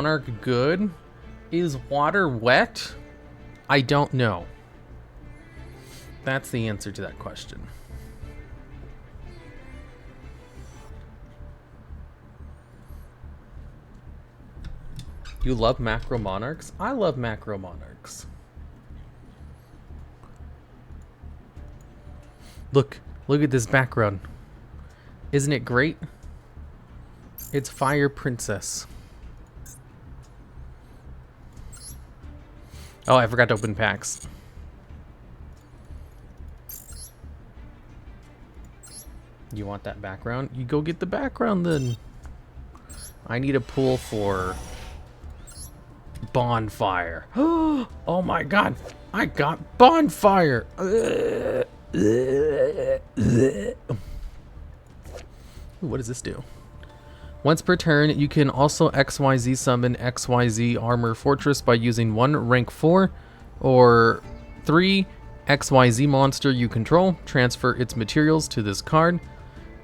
Monarch good? Is water wet? I don't know. That's the answer to that question. You love macro monarchs? I love macro monarchs. Look at this background. Isn't it great? It's Fire Princess. Oh, I forgot to open packs. You want that background? You go get the background then. I need a pool for bonfire. Oh my god, I got bonfire. Ooh, what does this do? Once per turn, you can also XYZ summon XYZ Armor Fortress by using one rank 4 or 3 XYZ monster you control. Transfer its materials to this card.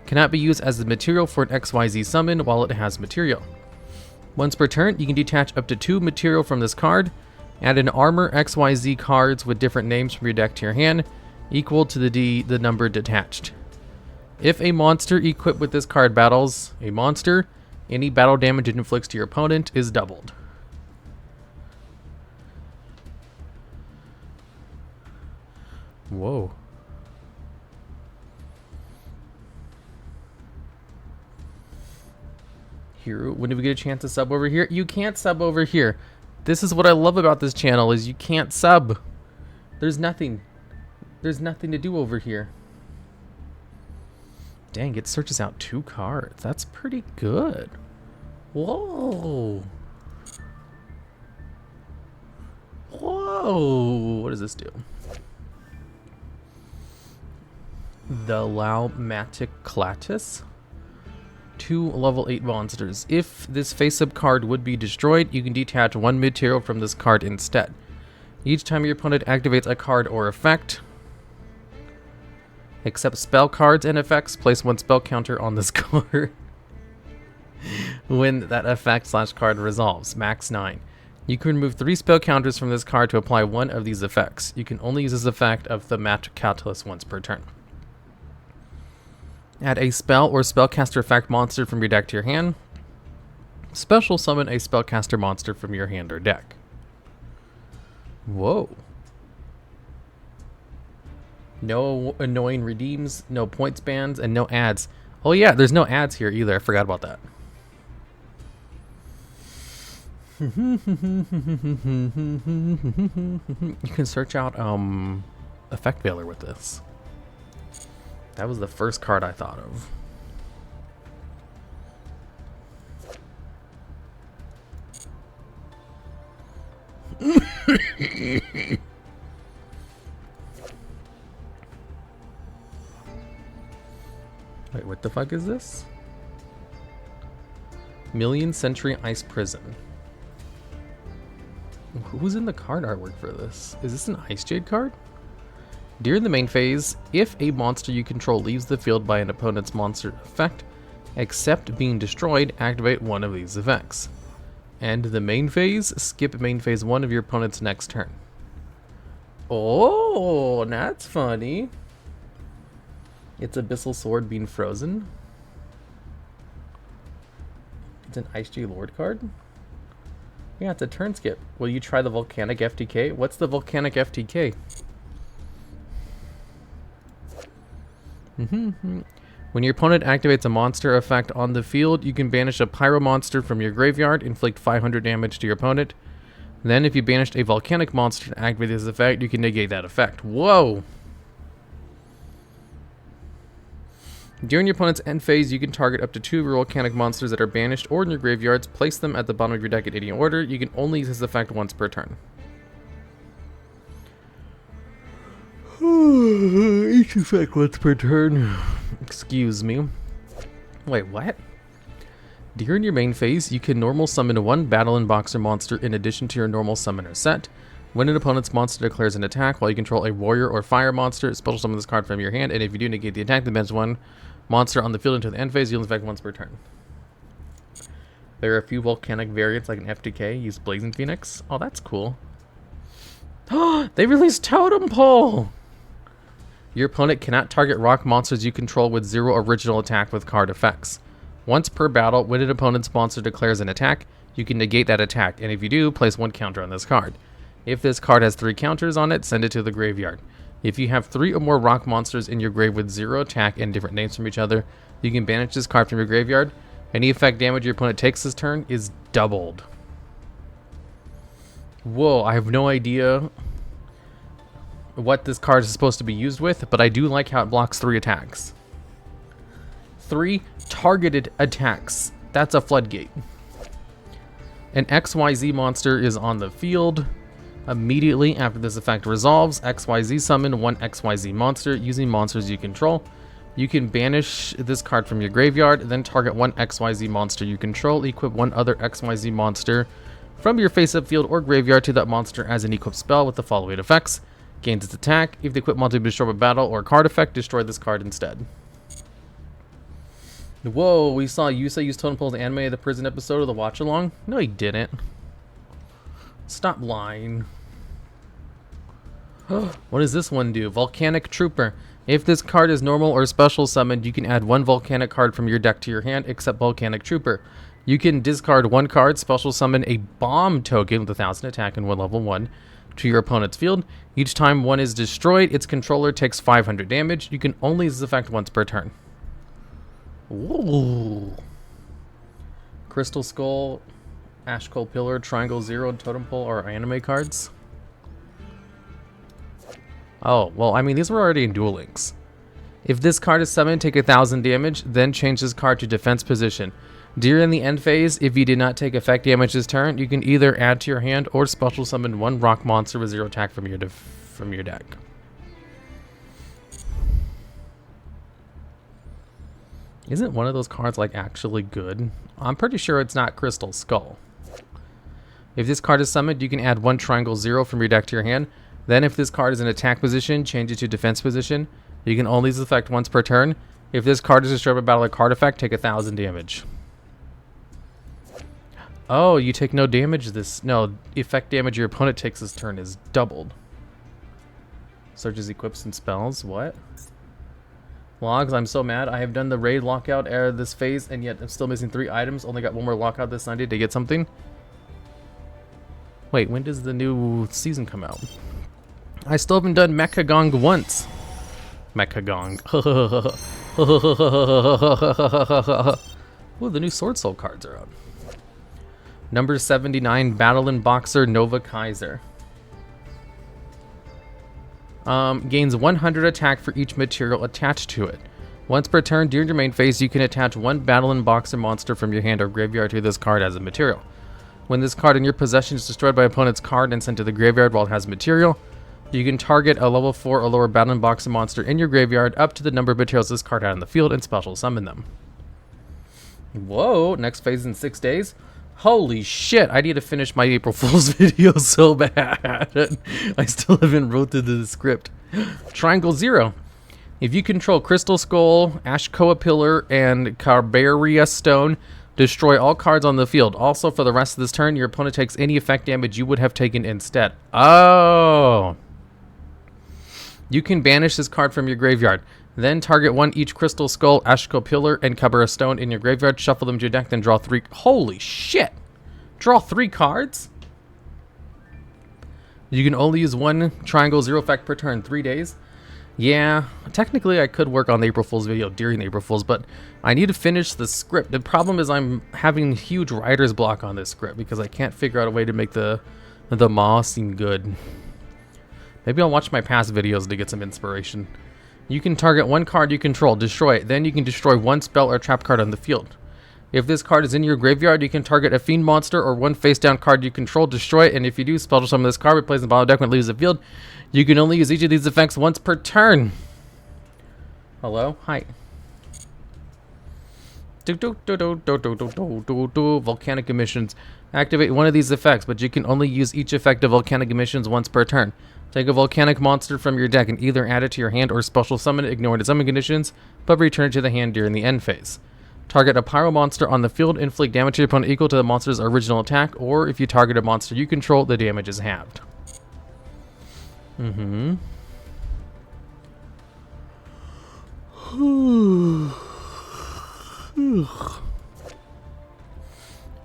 Cannot be used as the material for an XYZ summon while it has material. Once per turn, you can detach up to 2 material from this card. Add an armor XYZ cards with different names from your deck to your hand, equal to the number detached. If a monster equipped with this card battles a monster, any battle damage it inflicts to your opponent is doubled. Whoa. Here, when do we get a chance to sub over here? You can't sub over here. This is what I love about this channel, is you can't sub. There's nothing to do over here. Dang, it searches out 2 cards. That's pretty good. Whoa. Whoa. What does this do? The Labyrinth. 2 level 8 monsters. If this face-up card would be destroyed, you can detach 1 material from this card instead. Each time your opponent activates a card or effect, except spell cards and effects, place 1 spell counter on this card. When that effect / card resolves, max 9. You can remove 3 spell counters from this card to apply 1 of these effects. You can only use this effect of Thematic Catalyst once per turn. Add a spell or spellcaster effect monster from your deck to your hand. Special summon a spellcaster monster from your hand or deck. Whoa. No annoying redeems, no points bans, and no ads. Oh yeah, there's no ads here either. I forgot about that. You can search out Effect Veiler with this. That was the first card I thought of. Wait, what the fuck is this? Million Century Ice Prison. Who's in the card artwork for this? Is this an Ice Jade card? During the main phase, if a monster you control leaves the field by an opponent's monster effect, except being destroyed, activate 1 of these effects. End the main phase, skip main phase 1 of your opponent's next turn. Oh, that's funny. It's Abyssal Sword being frozen. It's an Ice Jade Lord card. Yeah, it's a turn skip. Will you try the Volcanic FTK? What's the Volcanic FTK? When your opponent activates a monster effect on the field, you can banish a pyro monster from your graveyard, inflict 500 damage to your opponent. Then, if you banished a volcanic monster to activate this effect, you can negate that effect. Whoa! During your opponent's end phase, you can target up to 2 volcanic monsters that are banished or in your graveyards. Place them at the bottom of your deck in any order. You can only use this effect once per turn. Each effect once per turn. Excuse me. Wait, what? During your main phase, you can normal summon 1 Battle and Boxer monster in addition to your normal summoner set. When an opponent's monster declares an attack while you control a warrior or fire monster, special summon this card from your hand, and if you do negate the attack, then bench 1 monster on the field until the end phase. You'll effect once per turn. There are a few volcanic variants like an FTK, use Blazing Phoenix. Oh, that's cool. They released Totem Pole! Your opponent cannot target rock monsters you control with 0 original attack with card effects. Once per battle, when an opponent's monster declares an attack, you can negate that attack, and if you do, place 1 counter on this card. If this card has 3 counters on it, send it to the graveyard. If you have 3 or more rock monsters in your grave with 0 attack and different names from each other, you can banish this card from your graveyard. Any effect damage your opponent takes this turn is doubled. Whoa, I have no idea what this card is supposed to be used with, but I do like how it blocks 3 attacks. 3 targeted attacks. That's a floodgate. An XYZ monster is on the field. Immediately after this effect resolves, XYZ summon 1 XYZ monster using monsters you control. You can banish this card from your graveyard, then target 1 XYZ monster you control. Equip 1 other XYZ monster from your face-up field or graveyard to that monster as an equipped spell with the following effects. Gains its attack. If the equipped monster be destroyed by battle or card effect, destroy this card instead. Whoa, we saw Yusa use Totem Pole's anime of the prison episode of the watch-along? No, he didn't. Stop lying. What does this one do? Volcanic Trooper. If this card is normal or special summoned, you can add 1 volcanic card from your deck to your hand, except Volcanic Trooper. You can discard 1 card, special summon a bomb token with 1000 attack and 1 level 1 to your opponent's field. Each time 1 is destroyed, its controller takes 500 damage. You can only use this effect once per turn. Ooh. Crystal Skull, Ash Cold Pillar, Triangle Zero, and Totem Pole are anime cards. Oh, well, I mean, these were already in Duel Links. If this card is summoned, take 1000 damage, then change this card to defense position. During the end phase, if you did not take effect damage this turn, you can either add to your hand or special summon 1 rock monster with 0 attack from your deck. Isn't one of those cards like actually good? I'm pretty sure it's not Crystal Skull. If this card is summoned, you can add 1 Triangle Zero from your deck to your hand. Then if this card is in attack position, change it to defense position. You can only use this effect once per turn. If this card is destroyed by battle or card effect, take 1000 damage. Oh, you take no damage this... No, effect damage your opponent takes this turn is doubled. Searches, equips, and spells. What? Logs, I'm so mad. I have done the raid lockout this phase, and yet I'm still missing 3 items. Only got 1 more lockout this Sunday to get something. Wait, when does the new season come out? I still haven't done Mechagong once. Mechagong. Ooh, the new Sword Soul cards are out. Number 79, Battle and Boxer Nova Kaiser. Gains 100 attack for each material attached to it. Once per turn during your main phase, you can attach 1 Battle and Boxer monster from your hand or graveyard to this card as a material. When this card in your possession is destroyed by opponent's card and sent to the graveyard while it has material, you can target a level 4 or lower Battle and Boxer monster in your graveyard up to the number of materials this card had on the field and special summon them. Whoa, next phase in 6 days? Holy shit, I need to finish my April Fool's video so bad. I still haven't wrote through the script. Triangle Zero. If you control Crystal Skull, Ashkoa Pillar, and Carbaria Stone, destroy all cards on the field. Also, for the rest of this turn, your opponent takes any effect damage you would have taken instead. Oh! You can banish this card from your graveyard. Then target 1 each Crystal Skull, Ashko Pillar, and Carbaria Stone in your graveyard. Shuffle them to your deck, then draw 3. Holy shit! Draw 3 cards? You can only use 1 Triangle Zero effect per turn, 3 days. Yeah, technically I could work on the April Fool's video during the April Fool's, but I need to finish the script. The problem is I'm having huge writer's block on this script because I can't figure out a way to make the Maw seem good. Maybe I'll watch my past videos to get some inspiration. You can target 1 card you control, destroy it. Then you can destroy 1 spell or trap card on the field. If this card is in your graveyard, you can target a fiend monster or 1 face-down card you control, destroy it. And if you do, special summon this card, replace the bottom of the deck when it leaves the field. You can only use each of these effects once per turn. Hello? Hi. Volcanic emissions. Activate 1 of these effects, but you can only use each effect of volcanic emissions once per turn. Take a volcanic monster from your deck and either add it to your hand or special summon it, ignoring the summon conditions, but return it to the hand during the end phase. Target a pyro monster on the field, inflict damage to your opponent equal to the monster's original attack, or if you target a monster you control, the damage is halved.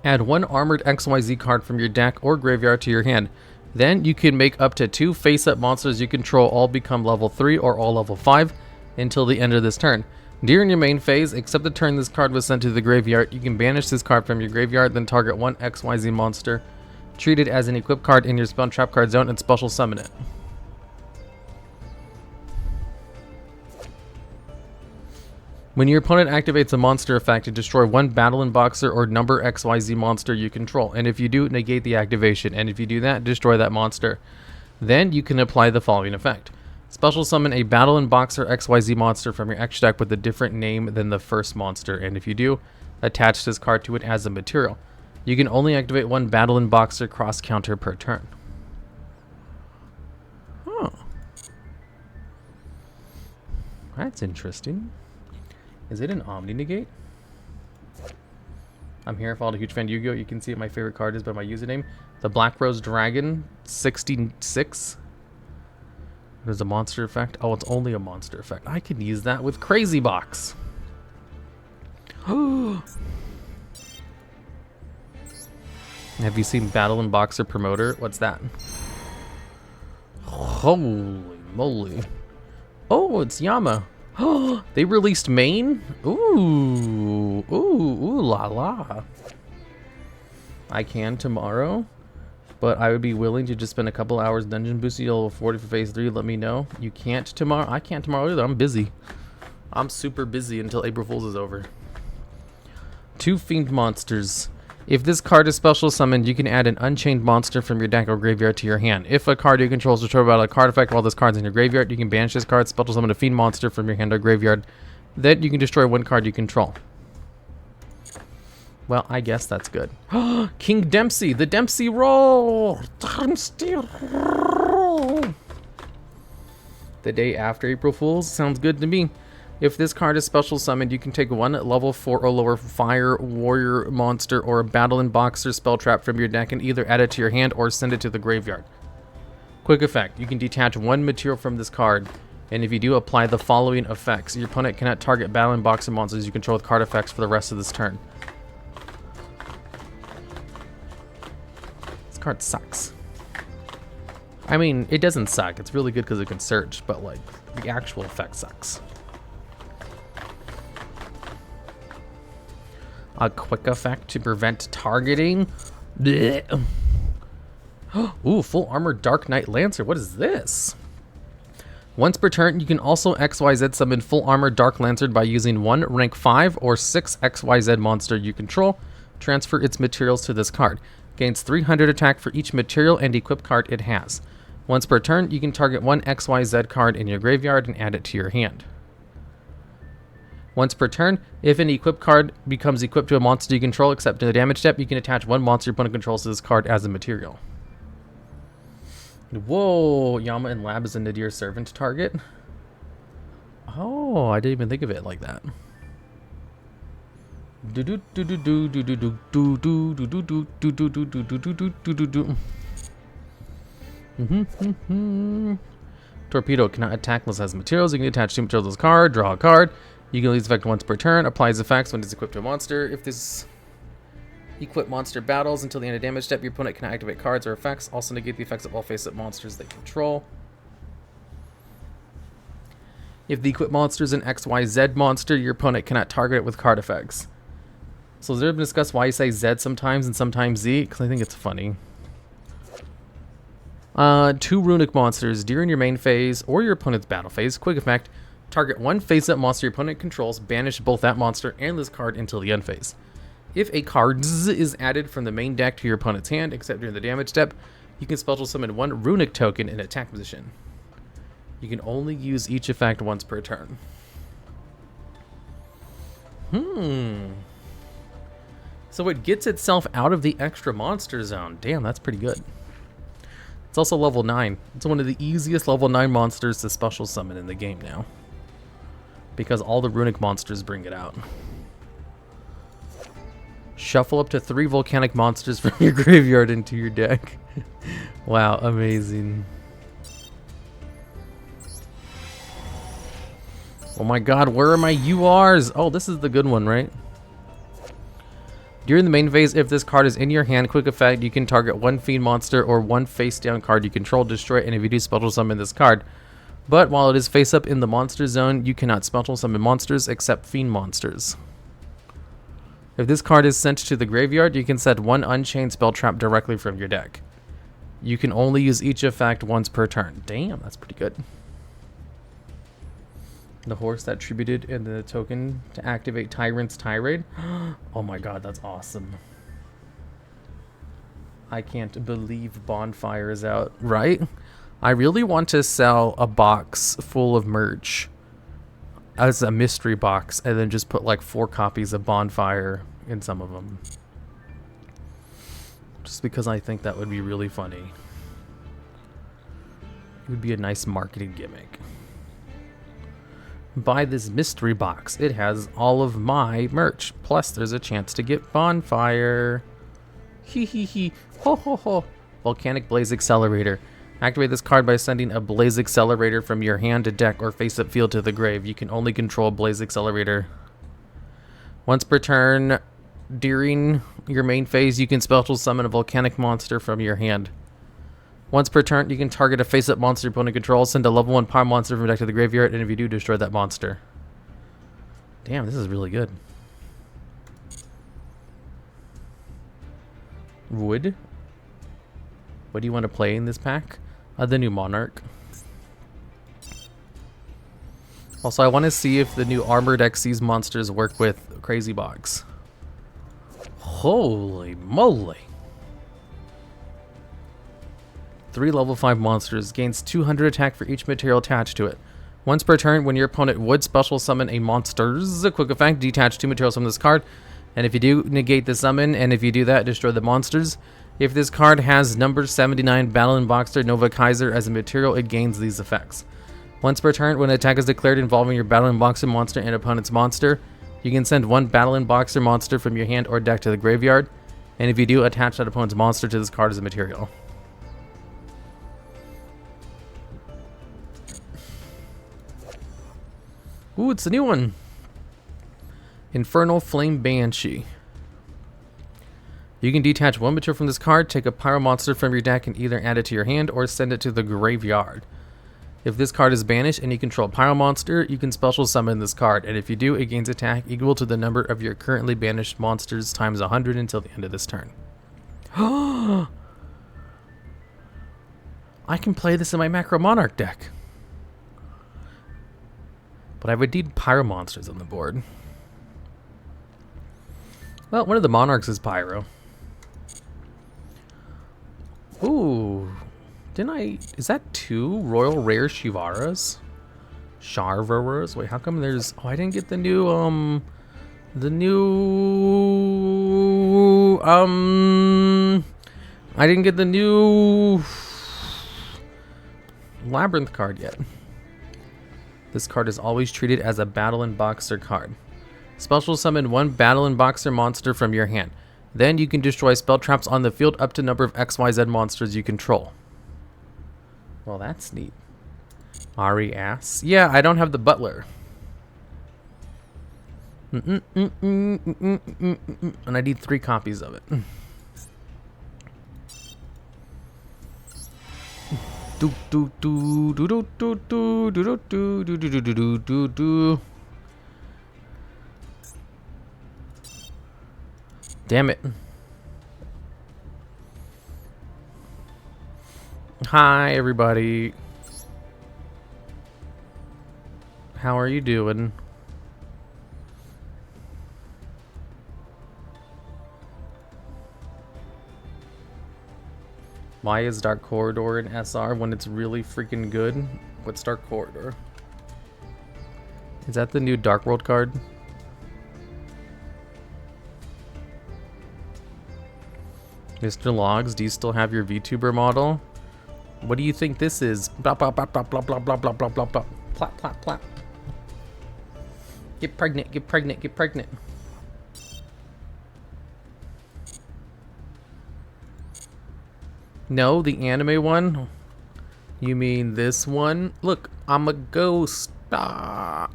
Add one armored XYZ card from your deck or graveyard to your hand. Then you can make up to 2 face-up monsters you control all become level 3 or all level 5 until the end of this turn. During your main phase, except the turn this card was sent to the graveyard, you can banish this card from your graveyard, then target one XYZ monster, treat it as an equipped card in your spell trap card zone, and special summon it. When your opponent activates a monster effect, destroy one Battle and Boxer or number XYZ monster you control, and if you do, negate the activation, and if you do that, destroy that monster. Then you can apply the following effect. Special summon a Battle and Boxer XYZ monster from your extra deck with a different name than the first monster, and if you do, attach this card to it as a material. You can only activate one Battle and Boxer cross counter per turn. Oh. That's interesting. Is it an Omni Negate? I'm here. Followed a huge fan of Yugioh. You can see what my favorite card is by my username. The Black Rose Dragon 66. There's a monster effect. Oh, it's only a monster effect. I can use that with Crazy Box. Have you seen Battle and Boxer Promoter? What's that? Holy moly. Oh, it's Yama. Oh, they released main? Ooh, la la. I can tomorrow, but I would be willing to just spend a couple hours dungeon boosting level 40 for phase 3. Let me know. You can't tomorrow? I can't tomorrow either. I'm busy. I'm super busy until April Fool's is over. 2 Fiend Monsters. If this card is special summoned, you can add an Unchained monster from your deck or graveyard to your hand. If a card you control is destroyed by a card effect while this card's in your graveyard, you can banish this card, special summon a Fiend monster from your hand or graveyard. Then you can destroy one card you control. Well, I guess that's good. King Dempsey, the Dempsey roll! Dempsey roll! The day after April Fool's sounds good to me. If this card is special summoned, you can take one level 4 or lower fire warrior monster or a Battle and Boxer spell trap from your deck and either add it to your hand or send it to the graveyard. Quick effect. You can detach one material from this card, and if you do, apply the following effects. Your opponent cannot target Battle and Boxer monsters you control with card effects for the rest of this turn. This card sucks. I mean, it doesn't suck. It's really good because it can search, but like, the actual effect sucks. A quick effect to prevent targeting. Ooh, full armor Dark Knight Lancer. What is this? Once per turn, you can also XYZ summon full armor Dark Lancer by using one rank 5 or 6 XYZ monster you control. Transfer its materials to this card. Gains 300 attack for each material and equip card it has. Once per turn, you can target one XYZ card in your graveyard and add it to your hand. Once per turn, if an equipped card becomes equipped to a monster you control except in the damage step, you can attach one monster your opponent controls to this card as a material. Whoa, Yama and Lab is a Nadir Servant target. Oh, I didn't even think of it like that. Torpedo cannot attack unless it has materials. You can attach 2 materials to this card, draw a card. You can release effect once per turn, applies effects when it's equipped to a monster. If this equipped monster battles until the end of damage step, your opponent cannot activate cards or effects. Also negate the effects of all face-up monsters they control. If the equipped monster is an XYZ monster, your opponent cannot target it with card effects. So has there been discussed why you say Z sometimes and sometimes Z? Because I think it's funny. 2 runic monsters during your main phase or your opponent's battle phase. Quick effect. Target one face-up monster your opponent controls, banish both that monster and this card until the end phase. If a card is added from the main deck to your opponent's hand, except during the damage step, you can special summon one runic token in attack position. You can only use each effect once per turn. So it gets itself out of the extra monster zone. Damn, that's pretty good. It's also level 9. It's one of the easiest level 9 monsters to special summon in the game now, because all the runic monsters bring it out. Shuffle up to 3 volcanic monsters from your graveyard into your deck. Wow, amazing. Oh my god, where are my URs? Oh, this is the good one, right? During the main phase, if this card is in your hand, quick effect, you can target 1 fiend monster or 1 face down card you control, destroy it, and if you do, special summon this card. But while it is face up in the monster zone, you cannot special summon monsters except fiend monsters. If this card is sent to the graveyard, you can set 1 unchained spell trap directly from your deck. You can only use each effect once per turn. Damn, that's pretty good. The horse that tributed in the token to activate Tyrant's Tirade. Oh my god, that's awesome. I can't believe Bonfire is out, right? I really want to sell a box full of merch as a mystery box and then just put like 4 copies of Bonfire in some of them. Just because I think that would be really funny. It would be a nice marketing gimmick. Buy this mystery box. It has all of my merch. Plus, there's a chance to get Bonfire. Hee hee hee. Ho ho ho. Volcanic Blaze Accelerator. Activate this card by sending a Blaze Accelerator from your hand to deck or face-up field to the grave. You can only control Blaze Accelerator. Once per turn, during your main phase, you can special summon a volcanic monster from your hand. Once per turn, you can target a face-up monster your opponent controls, send a level 1 power monster from deck to the graveyard, and if you do, destroy that monster. Damn, this is really good. Wood? What do you want to play in this pack? The new Monarch. Also, I want to see if the new Armored Xyz monsters work with Crazy Box. Holy moly! 3 level 5 monsters, gains 200 attack for each material attached to it. Once per turn, when your opponent would special summon a monster's quick effect, detach 2 materials from this card, and if you do, negate the summon, and if you do that, destroy the monsters. If this card has number 79 Battle and Boxer Nova Kaiser as a material, it gains these effects. Once per turn, when an attack is declared involving your Battle and Boxer monster and opponent's monster, you can send 1 Battle and Boxer monster from your hand or deck to the graveyard, and if you do, attach that opponent's monster to this card as a material. Ooh, it's a new one. Infernal Flame Banshee. You can detach 1 material from this card, take a pyro monster from your deck, and either add it to your hand or send it to the graveyard. If this card is banished and you control a pyro monster, you can special summon this card, and if you do, it gains attack equal to the number of your currently banished monsters times 100 until the end of this turn. I can play this in my Macro Monarch deck. But I would need pyro monsters on the board. Well, one of the Monarchs is pyro. Ooh. Didn't I... Is that 2 Royal Rare Shivaras? Sharvaras? Wait, how come there's... Oh, I didn't get the new, I didn't get the new... Labyrinth card yet. This card is always treated as a Battle and Boxer card. Special summon 1 Battle and Boxer monster from your hand. Then you can destroy spell traps on the field up to number of XYZ monsters you control. Well, that's neat. Ari ass. Yeah, I don't have the Butler. And I need 3 copies of it. Damn it. Hi, everybody. How are you doing? Why is Dark Corridor in SR when it's really freaking good? What's Dark Corridor? Is that the new Dark World card? Mr. Logs, do you still have your VTuber model? What do you think this is? Blah blah blah blah blah blah blah blah blah blah blah. Plop plop plop. Get pregnant, get pregnant, get pregnant. No, the anime one? You mean this one? Look, I'm a ghost. Ah.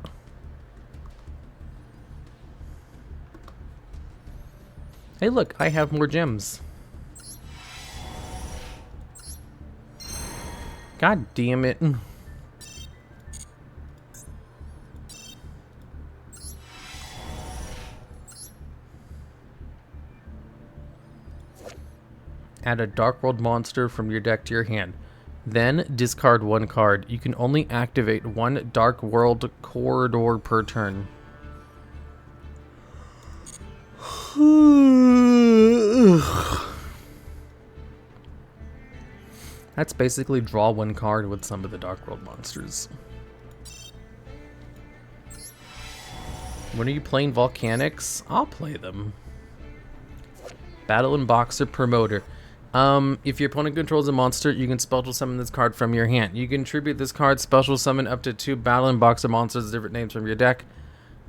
Hey, look, I have more gems. God damn it. Add a Dark World monster from your deck to your hand. Then discard one card. You can only activate one Dark World corridor per turn. That's basically draw one card with some of the Dark World monsters. When are you playing Volcanics? I'll play them. Battle and Boxer Promoter. If your opponent controls a monster, you can special summon this card from your hand. You can tribute this card, special summon up to 2 Battle and Boxer monsters, different names from your deck,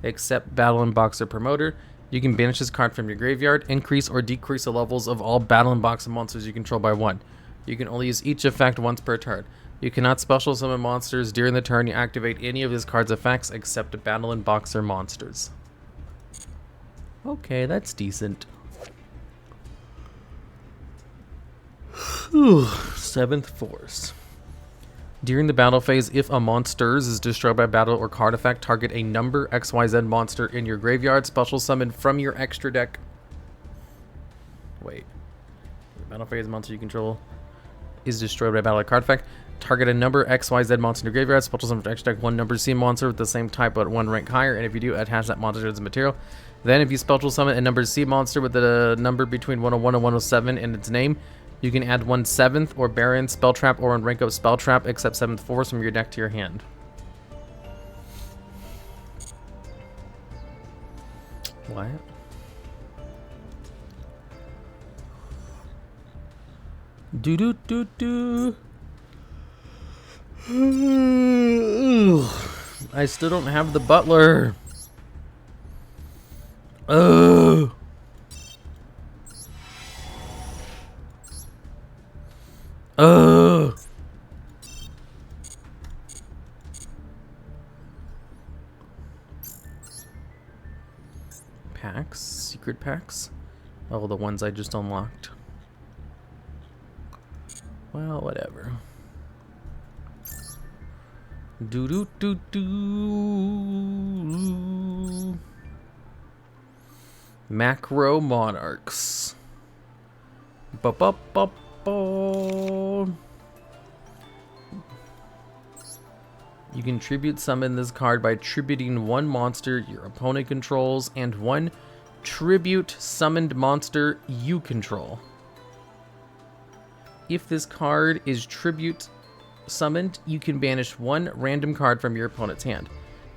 except Battle and Boxer Promoter. You can banish this card from your graveyard, increase or decrease the levels of all Battle and Boxer monsters you control by 1. You can only use each effect once per turn. You cannot special summon monsters during the turn you activate any of this card's effects except Battle and Boxer monsters. Okay, that's decent. 7th Force. During the battle phase, if a monsters is destroyed by battle or card effect, target a number XYZ monster in your graveyard, special summon from your extra deck. Wait. The battle phase monster you control is destroyed by battle or card effect. Target a number XYZ monster in your graveyard, special summon from extra deck one number C monster with the same type but 1 rank higher, and if you do, attach that monster as a material. Then if you special summon a number C monster with a number between 101 and 107 in its name, you can add 1 7th or Baron spell trap or 1 rank up spell trap except 7th Force from your deck to your hand. What? Do do do do. I still don't have the butler. Ugh. Packs? Secret packs? Oh, the ones I just unlocked. Well, whatever. Do do do do. Macro Monarchs. Ba ba ba ba. You can tribute summon this card by tributing 1 monster your opponent controls and 1 tribute summoned monster you control. If this card is tribute summoned, you can banish 1 random card from your opponent's hand.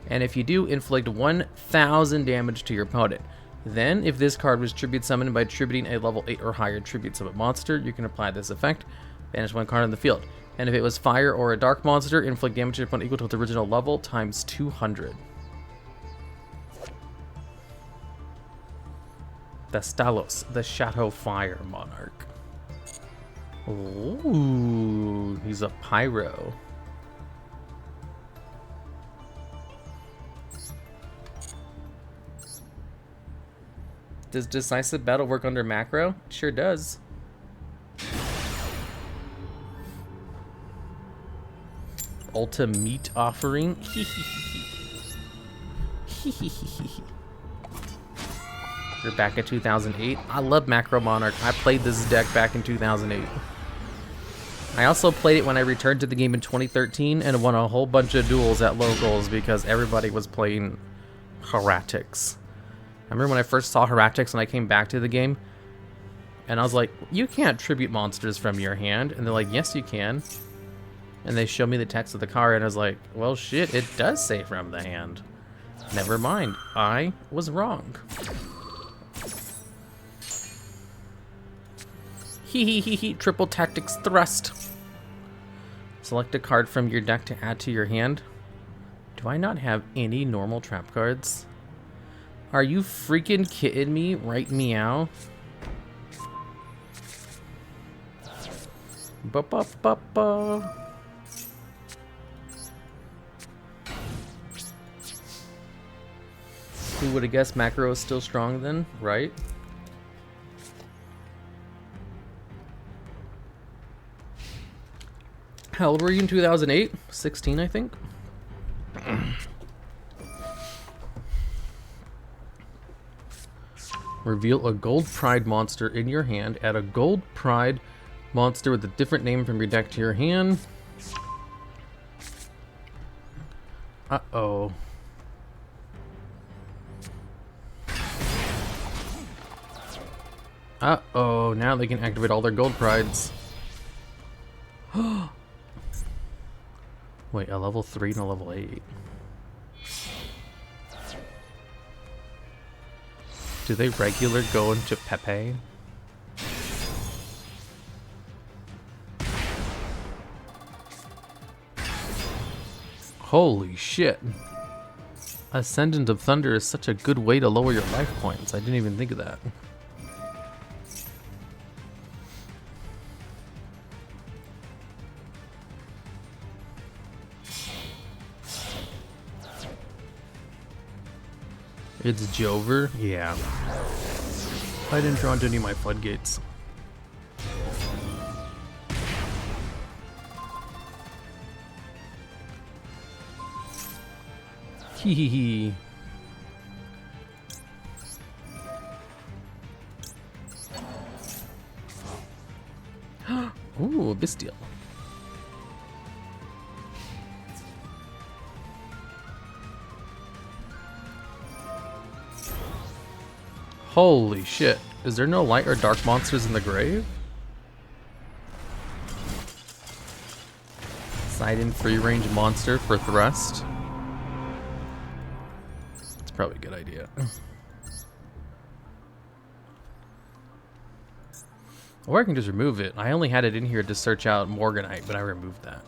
And if you do, inflict 1,000 damage to your opponent. Then, if this card was tribute summoned by tributing a level 8 or higher tribute summon monster, you can apply this effect, banish 1 card on the field. And if it was fire or a dark monster, inflict damage to your opponent equal to its original level times 200. Vestalos, the Shadow Fire Monarch. Ooh, he's a pyro. Does Decisive Battle work under macro? It sure does. Ultimate Offering. You're back at 2008. I love Macro Monarch. I played this deck back in 2008. I also played it when I returned to the game in 2013 and won a whole bunch of duels at locals because everybody was playing Heretics. I remember when I first saw Heretics and I came back to the game and I was like, you can't tribute monsters from your hand. And they're like, yes, you can. And they showed me the text of the card and I was like, well, shit, it does say from the hand. Never mind. I was wrong. Hee. Triple Tactics Thrust. Select a card from your deck to add to your hand. Do I not have any normal trap cards? Are you freaking kidding me? Right, meow. Ba ba ba ba. Who would have guessed Macro is still strong then, right? How old were you in 2008? 16, I think. Reveal a gold pride monster in your hand. Add a gold pride monster with a different name from your deck to your hand. Uh-oh. Uh-oh, now they can activate all their gold prides. Wait, a level 3 and a level 8. Do they regular go into Pepe? Holy shit. Ascendant of Thunder is such a good way to lower your life points. I didn't even think of that. It's Jover? Yeah. I didn't draw into any of my floodgates. Hee hee hee. Ooh, Bestial. Holy shit. Is there no light or dark monsters in the grave? Side in free range monster for thrust. It's probably a good idea. Or I can just remove it. I only had it in here to search out Morganite, but I removed that.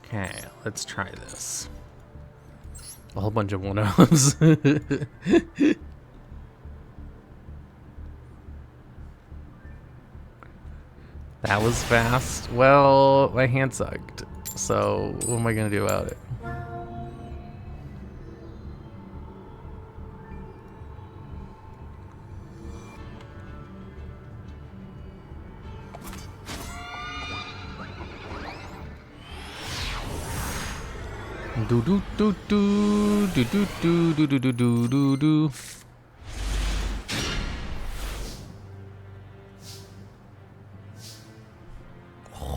Okay, let's try this. A whole bunch of 1-ups. That was fast. Well, my hand sucked. So, what am I gonna do about it? Do do do do do do do do do do do do.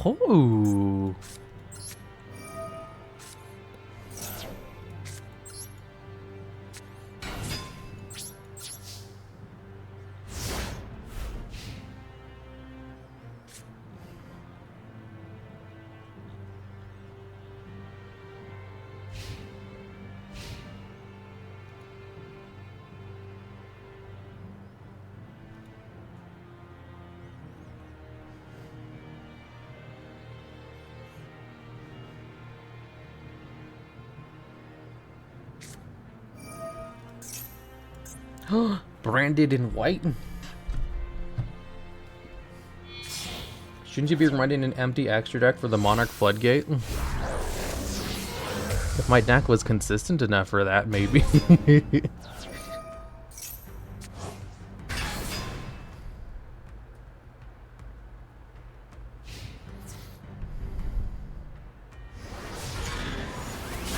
Oh. Branded in white? Shouldn't you be running an empty extra deck for the Monarch Floodgate? If my deck was consistent enough for that, maybe.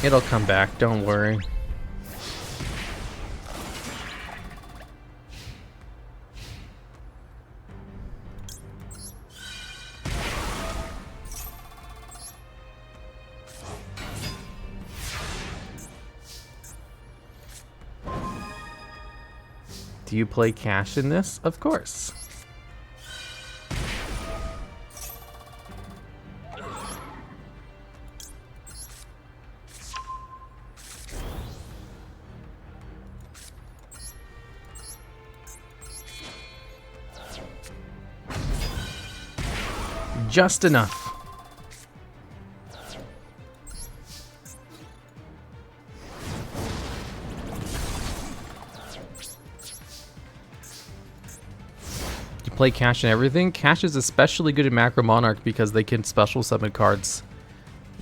It'll come back, don't worry. Do you play cash in this? Of course. Just enough. play Cash and everything. Cash is especially good in Macro Monarch because they can special summon cards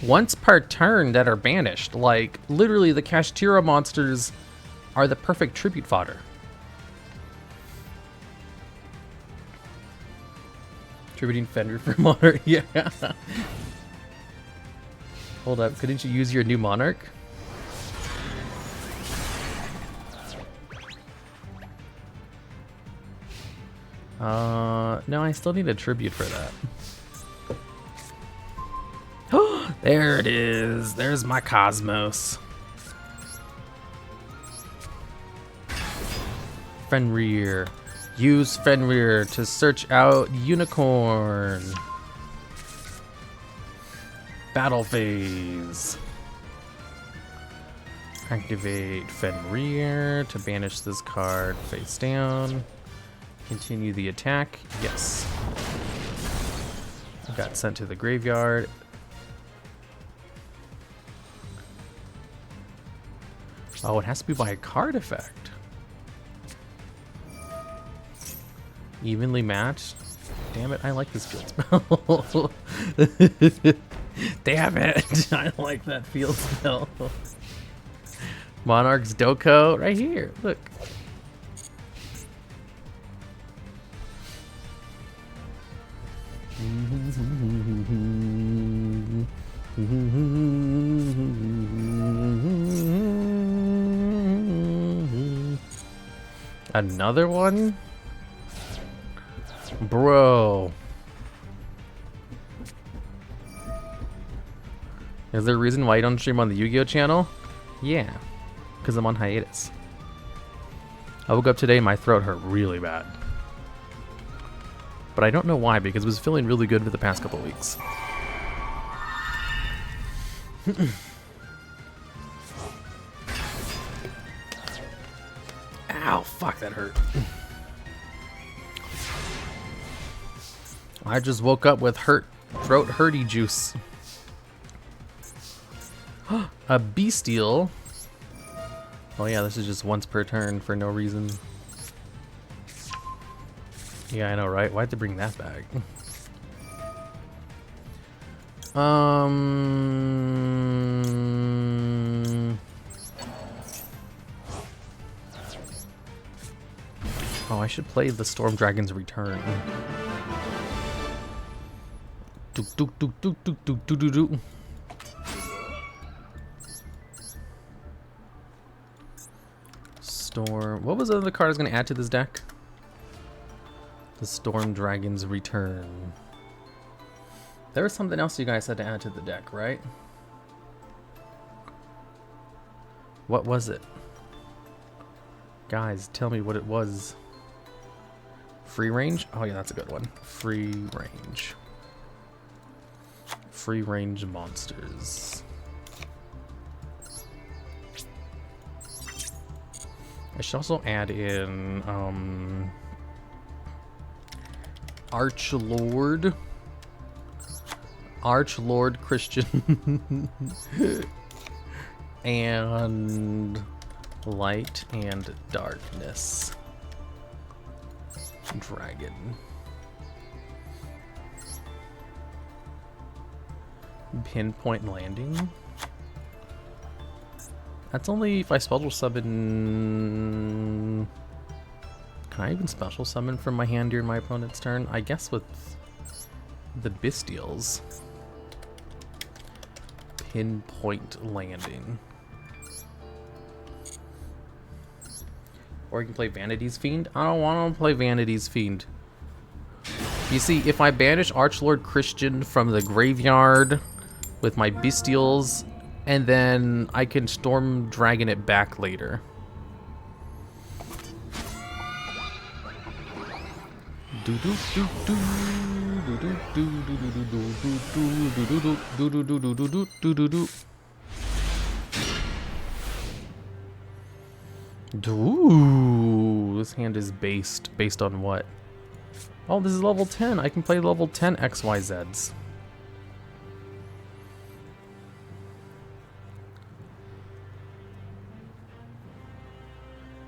once per turn that are banished. Like, literally, the Kashtira monsters are the perfect tribute fodder. Tributing Fenrir for Monarch, yeah. Hold up, couldn't you use your new Monarch? No, I still need a tribute for that. There it is. There's my Cosmos. Fenrir. Use Fenrir to search out Unicorn. Battle phase. Activate Fenrir to banish this card face down. Continue the attack. Yes. Got sent to the graveyard. Oh, it has to be by a card effect. Evenly matched. Damn it, I like this field spell. Damn it, I like that field spell. Monarch's Doko, right here, look. Another one? Bro. Is there a reason why you don't stream on the Yu-Gi-Oh channel? Yeah, because I'm on hiatus. I woke up today, my throat hurt really bad. But I don't know why, because it was feeling really good for the past couple weeks. Ow, fuck, that hurt. I just woke up with throat hurty juice. A Bestial. Oh yeah, this is just once per turn for no reason. Yeah, I know, right? Why'd they bring that back? Oh, I should play the Storm Dragon's Return. Storm. What was the other card I was going to add to this deck? The Storm Dragon's Return. There was something else you guys had to add to the deck, right? What was it? Guys, tell me what it was. Free range? Oh yeah, that's a good one. Free range. Free range monsters. I should also add in Archlord Christian and Light and Darkness Dragon. Pinpoint Landing. That's only if I special summon. Can I even special summon from my hand during my opponent's turn? I guess with the Bestials. Pinpoint Landing. Or you can play Vanity's Fiend. I don't want to play Vanity's Fiend. You see, if I banish Archlord Christian from the graveyard with my Bestials, and then I can Storm Dragon it back later. Ooh, this hand is based on what? Oh, this is level 10. I can play level 10 XYZs.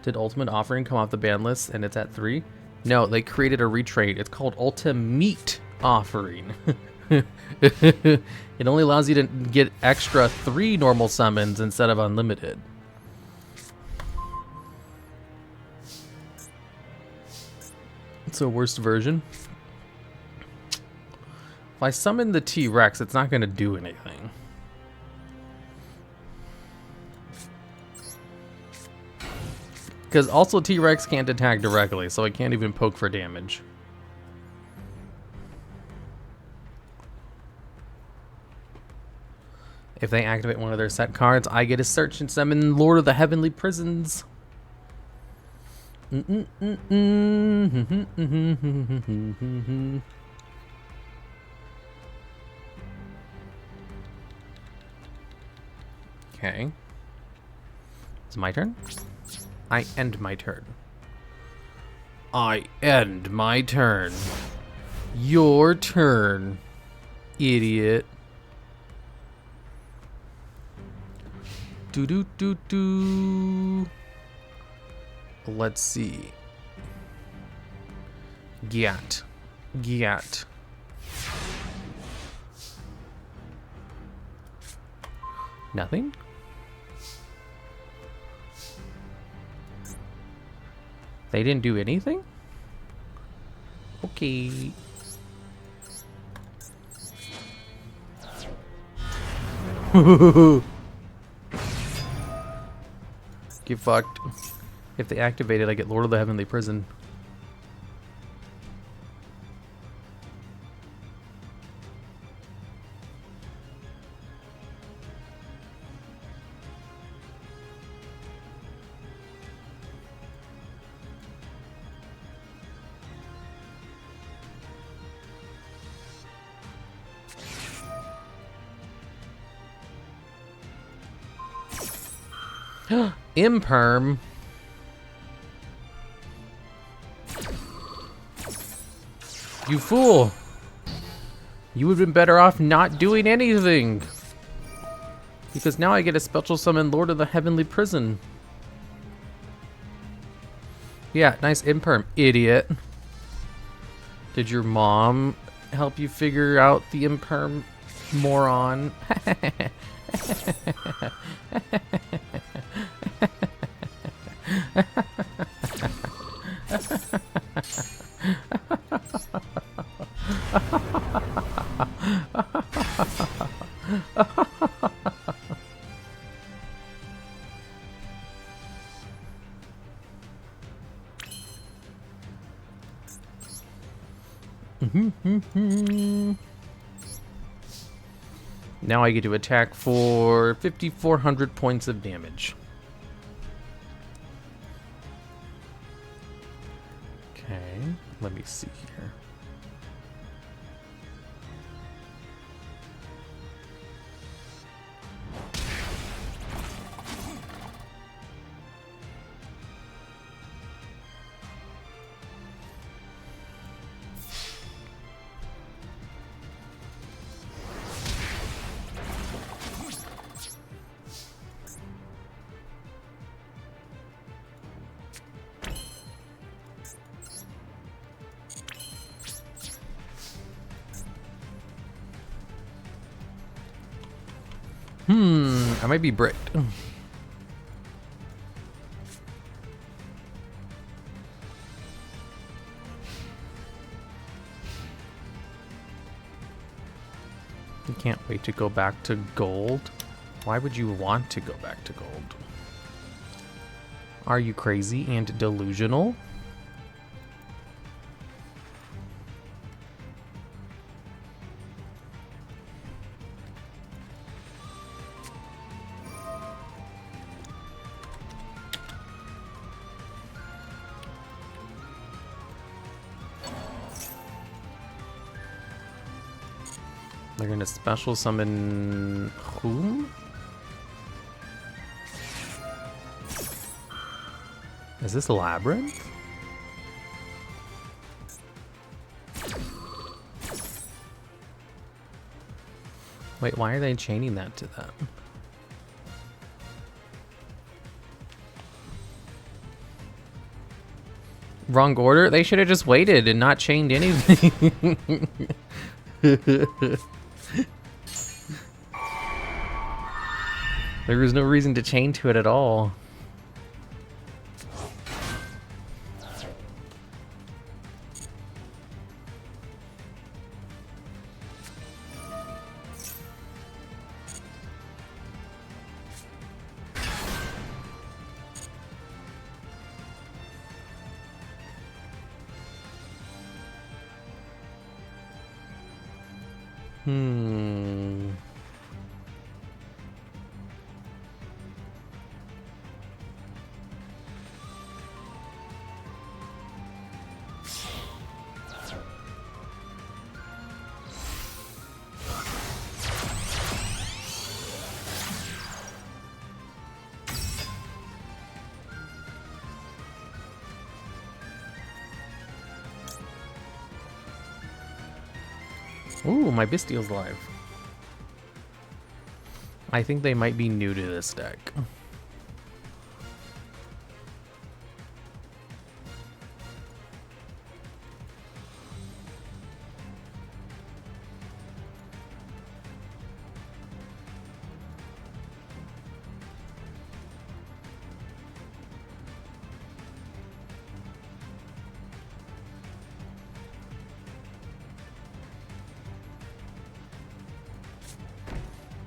Did Ultimate Offering come off the ban list and it's at 3? No, they created a retrait. It's called Ultimate Offering. It only allows you to get extra 3 normal summons instead of unlimited. It's a worst version. If I summon the T-Rex, it's not going to do anything. Because also T-Rex can't attack directly, so I can't even poke for damage. If they activate one of their set cards, I get to search and summon Lord of the Heavenly Prisons. Okay. It's my turn? I end my turn. I end my turn. Your turn, idiot. Do. Let's see. Get. Nothing? They didn't do anything? Okay. Get fucked. If they activate it, I get Lord of the Heavenly Prison. Imperm. You fool. You would have been better off not doing anything. Because now I get a special summon Lord of the Heavenly Prison. Yeah, nice imperm, idiot. Did your mom help you figure out the imperm, moron? Now I get to attack for 5,400 points of damage. Okay, let me see here. I might be bricked. You can't wait to go back to gold. Why would you want to go back to gold? Are you crazy and delusional? They're gonna special summon whom? Is this Labyrinth? Wait, why are they chaining that to them? Wrong order? They should have just waited and not chained anything. There was no reason to chain to it at all. Ooh, my Bestial's alive. I think they might be new to this deck.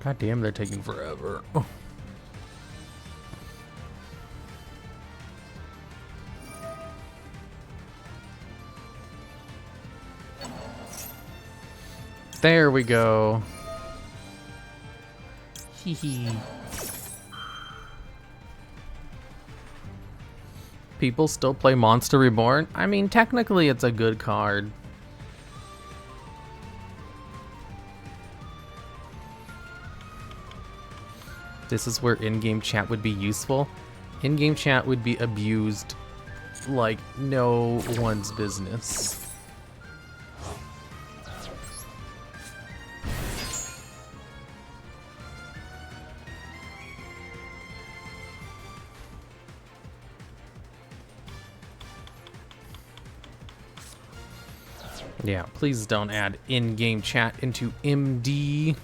God damn, they're taking forever. Oh. There we go. Hee hee. People still play Monster Reborn? I mean, technically it's a good card. This is where in-game chat would be useful. In-game chat would be abused like no one's business. Yeah, please don't add in-game chat into MD.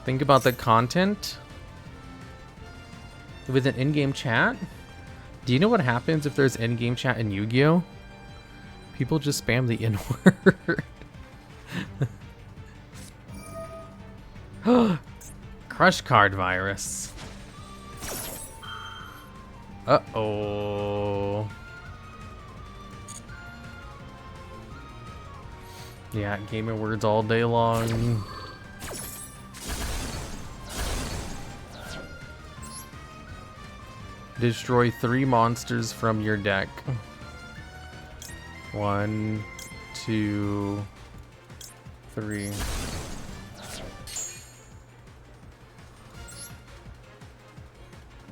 Think about the content with an in-game chat. Do you know what happens if there's in-game chat in Yu-Gi-Oh? People just spam the N-word. Crush card virus. Uh-oh. Yeah, gamer words all day long. Destroy 3 monsters from your deck. 1, 2, 3.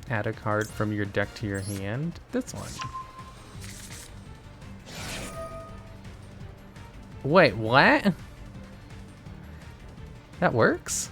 Add a card from your deck to your hand. This one. Wait, what? That works?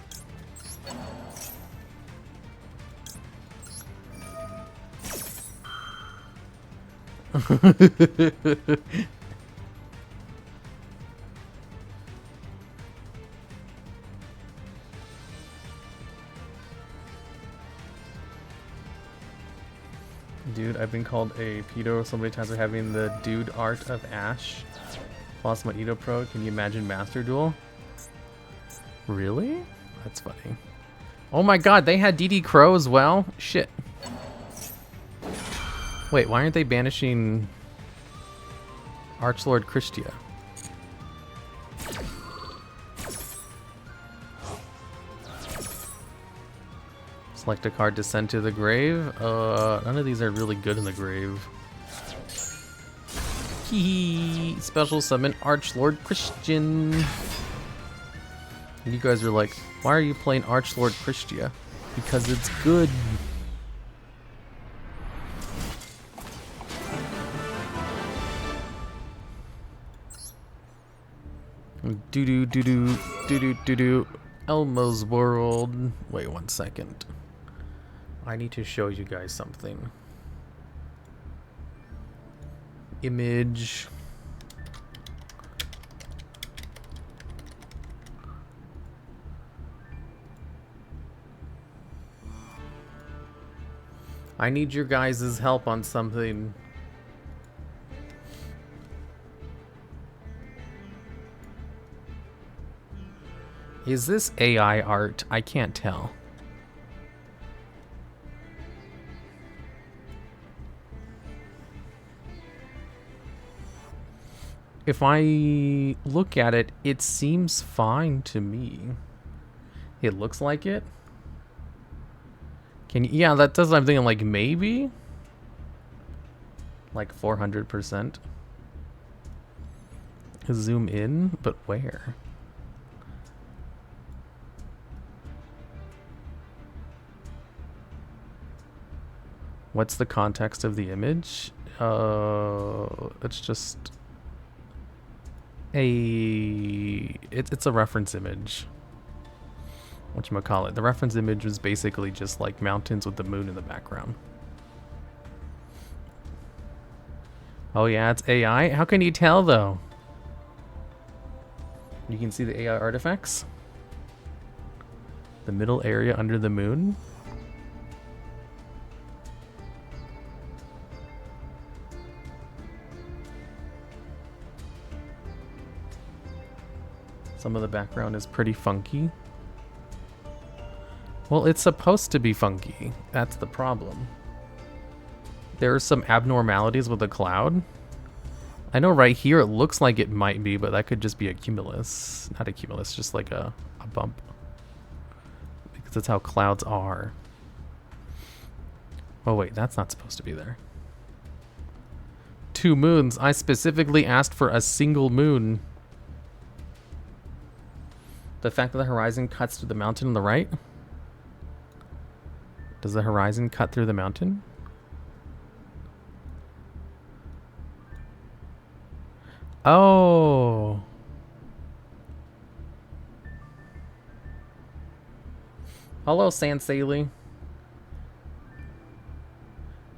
Dude, I've been called a pedo so many times for having the dude art of Ash. Lost my Edo Pro. Can you imagine Master Duel? Really? That's funny. Oh my god, they had DD Crow as well? Shit. Wait, why aren't they banishing Archlord Christia? Select a card to send to the grave. None of these are really good in the grave. Hee special summon Archlord Christian. And you guys are like, why are you playing Archlord Christia? Because it's good. Doo-doo, doo-doo, doo-doo, doo-doo. Elmo's World. Wait 1 second. I need to show you guys something. Image. I need your guys' help on something. Is this AI art? I can't tell. If I look at it, it seems fine to me. It looks like it. Can you, yeah, that does what I'm thinking, like maybe? Like 400%. Zoom in, but where? What's the context of the image? It's just it's a reference image. Whatchamacallit. The reference image was basically just like mountains with the moon in the background. Oh yeah, it's AI? How can you tell though? You can see the AI artifacts. The middle area under the moon. Some of the background is pretty funky. Well, it's supposed to be funky. That's the problem. There are some abnormalities with the cloud. I know right here it looks like it might be, but that could just be a cumulus. Not a cumulus, just like a bump. Because that's how clouds are. Oh wait, that's not supposed to be there. 2 moons. I specifically asked for a single moon. The fact that the horizon cuts through the mountain on the right? Does the horizon cut through the mountain? Oh. Hello, Sansaley.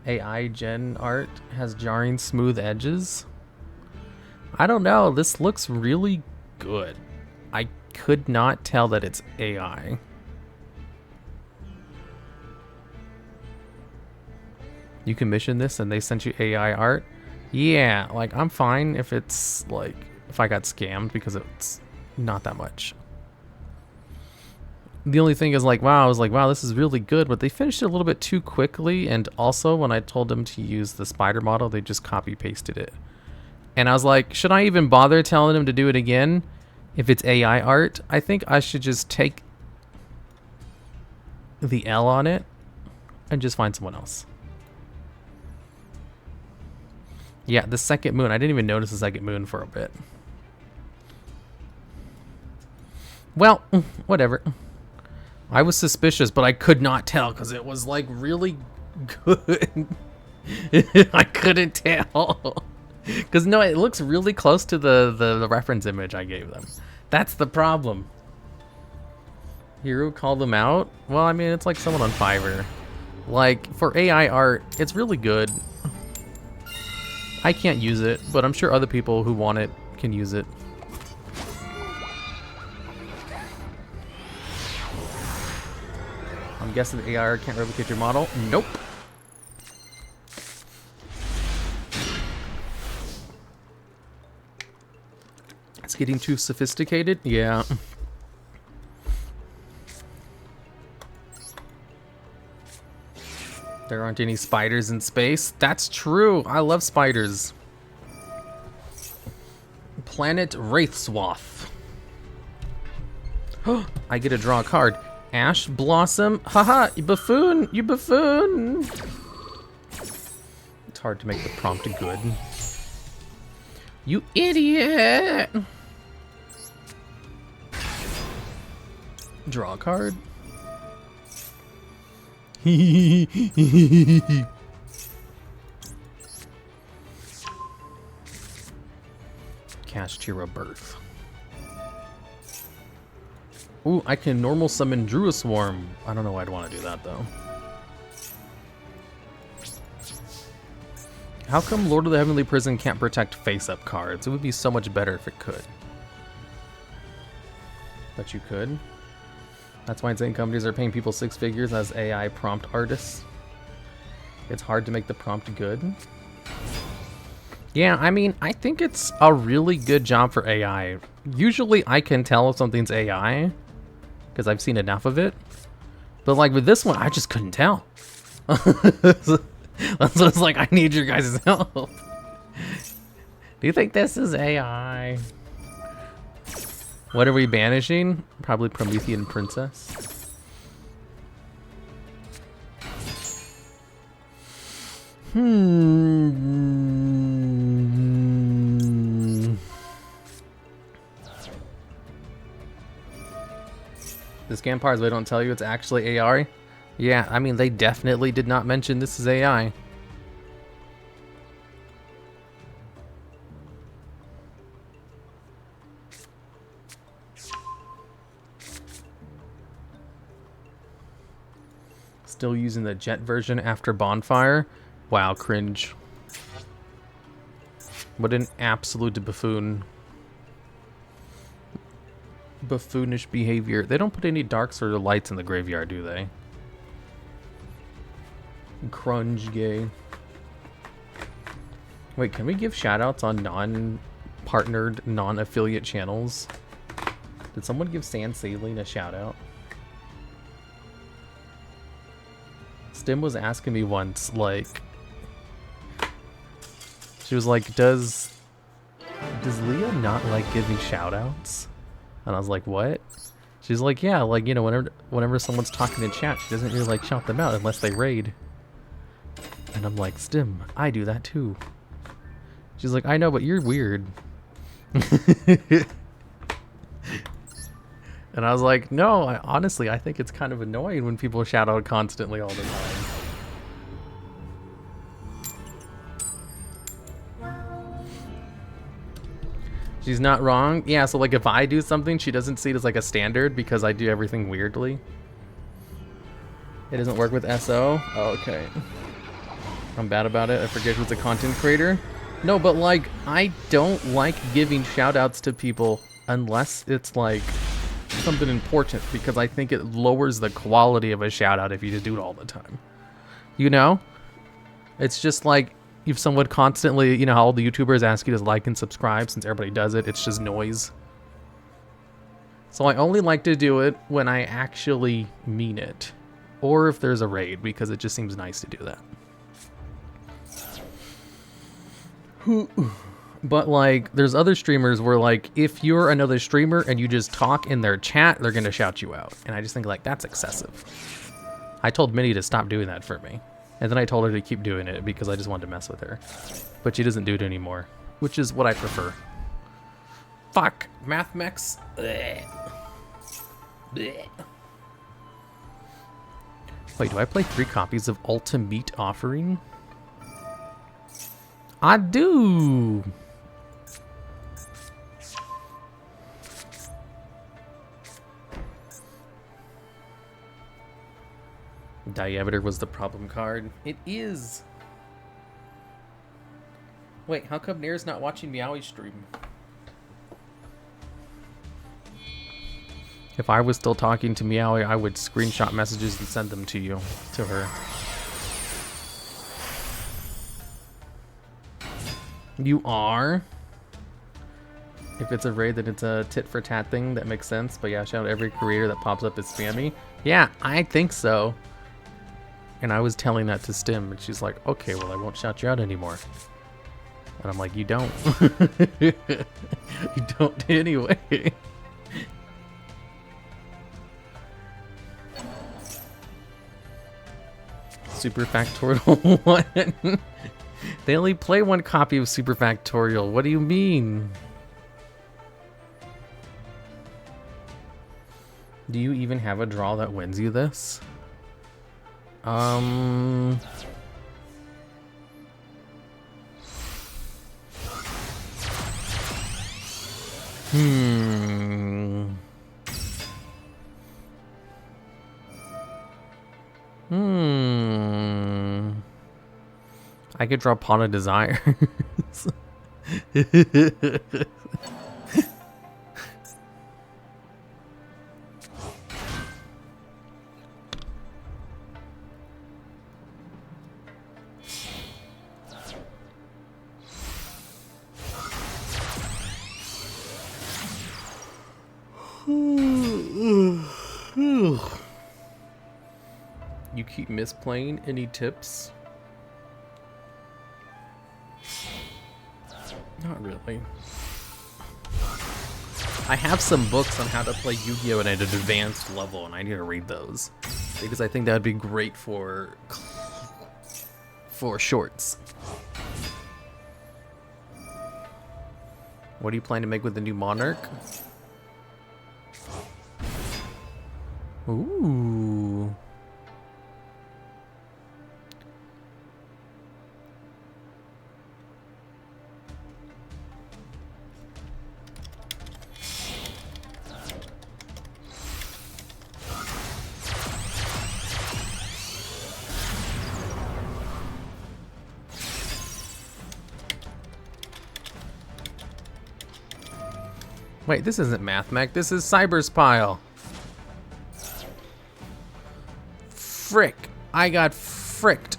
AI gen art has jarring smooth edges. I don't know. This looks really good. I could not tell that it's AI. You commissioned this and they sent you AI art? Yeah, like I'm fine if it's like, if I got scammed because it's not that much. The only thing is like, wow, I was like, wow, this is really good, but they finished it a little bit too quickly. And also when I told them to use the spider model, they just copy pasted it. And I was like, should I even bother telling them to do it again? If it's AI art, I think I should just take the L on it and just find someone else. Yeah, the second moon. I didn't even notice the second moon for a bit. Well, whatever. I was suspicious, but I could not tell because it was like really good. I couldn't tell. Because no, it looks really close to the reference image I gave them. That's the problem. Hero called them out? Well, I mean, it's like someone on Fiverr. Like, for AI art, it's really good. I can't use it, but I'm sure other people who want it can use it. I'm guessing the AI art can't replicate your model? Nope. It's getting too sophisticated? Yeah. There aren't any spiders in space. That's true. I love spiders. Planet Wraithswath. I get to draw a card. Ash Blossom. Haha, you buffoon. You buffoon. It's hard to make the prompt good. You idiot! Draw a card. Cast Tira Birth. Ooh, I can normal summon Drew a Swarm. I don't know why I'd want to do that though. How come Lord of the Heavenly Prison can't protect face-up cards? It would be so much better if it could. But you could. That's why insane companies are paying people 6 figures as AI prompt artists. It's hard to make the prompt good. Yeah, I mean, I think it's a really good job for AI. Usually I can tell if something's AI, because I've seen enough of it. But like with this one, I just couldn't tell. That's what's like, I need your guys' help. Do you think this is AI? What are we banishing? Probably Promethean Princess. The scam part is they don't tell you it's actually AI. Yeah, I mean, they definitely did not mention this is AI. Still using the jet version after Bonfire? Wow, cringe. What an absolute buffoon. Buffoonish behavior. They don't put any darks or lights in the graveyard, do they? Crunge gay. Wait, can we give shoutouts on non-partnered, non-affiliate channels? Did someone give Sand Saline a shoutout? Stim was asking me once, like, she was like, does Leah not like giving shoutouts? And I was like, what? She's like, yeah, like, you know, whenever someone's talking in chat, she doesn't really like shout them out unless they raid. And I'm like, Stim, I do that too. She's like, I know, but you're weird. And I was like, no, honestly, I think it's kind of annoying when people shout out constantly all the time. She's not wrong. Yeah, so like if I do something, she doesn't see it as like a standard because I do everything weirdly. It doesn't work with SO? Oh, okay. I'm bad about it. I forget who's a content creator. No, but like, I don't like giving shoutouts to people unless it's like something important, because I think it lowers the quality of a shoutout if you just do it all the time. You know? It's just like if someone constantly, you know how all the YouTubers ask you to like and subscribe, since everybody does it, it's just noise. So I only like to do it when I actually mean it. Or if there's a raid, because it just seems nice to do that. But like, there's other streamers where like, if you're another streamer and you just talk in their chat, they're gonna shout you out. And I just think like, that's excessive. I told Minnie to stop doing that for me. And then I told her to keep doing it because I just wanted to mess with her. But she doesn't do it anymore, which is what I prefer. Fuck, MathMex. Blech. Blech. Wait, do I play 3 copies of Ultimate Offering? I do. Diameter was the problem card. It is. Wait, how come Nair's not watching Meowie's stream? If I was still talking to Meowie, I would screenshot messages and send them to you, to her. You are? If it's a raid, then it's a tit for tat thing. That makes sense. But yeah, shout out every creator that pops up is spammy. Yeah, I think so. And I was telling that to Stim, and she's like, okay, well, I won't shout you out anymore. And I'm like, you don't. You don't anyway. Super factorial 1. They only play one copy of Super Factorial. What do you mean? Do you even have a draw that wins you this? Hmm. I could draw Pawn of Desires. You keep misplaying. Any tips? Not really. I have some books on how to play Yu-Gi-Oh! At an advanced level, and I need to read those because I think that would be great for shorts. What do you plan to make with the new Monarch? Ooh. Wait, this isn't MathMech, this is Cyber's Pile. Frick. I got fricked.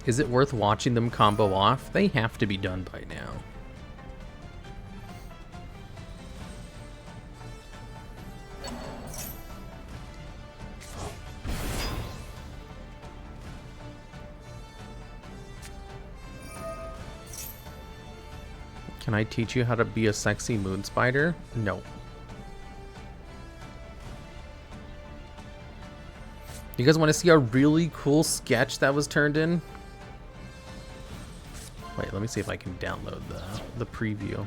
Is it worth watching them combo off? They have to be done by now. Can I teach you how to be a sexy moon spider? No. You guys want to see a really cool sketch that was turned in? Wait, let me see if I can download the preview.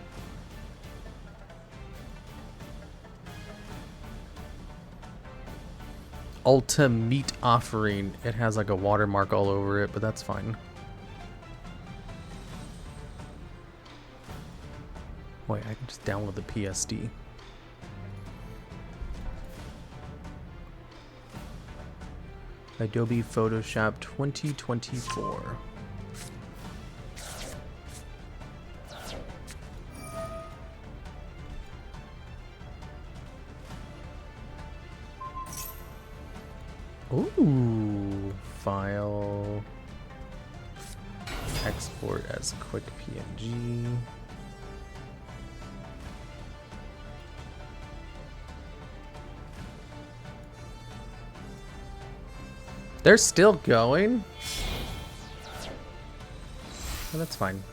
Ultimate Offering. It has like a watermark all over it, but that's fine. Wait, I can just download the PSD. Adobe Photoshop 2024. Ooh, file, export as quick PNG. They're still going? Well, that's fine.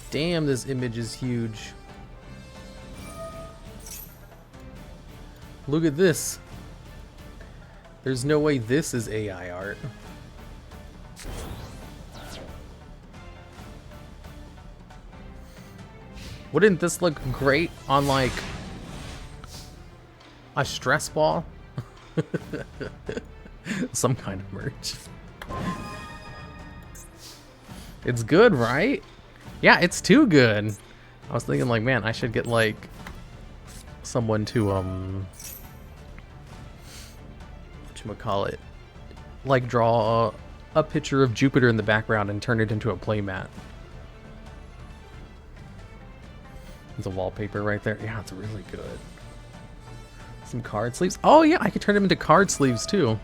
Damn, this image is huge. Look at this. There's no way this is AI art. Wouldn't this look great on like a stress ball? Some kind of merch. It's good, right? Yeah, it's too good. I was thinking like, man, I should get like someone to whatchamacallit, like draw a picture of Jupiter in the background and turn it into a playmat. There's a wallpaper right there. Yeah, it's really good. Some card sleeves. Oh yeah, I could turn them into card sleeves too.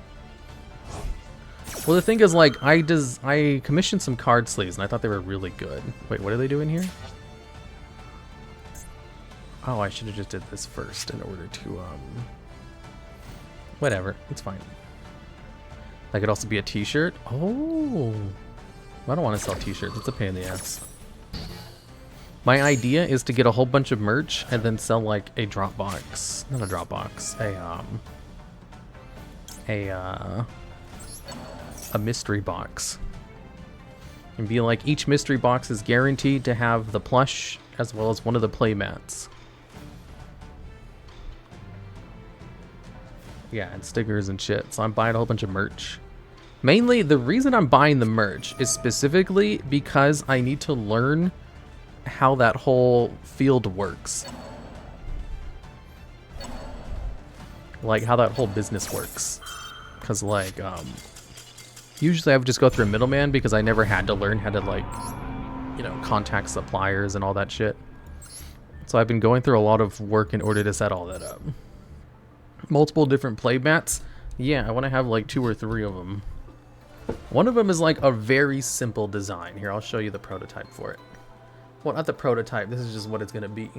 Well, the thing is, like, I commissioned some card sleeves and I thought they were really good. Wait, what are they doing here? Oh, I should have just did this first in order to whatever, it's fine. That could also be a t-shirt. Oh, I don't want to sell t-shirts. It's a pain in the ass. My idea is to get a whole bunch of merch and then sell like a drop box. Not a drop box. A mystery box. And be like, each mystery box is guaranteed to have the plush as well as one of the play mats. Yeah, and stickers and shit. So I'm buying a whole bunch of merch. Mainly, the reason I'm buying the merch is specifically because I need to learn how that whole field works. Like, how that whole business works. Because, like, usually I would just go through a middleman because I never had to learn how to, like, you know, contact suppliers and all that shit. So I've been going through a lot of work in order to set all that up. Multiple different play mats. Yeah, I want to have, like, 2 or 3 of them. One of them is, like, a very simple design. Here, I'll show you the prototype for it. Well, not the prototype. This is just what it's going to be.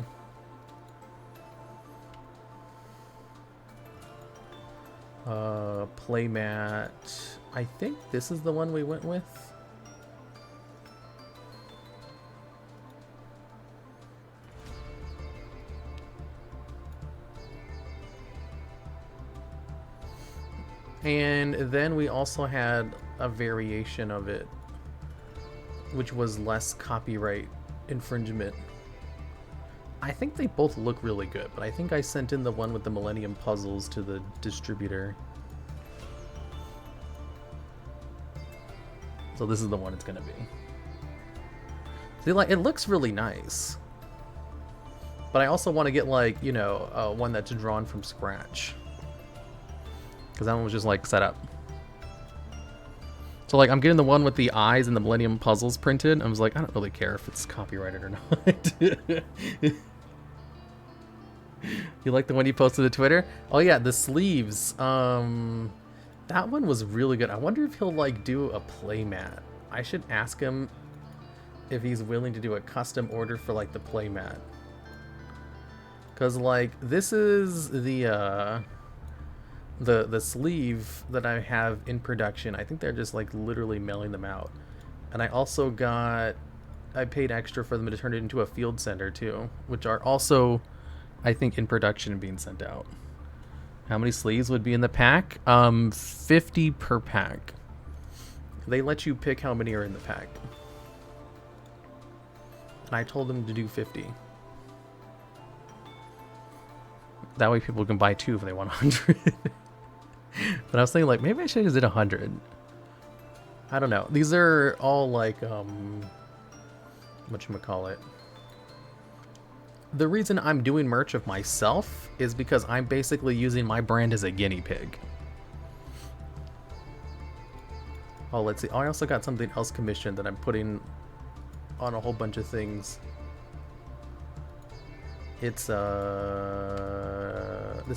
Playmat. I think this is the one we went with. And then we also had a variation of it, which was less copyright infringement. I think they both look really good, but I think I sent in the one with the Millennium Puzzles to the distributor. So this is the one it's gonna be. See, like, it looks really nice. But I also want to get, like, you know, one that's drawn from scratch. Because that one was just, like, set up. So, like, I'm getting the one with the eyes and the Millennium Puzzles printed. I was like, I don't really care if it's copyrighted or not. You like the one you posted to Twitter? Oh, yeah, the sleeves. That one was really good. I wonder if he'll, like, do a playmat. I should ask him if he's willing to do a custom order for, like, the playmat. Because, like, this is the sleeve that I have in production. I think they're just, like, literally mailing them out. And I also got... I paid extra for them to turn it into a field center, too. Which are also, I think, in production and being sent out. How many sleeves would be in the pack? 50 per pack. They let you pick how many are in the pack. And I told them to do 50. That way people can buy 2 if they want 100. But I was thinking, like, maybe I should have did 100. I don't know. These are all, like, whatchamacallit. The reason I'm doing merch of myself is because I'm basically using my brand as a guinea pig. Oh, let's see. Oh, I also got something else commissioned that I'm putting on a whole bunch of things. It's, this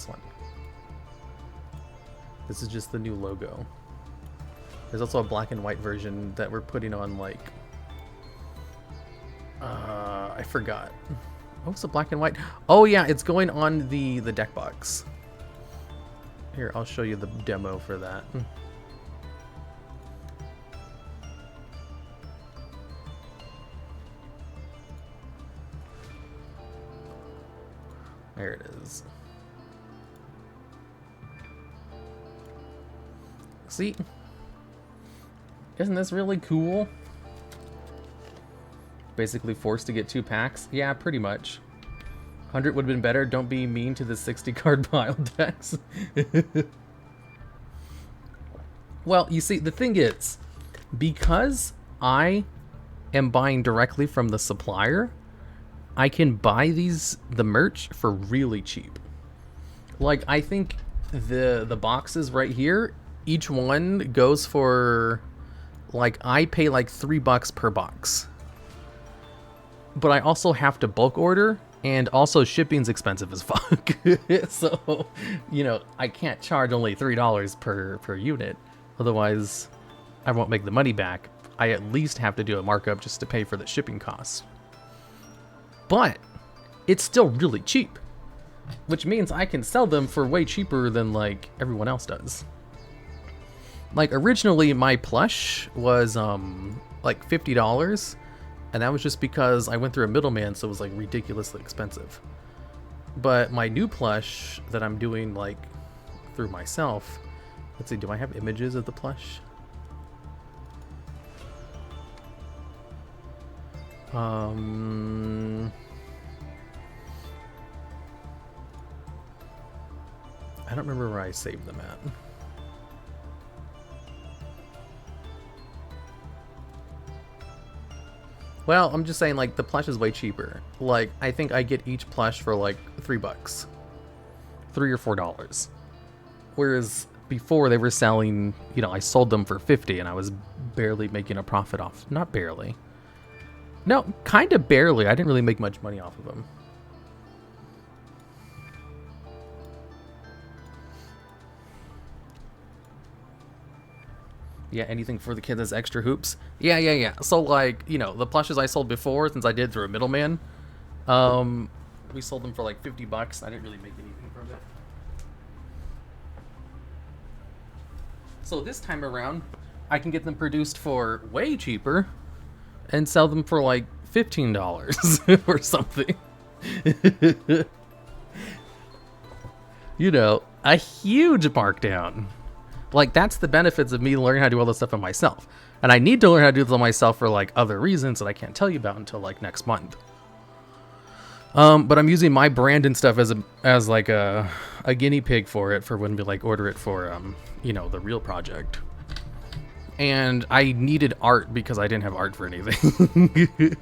one. This is just the new logo. There's also a black and white version that we're putting on, like, I forgot. Oh, it's a black and white. Oh yeah, it's going on the deck box. Here, I'll show you the demo for that. There it is. See? Isn't this really cool? Basically forced to get 2 packs. Yeah, pretty much. 100 would have been better. Don't be mean to the 60 card pile decks. Well, you see, the thing is, because I am buying directly from the supplier, I can buy the merch for really cheap. Like, I think the boxes right here, each one goes for, like, I pay like $3 per box. But I also have to bulk order, and also shipping's expensive as fuck. So, you know, I can't charge only $3 per unit. Otherwise, I won't make the money back. I at least have to do a markup just to pay for the shipping costs. But it's still really cheap, which means I can sell them for way cheaper than, like, everyone else does. Like, originally my plush was like $50, and that was just because I went through a middleman, so it was like ridiculously expensive. But my new plush that I'm doing like through myself, let's see, do I have images of the plush? I don't remember where I saved them at. Well, I'm just saying, like, the plush is way cheaper. Like, I think I get each plush for like $3, $3 or $4. Whereas before they were selling, you know, I sold them for $50 and I was barely making a profit off. Not barely. No, kind of barely. I didn't really make much money off of them. Yeah, anything for the kids as extra hoops. Yeah. So, like, you know, the plushes I sold before, since I did through a middleman, we sold them for like $50. I didn't really make anything from it. So this time around, I can get them produced for way cheaper and sell them for like $15 or something. You know, a huge markdown. Like, that's the benefits of me learning how to do all this stuff on myself. And I need to learn how to do this on myself for like other reasons that I can't tell you about until like next month. But I'm using my brand and stuff as like a guinea pig for it, for when we like order it for you know, the real project. And I needed art because I didn't have art for anything.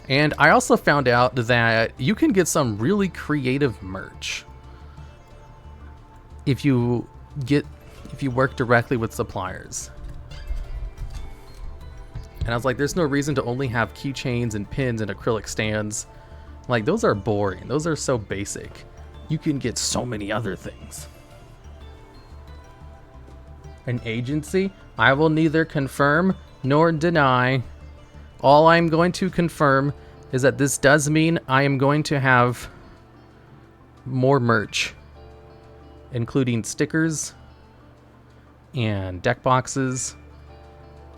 And I also found out that you can get some really creative merch if you work directly with suppliers. And I was like, there's no reason to only have keychains and pins and acrylic stands. Like, those are boring. Those are so basic. You can get so many other things. An agency? I will neither confirm nor deny. All I'm going to confirm is that this does mean I am going to have more merch, including stickers and deck boxes.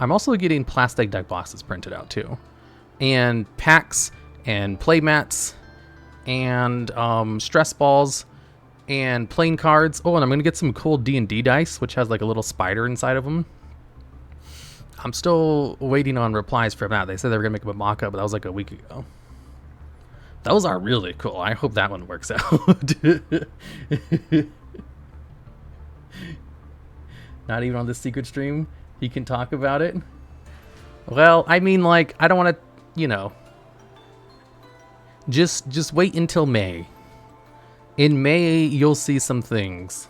I'm also getting plastic deck boxes printed out too, and packs and play mats and stress balls and playing cards. Oh, and I'm gonna get some cool D&D dice, which has like a little spider inside of them. I'm still waiting on replies from that. They said they were gonna make a mock-up, but that was like a week ago. Those are really cool. I hope that one works out. Not even on this secret stream, he can talk about it. Well, I mean, like, I don't want to, you know, just wait until May. In May, you'll see some things.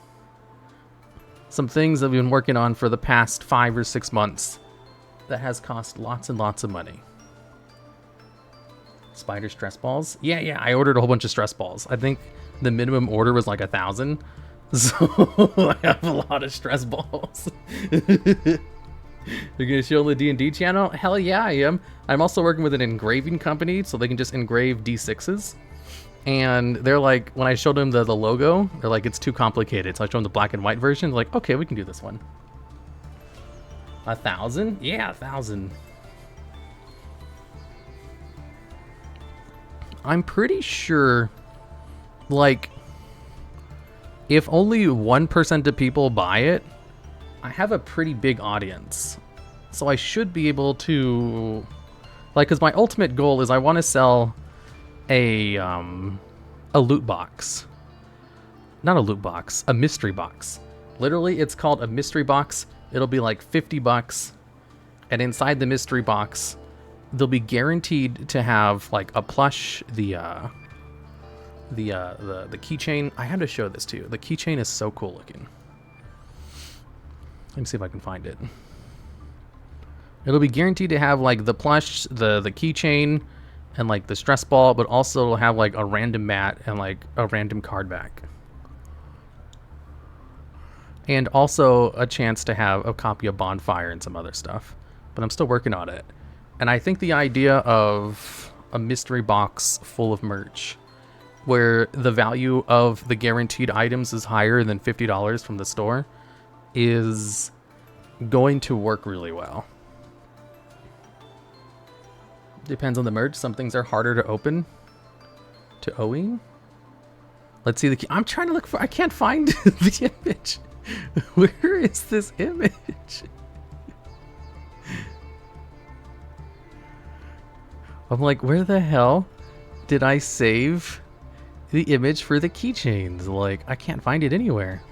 Some things I've been working on for the past 5 or 6 months that has cost lots and lots of money. Spider stress balls? Yeah, I ordered a whole bunch of stress balls. I think the minimum order was like 1,000. So I have a lot of stress balls. You're gonna show the D&D channel? Hell yeah, I am. I'm also working with an engraving company, so they can just engrave D6s. And they're like, when I showed them the logo, they're like, it's too complicated. So I showed them the black and white version. They're like, okay, we can do this one. 1,000? Yeah, 1,000. I'm pretty sure, like, if only 1% of people buy it, I have a pretty big audience. So I should be able to, like, because my ultimate goal is I want to sell a loot box. Not a loot box, a mystery box. Literally, it's called a mystery box. It'll be like $50, and inside the mystery box, they'll be guaranteed to have like a plush, the keychain. I had to show this to you. The keychain is so cool looking. Let me see if I can find it. It'll be guaranteed to have like the plush, the keychain, and like the stress ball, but also it'll have like a random mat and like a random card back. And also a chance to have a copy of Bonfire and some other stuff. But I'm still working on it. And I think the idea of a mystery box full of merch where the value of the guaranteed items is higher than $50 from the store, is going to work really well. Depends on the merge. Some things are harder to open to owing. Let's see the key. I'm trying to look for, I can't find the image. Where is this image? I'm like, where the hell did I save the image for the keychains? Like, I can't find it anywhere.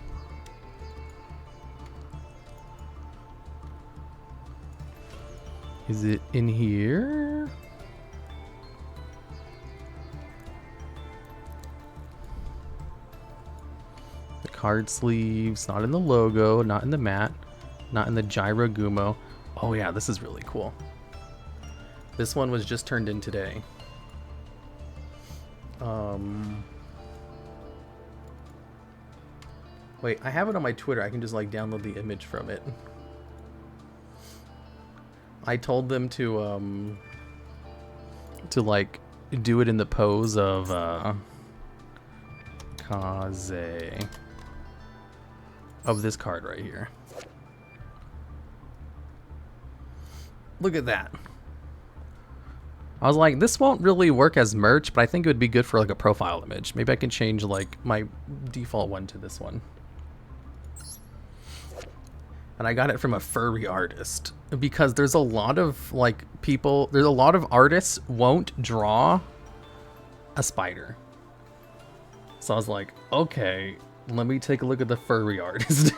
Is it in here? The card sleeves, not in the logo, not in the mat, not in the Gyro Gumo. Oh yeah, this is really cool. This one was just turned in today. Wait, I have it on my Twitter. I can just like download the image from it. I told them to like do it in the pose of Kaze of this card right here. Look at that. I was like, this won't really work as merch, but I think it would be good for like a profile image. Maybe I can change like my default one to this one. And I got it from a furry artist because there's a lot of like people, there's a lot of artists won't draw a spider. So I was like, okay, let me take a look at the furry artist.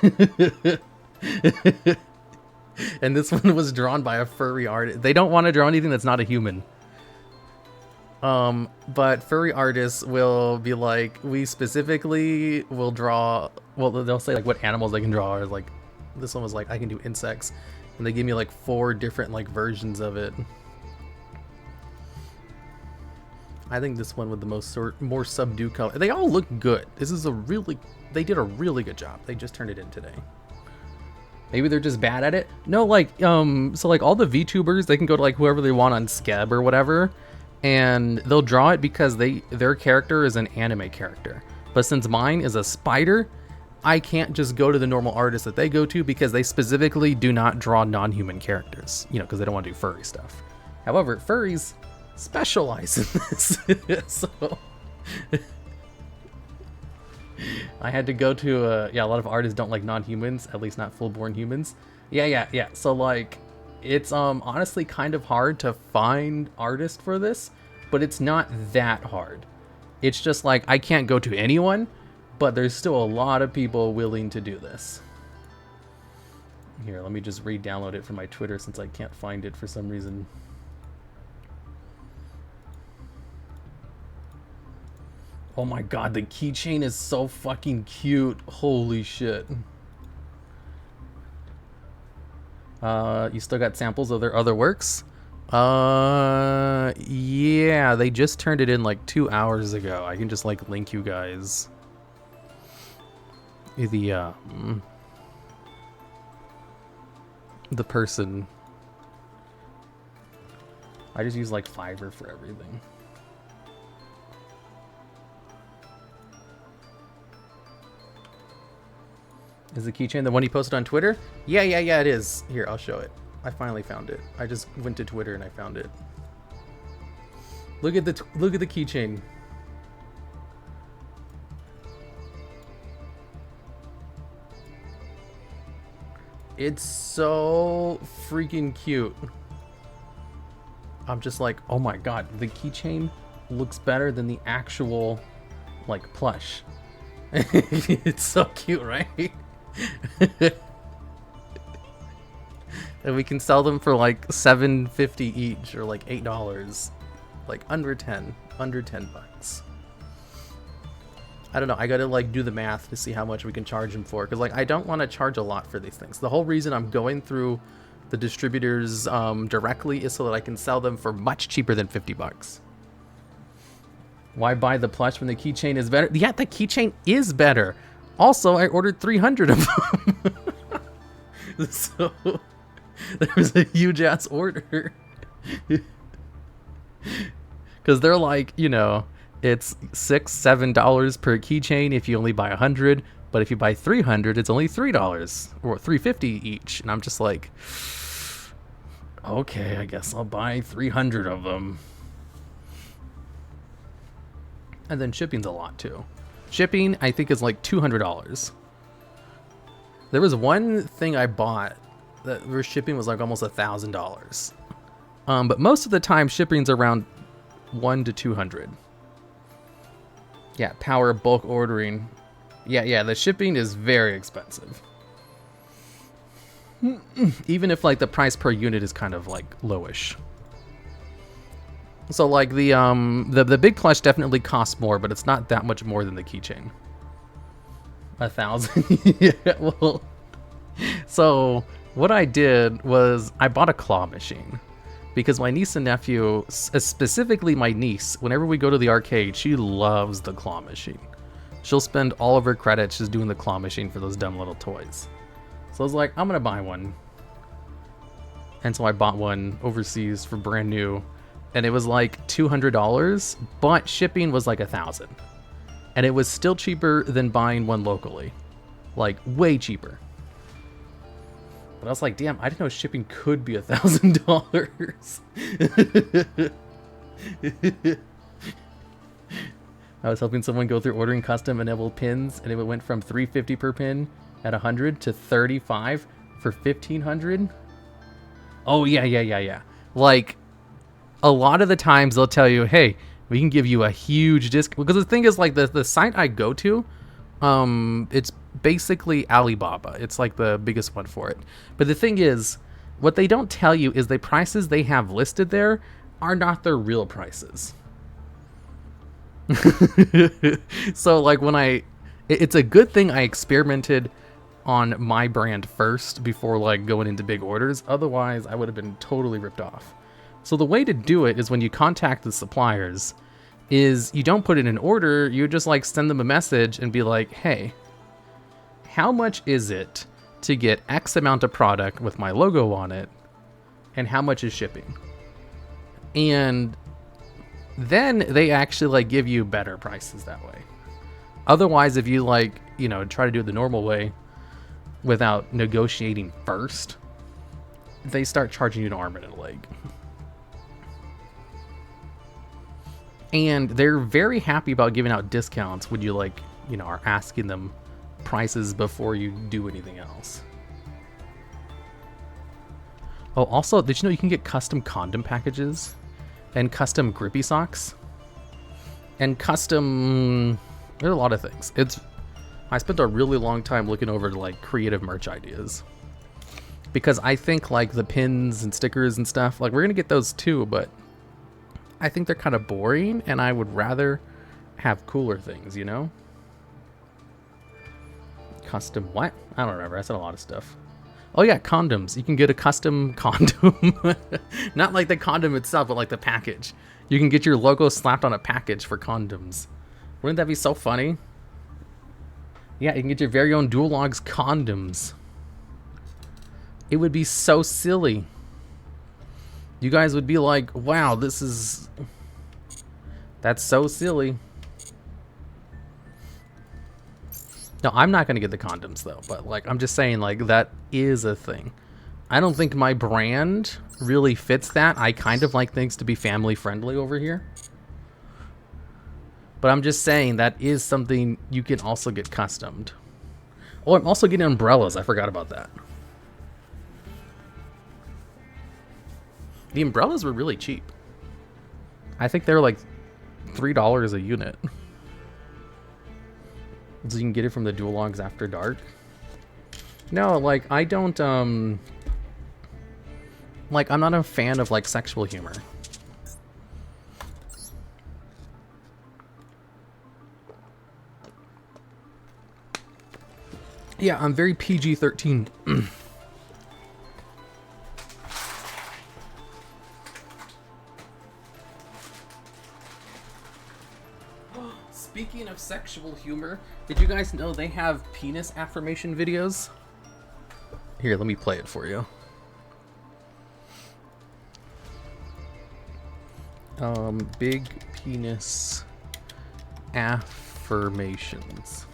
And this one was drawn by a furry artist. They don't want to draw anything that's not a human. But furry artists will be like, we specifically will draw, well, they'll say like what animals they can draw, or like, this one was like, I can do insects, and they give me like 4 different like versions of it. I think this one with the most more subdued color, they all look good. This is a really, they did a really good job. They just turned it in today. Maybe they're just bad at it. No, like, so like all the VTubers, they can go to like whoever they want on Skeb or whatever, and they'll draw it because their character is an anime character. But since mine is a spider, I can't just go to the normal artist that they go to because they specifically do not draw non-human characters, you know, because they don't want to do furry stuff. However, furries specialize in this. So I had to go to yeah, a lot of artists don't like non-humans, at least not full-born humans. Yeah. So like, it's honestly kind of hard to find artists for this, but it's not that hard. It's just like, I can't go to anyone, but there's still a lot of people willing to do this. Here, let me just re-download it from my Twitter since I can't find it for some reason. Oh my god, the keychain is so fucking cute. Holy shit. You still got samples of their other works? Yeah, they just turned it in like 2 hours ago. I can just like link you guys the person. I just use like Fiverr for everything. Is the keychain the one he posted on Twitter? Yeah, it is. Here, I'll show it. I finally found it. I just went to Twitter and I found it. Look at the keychain. It's so freaking cute. I'm just like, oh my god, the keychain looks better than the actual like plush. It's so cute, right? And we can sell them for like $7.50 each, or like $8, like under 10 bucks. I don't know, I gotta like do the math to see how much we can charge them for, because like I don't want to charge a lot for these things. The whole reason I'm going through the distributors directly is so that I can sell them for much cheaper than 50 bucks. Why buy the plush when the keychain is better? Yeah, the keychain is better. Also, I ordered 300 of them. So there was a huge ass order. Because they're like, you know, It's $6-7 per keychain if you only buy 100, but if you buy 300, it's only $3 or $3.50 each. And I'm just like, okay, I guess I'll buy 300 of them. And then shipping's a lot too. Shipping, I think, is like $200. There was one thing I bought that where shipping was like almost $1,000. But most of the time, shipping's around $100 to $200. Yeah, power bulk ordering. Yeah, the shipping is very expensive. Even if like the price per unit is kind of like lowish. So like the big clutch definitely costs more, but it's not that much more than the keychain. 1,000. Yeah, well. So what I did was I bought a claw machine. Because my niece and nephew, specifically my niece, whenever we go to the arcade, she loves the claw machine. She'll spend all of her credits just doing the claw machine for those dumb little toys. So I was like, I'm gonna buy one. And so I bought one overseas for brand new. And it was like $200, but shipping was like $1,000. And it was still cheaper than buying one locally. Like, way cheaper. But I was like, damn, I didn't know shipping could be $1,000. I was helping someone go through ordering custom enabled pins, and it went from $3.50 per pin at 100 to $35 for 1,500. Oh, yeah. Like, a lot of the times they'll tell you, hey, we can give you a huge discount. Because the thing is, like, the site I go to, it's basically Alibaba. It's like the biggest one for it. But the thing is, what they don't tell you is the prices they have listed there are not their real prices. So like it's a good thing I experimented on my brand first before like going into big orders. Otherwise, I would have been totally ripped off. So the way to do it is when you contact the suppliers is you don't put in an order, you just like send them a message and be like, hey, how much is it to get X amount of product with my logo on it, and how much is shipping? And then they actually like give you better prices that way. Otherwise, if you like, you know, try to do it the normal way without negotiating first, they start charging you an arm and a leg. And they're very happy about giving out discounts when you like, you know, are asking them prices before you do anything else. Oh, also, did you know you can get custom condom packages and custom grippy socks and custom, there's a lot of things. I spent a really long time looking over like creative merch ideas because I think like the pins and stickers and stuff, like we're gonna get those too, but I think they're kind of boring and I would rather have cooler things, you know? Custom what? I don't remember. I said a lot of stuff. Oh yeah, condoms. You can get a custom condom. Not like the condom itself, but like the package. You can get your logo slapped on a package for condoms. Wouldn't that be so funny? Yeah, you can get your very own DuelLogs condoms. It would be so silly. You guys would be like, wow, that's so silly. No, I'm not going to get the condoms though, but like I'm just saying like that is a thing. I don't think my brand really fits that. I kind of like things to be family friendly over here. But I'm just saying that is something you can also get customed. Oh, I'm also getting umbrellas. I forgot about that. The umbrellas were really cheap. I think they're like $3 a unit. So you can get it from the DuelLogs After Dark. No, like I don't like I'm not a fan of like sexual humor. Yeah, I'm very PG-13. Speaking of sexual humor, did you guys know they have penis affirmation videos? Here, let me play it for you. Big penis affirmations.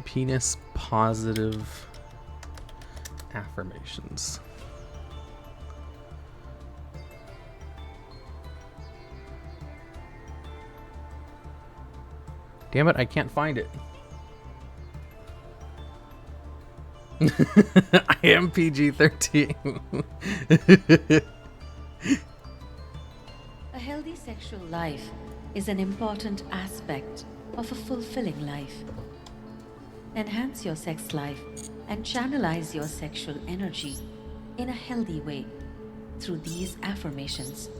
Penis positive affirmations. Damn it, I can't find it. I am PG-13. A healthy sexual life is an important aspect of a fulfilling life. Enhance your sex life and channelize your sexual energy in a healthy way through these affirmations.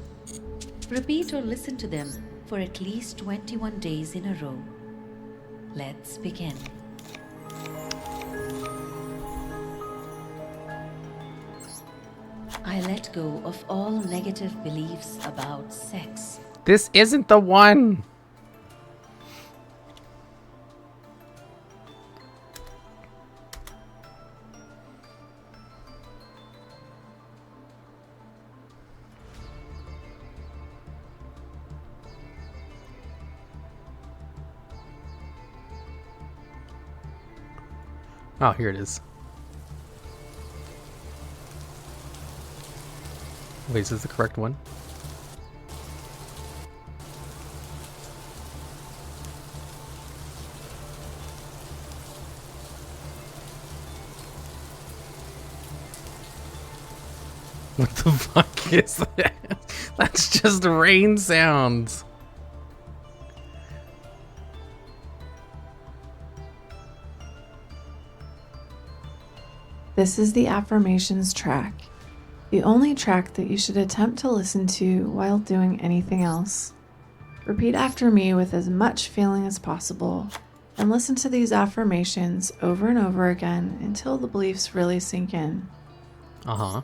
Repeat or listen to them for at least 21 days in a row. Let's begin. I let go of all negative beliefs about sex. This isn't the one. Oh, here it is. Wait, is this the correct one? What the fuck is that? That's just rain sounds. This is the affirmations track, the only track that you should attempt to listen to while doing anything else. Repeat after me with as much feeling as possible, and listen to these affirmations over and over again until the beliefs really sink in. Uh-huh.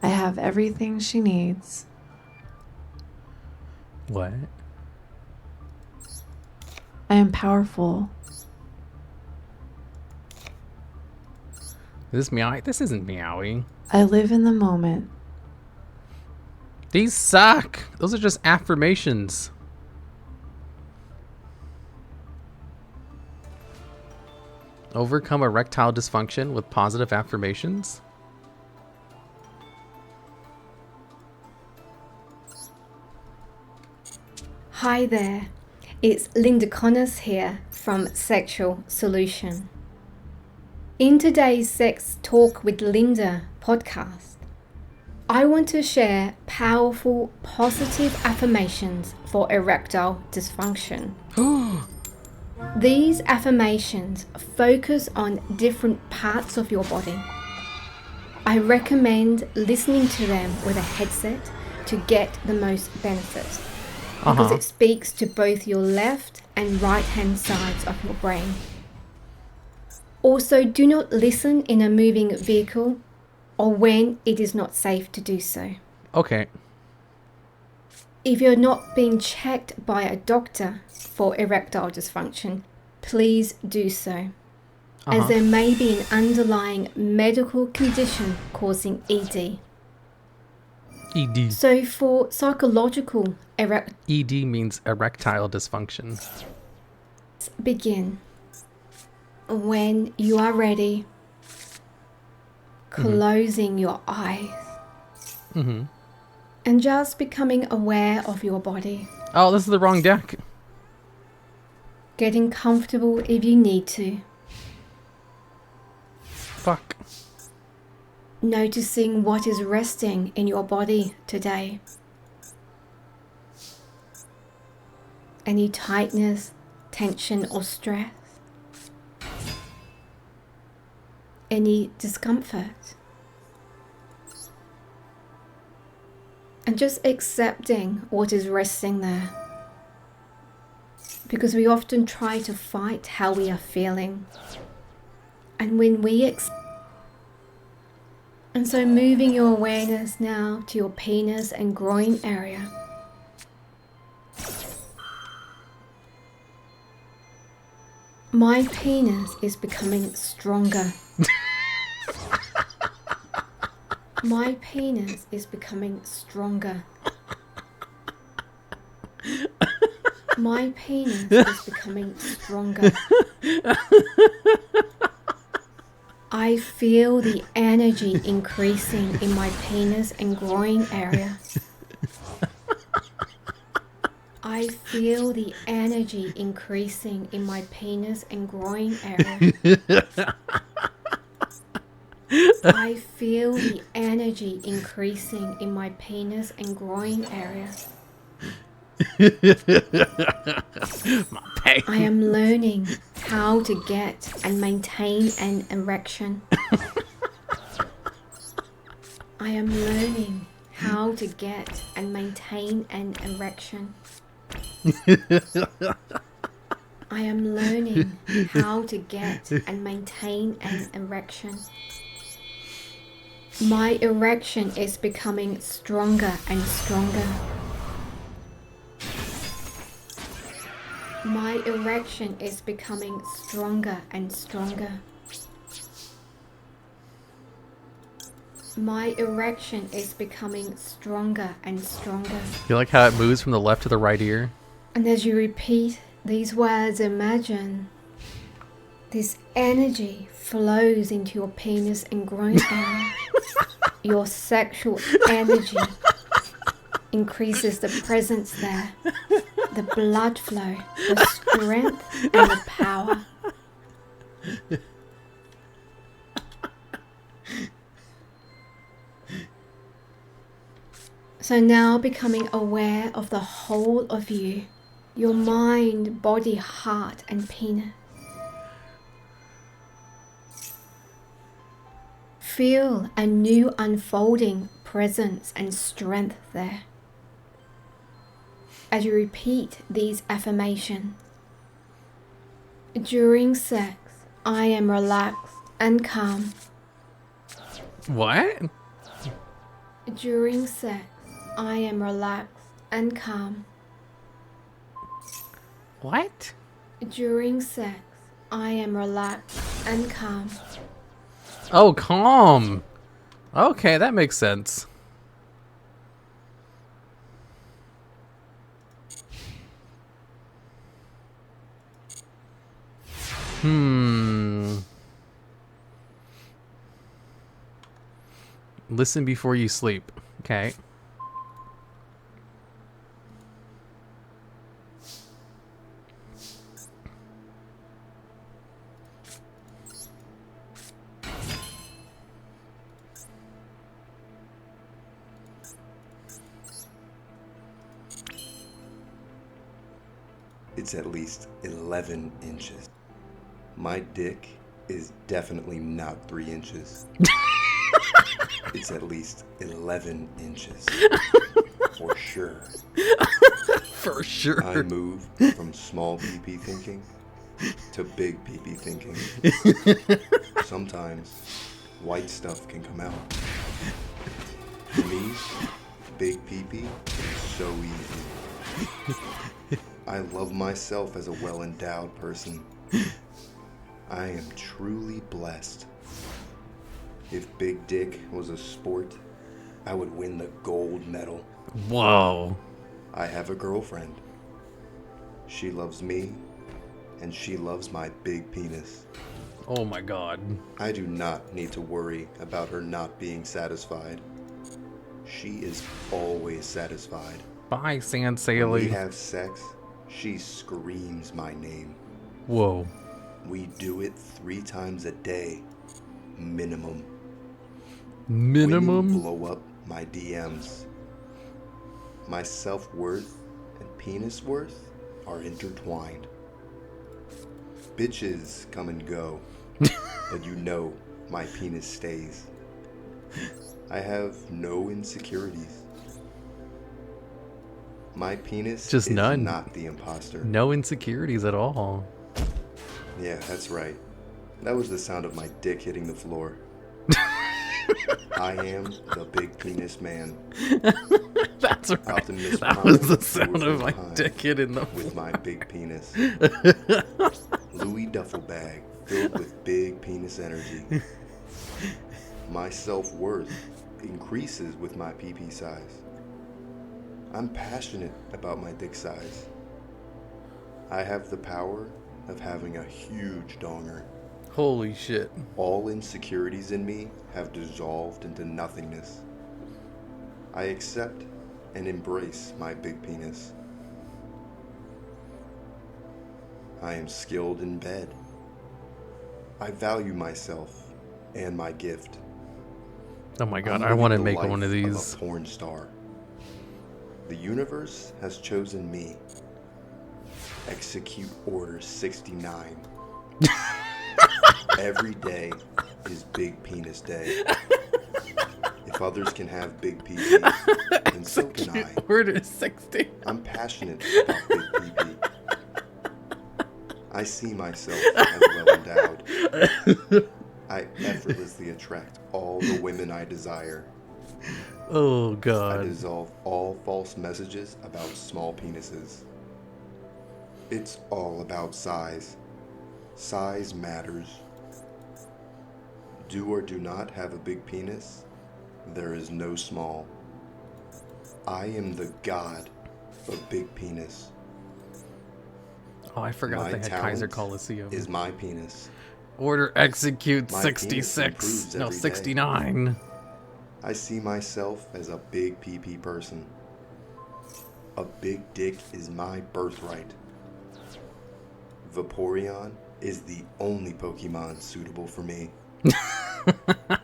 I have everything she needs. What? I am powerful. Is this meow? This isn't meowing. I live in the moment. These suck. Those are just affirmations. Overcome erectile dysfunction with positive affirmations. Hi there, it's Linda Connors here from Sexual Solution. In today's Sex Talk with Linda podcast, I want to share powerful positive affirmations for erectile dysfunction. These affirmations focus on different parts of your body. I recommend listening to them with a headset to get the most benefit, because it speaks to both your left and right hand sides of your brain. Also, do not listen in a moving vehicle or when it is not safe to do so. Okay. If you're not being checked by a doctor for erectile dysfunction, please do so, as there may be an underlying medical condition causing ED. ED. So for psychological ED means erectile dysfunction. begin. When you are ready, closing your eyes and just becoming aware of your body. Oh, this is the wrong deck. Getting comfortable if you need to. Fuck. Noticing what is resting in your body today. Any tightness, tension or stress. Any discomfort. And just accepting what is resting there. Because we often try to fight how we are feeling. And when we And so moving your awareness now to your penis and groin area. My penis is becoming stronger. My penis is becoming stronger. My penis is becoming stronger. I feel the energy increasing in my penis and groin area. I feel the energy increasing in my penis and groin area. I feel the energy increasing in my penis and groin area. I am learning how to get and maintain an erection. I am learning how to get and maintain an erection. I am learning how to get and maintain an erection. My erection is becoming stronger and stronger. My erection is becoming stronger and stronger. My erection is becoming stronger and stronger. You like how it moves from the left to the right ear? And as you repeat these words, imagine this energy flows into your penis and groin area. Your sexual energy increases the presence there, the blood flow, the strength and the power. So now becoming aware of the whole of you, your mind, body, heart and penis. Feel a new unfolding presence and strength there. As you repeat these affirmations, during sex, I am relaxed and calm. What? During sex, I am relaxed and calm. What? During sex, I am relaxed and calm. Oh, calm. Okay, that makes sense. Listen before you sleep. Okay. It's at least 11 inches. My dick is definitely not 3 inches. It's at least 11 inches. For sure. For sure. I moved from small PP thinking to big PP thinking. Sometimes white stuff can come out. For me, big PP is so easy. I love myself as a well-endowed person. I am truly blessed. If big dick was a sport, I would win the gold medal. Whoa. I have a girlfriend. She loves me, and she loves my big penis. Oh my god. I do not need to worry about her not being satisfied. She is always satisfied. Bye, Sand When we Saley. have sex, she screams my name. Whoa. We do it 3 times a day, minimum. Minimum? Women blow up my DMs. My self-worth and penis worth are intertwined. Bitches come and go, but you know my penis stays. I have no insecurities. My penis Just is none. not the imposter. No insecurities at all. Yeah, that's right. That was the sound of my dick hitting the floor. I am the big penis man. That's right. Optimus That was Prime the sound of my behind dick hitting the with my big penis. Louis duffel bag filled with big penis energy. My self-worth increases with my PP size. I'm passionate about my dick size. I have the power of having a huge donger. Holy shit. All insecurities in me have dissolved into nothingness. I accept and embrace my big penis. I am skilled in bed. I value myself and my gift. Oh my god, I'm I want to living the make one of life these. a porn star. The universe has chosen me. Execute Order 69. Every day is Big Penis Day. If others can have big PP, then so can I. Order 60. I'm passionate about big PP. I see myself as well endowed. I effortlessly attract all the women I desire. Oh I god. dissolve all false messages about small penises. It's all about size. Size matters. Do or do not have a big penis, there is no small. I am the god of big penis. Oh, I forgot My they had talent Kaiser Coliseum. is my penis. Order execute My penis 66. improves No, every day. 69. I see myself as a big PP person. A big dick is my birthright. Vaporeon is the only Pokemon suitable for me.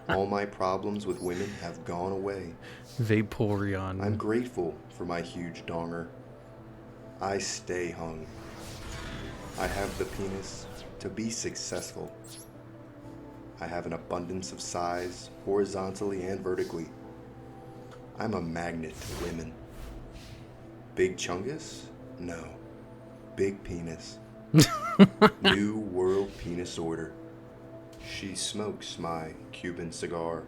All my problems with women have gone away. Vaporeon. I'm grateful for my huge donger. I stay hung. I have the penis to be successful. I have an abundance of size, horizontally and vertically. I'm a magnet to women. Big Chungus? No. Big penis. New World Penis Order. She smokes my Cuban cigar.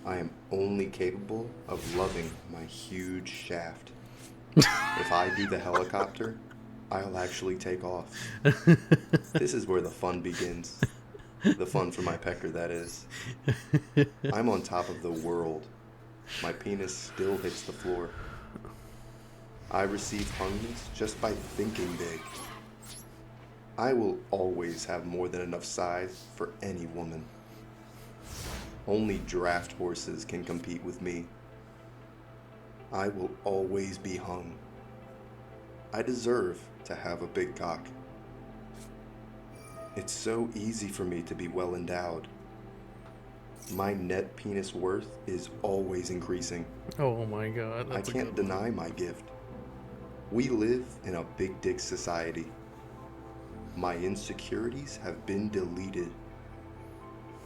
I am only capable of loving my huge shaft. If I do the helicopter, I'll actually take off. This is where the fun begins. The fun for my pecker, that is. I'm on top of the world. My penis still hits the floor. I receive hungness just by thinking big. I will always have more than enough size for any woman. Only draft horses can compete with me. I will always be hung. I deserve to have a big cock. It's so easy for me to be well endowed. My net penis worth is always increasing. Oh my god. I That's a can't good one. deny my gift. We live in a big dick society. My insecurities have been deleted.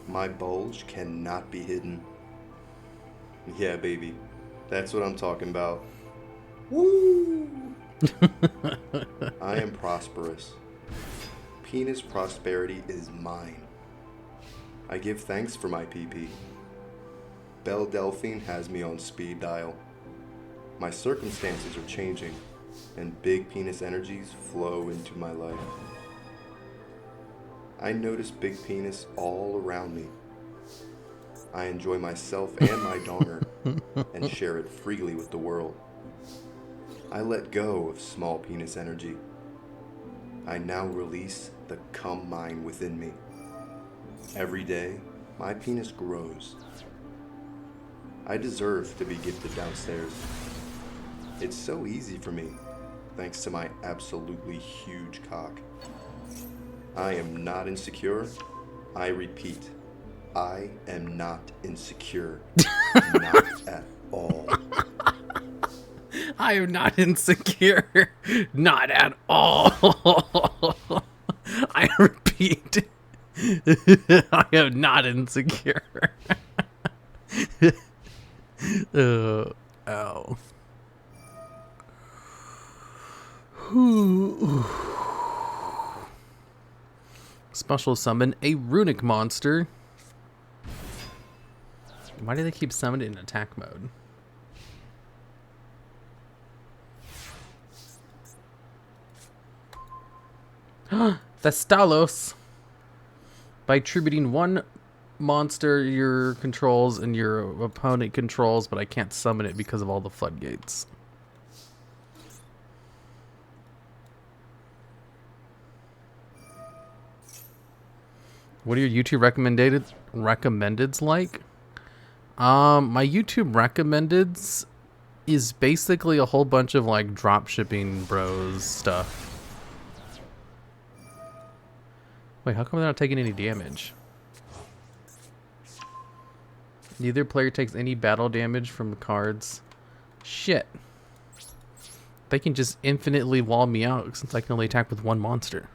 My bulge cannot be hidden. Yeah, baby. That's what I'm talking about. Woo! I am prosperous. Penis prosperity is mine. I give thanks for my PP. Belle Delphine has me on speed dial. My circumstances are changing, and big penis energies flow into my life. I notice big penis all around me. I enjoy myself and my donger and share it freely with the world. I let go of small penis energy. I now release the cum mine within me. Every day, my penis grows. I deserve to be gifted downstairs. It's so easy for me, thanks to my absolutely huge cock. I am not insecure. I repeat, I am not insecure. Not at all. I am not insecure. Not at all. I repeat. I am not insecure. Ow. Special summon a runic monster. Why do they keep summoning in attack mode? The Stalos. By attributing one monster your controls and your opponent controls, but I can't summon it because of all the floodgates. What are your YouTube recommendeds like? My YouTube recommendeds is basically a whole bunch of like drop shipping bros stuff. Wait, how come they're not taking any damage? Neither player takes any battle damage from cards. Shit. They can just infinitely wall me out since I can only attack with one monster.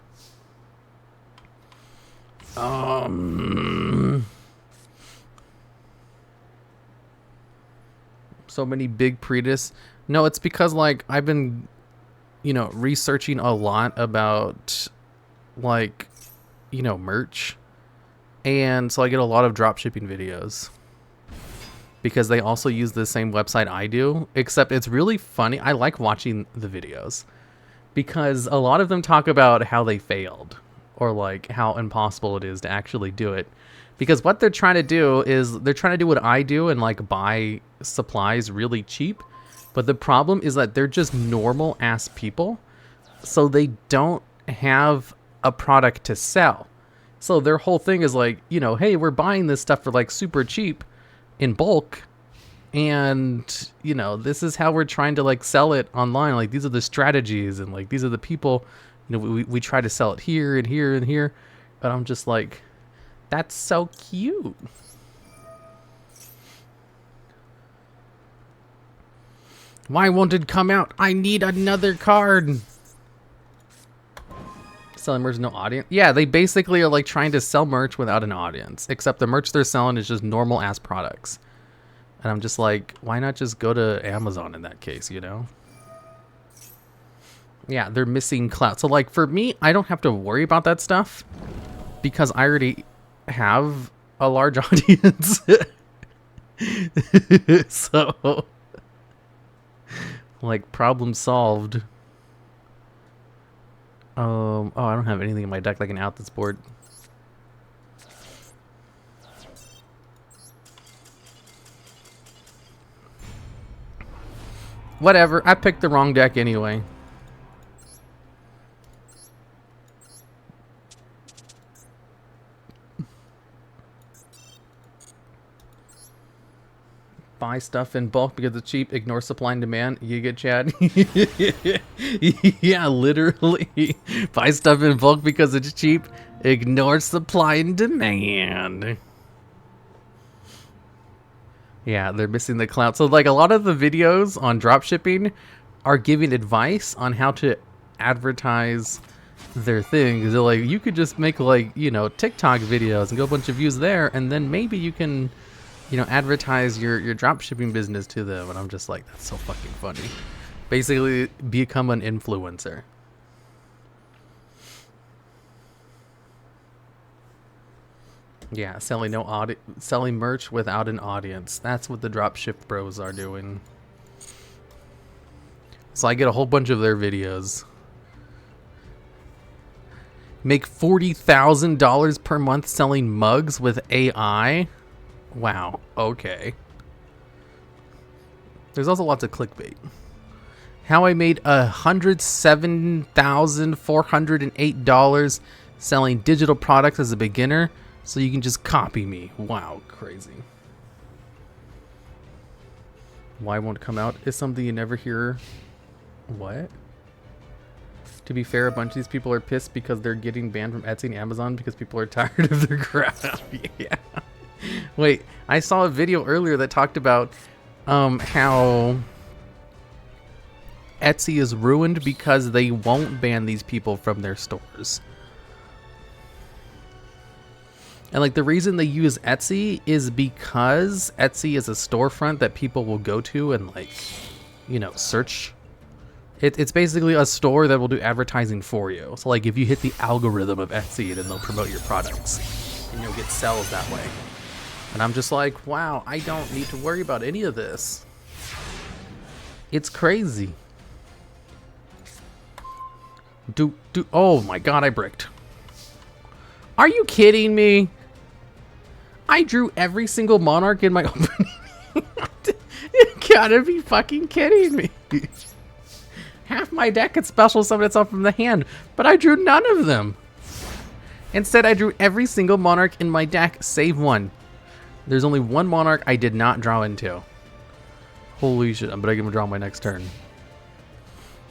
So many big Pretus. No, it's because like I've been, you know, researching a lot about like, you know, merch. And so I get a lot of drop shipping videos. Because they also use the same website I do, except it's really funny. I like watching the videos because a lot of them talk about how they failed or like how impossible it is to actually do it. Because what they're trying to do is they're trying to do what I do and like buy supplies really cheap. But the problem is that they're just normal ass people. So they don't have a product to sell. So their whole thing is like, you know, hey, we're buying this stuff for like super cheap in bulk, and you know, this is how we're trying to like sell it online. Like these are the strategies, and like these are the people, you know, we try to sell it here and here and here. But I'm just like, that's so cute. Why won't it come out? I need another card. Selling merch, no audience. Yeah, they basically are like trying to sell merch without an audience, except the merch they're selling is just normal ass products. And I'm just like, why not just go to Amazon in that case, you know? Yeah, they're missing clout. So like for me, I don't have to worry about that stuff because I already have a large audience. So like, problem solved. Oh, I don't have anything in my deck that can out this board. Whatever, I picked the wrong deck anyway. Buy stuff in bulk because it's cheap. Ignore supply and demand. You get Chad. Yeah, literally. Buy stuff in bulk because it's cheap. Ignore supply and demand. Yeah, they're missing the clout. So like a lot of the videos on dropshipping are giving advice on how to advertise their thing. They're like, you could just make like, you know, TikTok videos and go a bunch of views there, and then maybe you can, you know, advertise your drop shipping business to them. And I'm just like, that's so fucking funny. Basically, become an influencer. Yeah, selling selling merch without an audience. That's what the dropship bros are doing. So I get a whole bunch of their videos. Make $40,000 per month selling mugs with AI. Wow, okay. There's also lots of clickbait. How I made $107,408 selling digital products as a beginner, so you can just copy me. Wow, crazy. Why won't come out is something you never hear. What? To be fair, a bunch of these people are pissed because they're getting banned from Etsy and Amazon because people are tired of their crap. Yeah. Wait, I saw a video earlier that talked about how Etsy is ruined because they won't ban these people from their stores. And like the reason they use Etsy is because Etsy is a storefront that people will go to and like, you know, search. It's basically a store that will do advertising for you. So like if you hit the algorithm of Etsy, then they'll promote your products and you'll get sales that way. And I'm just like, wow, I don't need to worry about any of this. It's crazy. Oh my god, I bricked. Are you kidding me? I drew every single Monarch in my opening. You gotta be fucking kidding me. Half my deck could special summon itself from the hand, but I drew none of them. Instead, I drew every single Monarch in my deck, save one. There's only one Monarch I did not draw into. Holy shit, I'm gonna draw my next turn.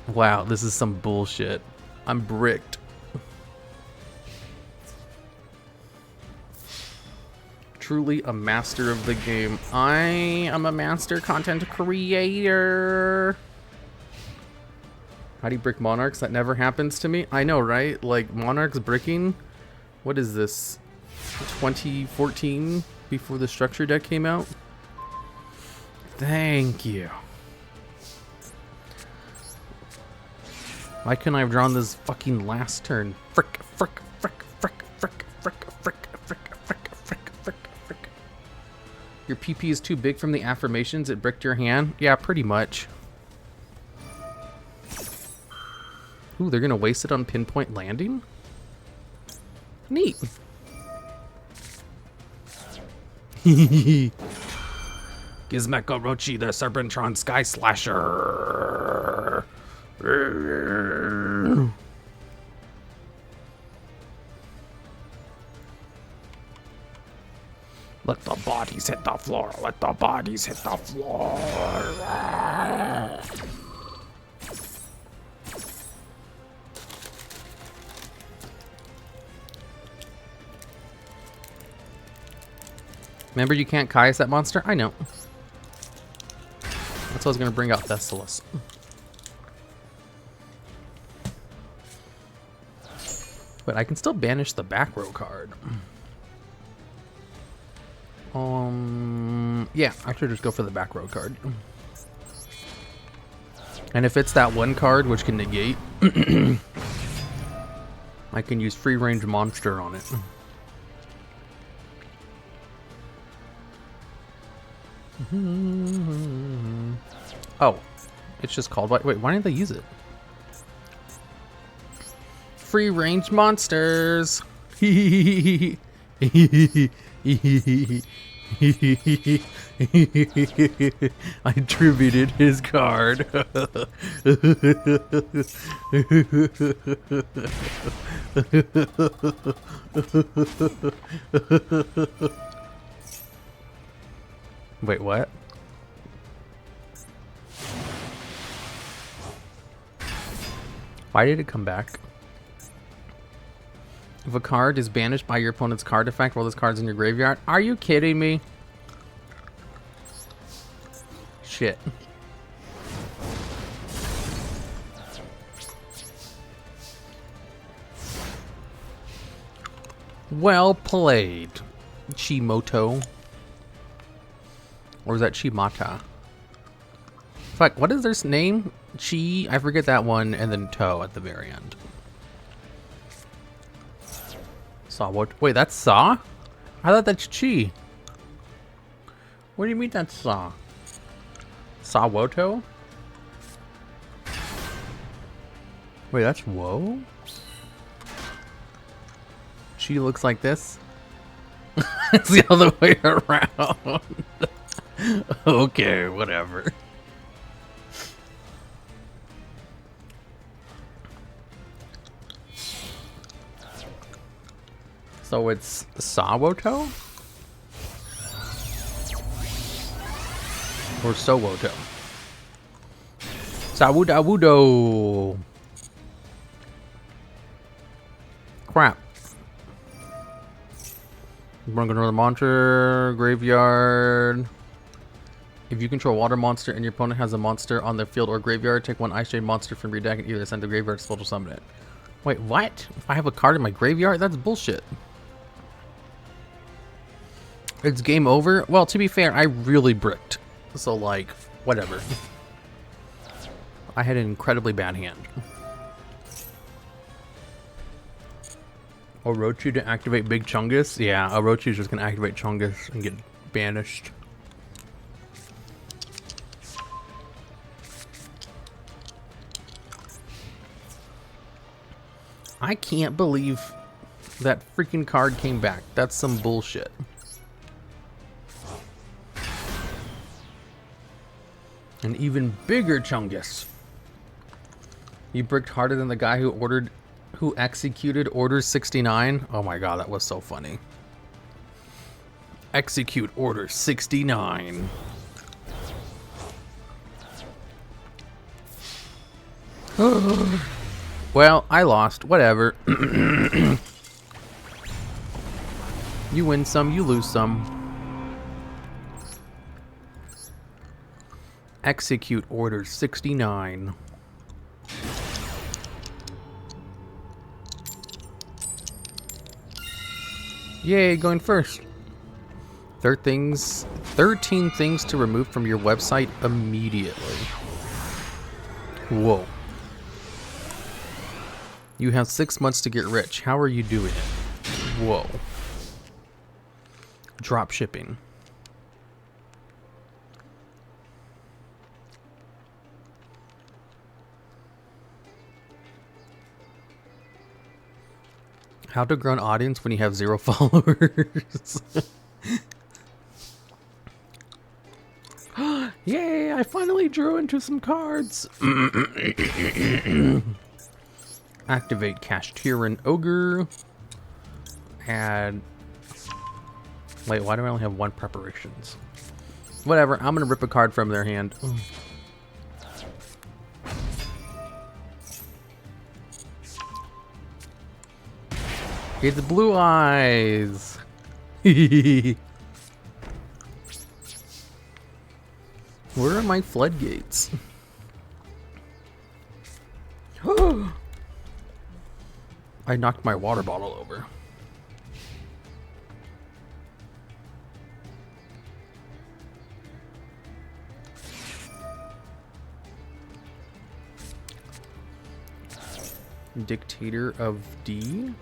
Wow, this is some bullshit. I'm bricked. Truly a master of the game. I am a master content creator. How do you brick Monarchs? That never happens to me. I know, right? Like, Monarchs bricking. What is this? 2014? Before the structure deck came out? Thank you. Why couldn't I have drawn this fucking last turn? Frick, frick, frick, frick, frick, frick, frick, frick, frick, frick, frick, frick. Your PP is too big from the affirmations, it bricked your hand? Yeah, pretty much. Ooh, they're gonna waste it on pinpoint landing? Neat. Gizmecha Rochi, the Serpentron Sky Slasher. Let the bodies hit the floor. Let the bodies hit the floor. Remember, you can't Kai's that monster? I know. That's why I was going to bring out Thessalos. But I can still banish the back row card. Yeah, I should just go for the back row card. And if it's that one card which can negate, I can use free range monster on it. Oh, it's just called. Wait, why didn't they use it? Free range monsters. I attributed his card. Wait, what? Why did it come back? If a card is banished by your opponent's card effect while this card's in your graveyard, are you kidding me? Shit. Well played, Chimoto. Or is that Chimata? Fuck, what is their name? Chi, I forget that one, and then Toe at the very end. Saw what? Wait, that's Saw? I thought that's Chi. What do you mean that's Saw? Sawoto? Wait, that's Woe? Chi looks like this? It's the other way around. Okay, whatever. So it's Sawoto? Or Sowoto? Sawudawudo! Crap. Bring another monster, graveyard. If you control a water monster and your opponent has a monster on their field or graveyard, take one Ice Shade monster from your deck and either send to graveyard or special summon it. Wait, what? If I have a card in my graveyard? That's bullshit. It's game over? Well, to be fair, I really bricked. So, like, whatever. I had an incredibly bad hand. Orochi to activate Big Chungus? Yeah, Orochi's just gonna activate Chungus and get banished. I can't believe that freaking card came back. That's some bullshit. An even bigger Chungus. You bricked harder than the guy who executed Order 69. Oh my god, that was so funny. Execute Order 69. Well, I lost. Whatever. You win some, you lose some. Execute Order 69. Yay, going first. 13 things to remove from your website immediately. Whoa. You have 6 months to get rich. How are you doing it? Whoa. Drop shipping. How to grow an audience when you have 0 followers. Yay, I finally drew into some cards. Activate Kashtira Ogre. Add... Wait, why do I only have 1 preparations? Whatever, I'm gonna rip a card from their hand. It's Blue Eyes. Where are my floodgates? I knocked my water bottle over. Dictator of D.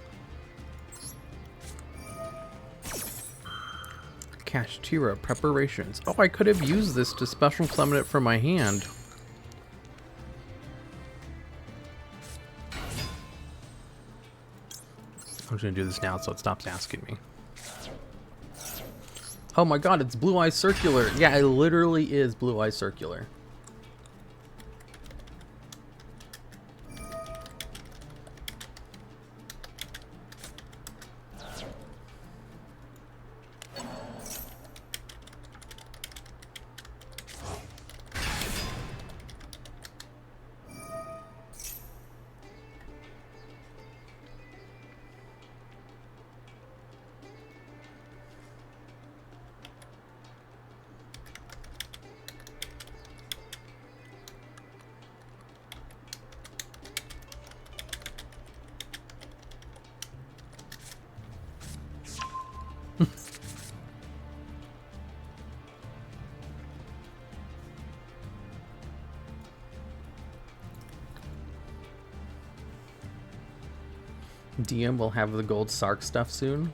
Kashtira preparations. Oh, I could have used this to special summon it from my hand. I'm just gonna do this now so it stops asking me. Oh my god, it's Blue Eye Circular. Yeah, it literally is Blue Eye Circular. DM will have the gold Sark stuff soon.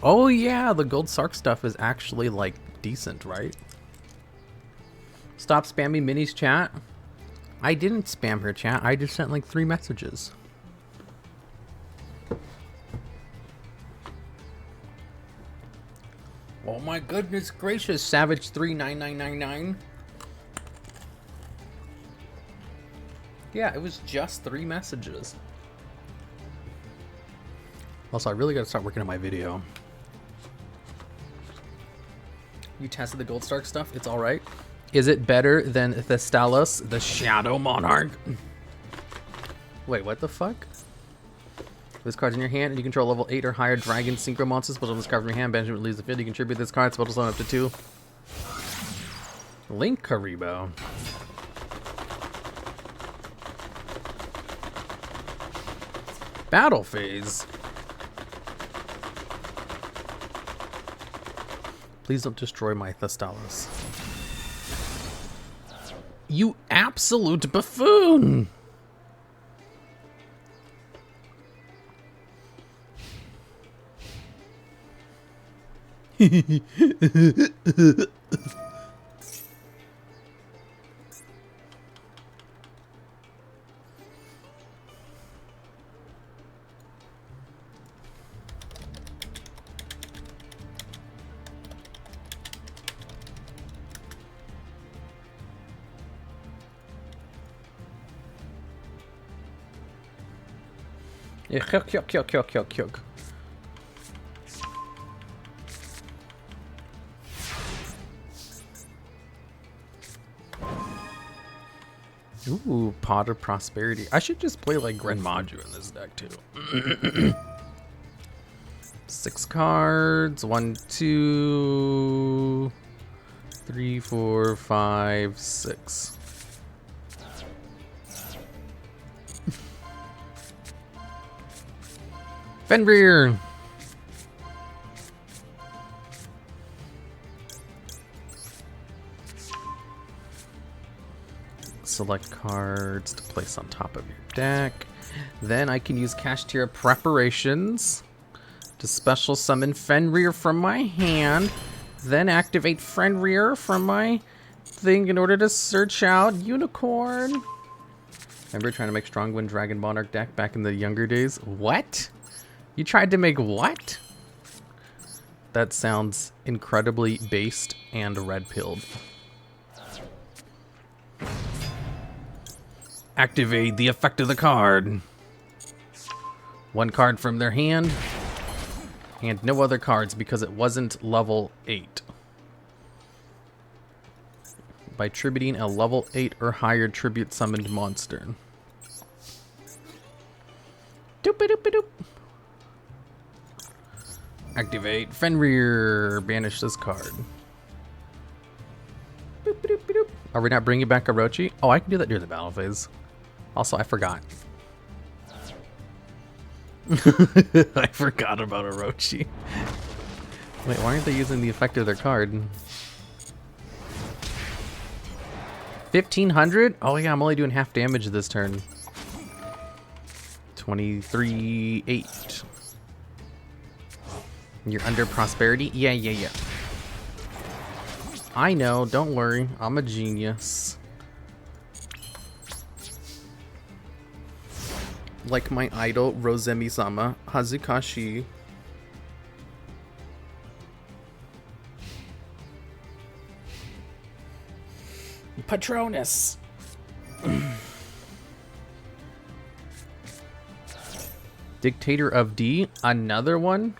Oh yeah, the gold Sark stuff is actually like decent, right? Stop spamming Minnie's chat. I didn't spam her chat. I just sent like 3 messages. Oh my goodness gracious, Savage 39999. Yeah, it was just 3 messages. Also, I really gotta start working on my video. You tested the Gold Stark stuff? It's alright. Is it better than Thestalos, the Shadow Monarch? Wait, what the fuck? This card's in your hand and you control level 8 or higher dragon synchro monsters. Special this card from your hand. Benjamin leaves the field. You contribute this card. Special summon up to 2. Link Karibo. Battle phase. Please don't destroy my Thestalos. You absolute buffoon! Yeah, kyok. Ooh, Pot of Prosperity. I should just play like Grenmaju in this deck too. 6 cards. 1, 2, 3, 4, 5, 6. Fenrir. Select cards to place on top of your deck. Then I can use Kashtira Preparations to special summon Fenrir from my hand. Then activate Fenrir from my thing in order to search out Unicorn. Remember trying to make Strongwind Dragon Monarch deck back in the younger days? What? You tried to make what? That sounds incredibly based and red-pilled. Activate the effect of the card. 1 card from their hand. And no other cards because it wasn't level 8. By tributing a level 8 or higher tribute summoned monster. Doop-a-doop-a-doop. Activate Fenrir. Banish this card. Boop, boop, boop. Are we not bringing back Orochi? Oh, I can do that during the battle phase. Also, I forgot. I forgot about Orochi. Wait, why aren't they using the effect of their card? 1500? Oh yeah, I'm only doing half damage this turn. 23-8. You're under prosperity? Yeah. I know, don't worry. I'm a genius. Like my idol, Rosemi-sama, Hazukashi. Patronus. Dictator of D, another one.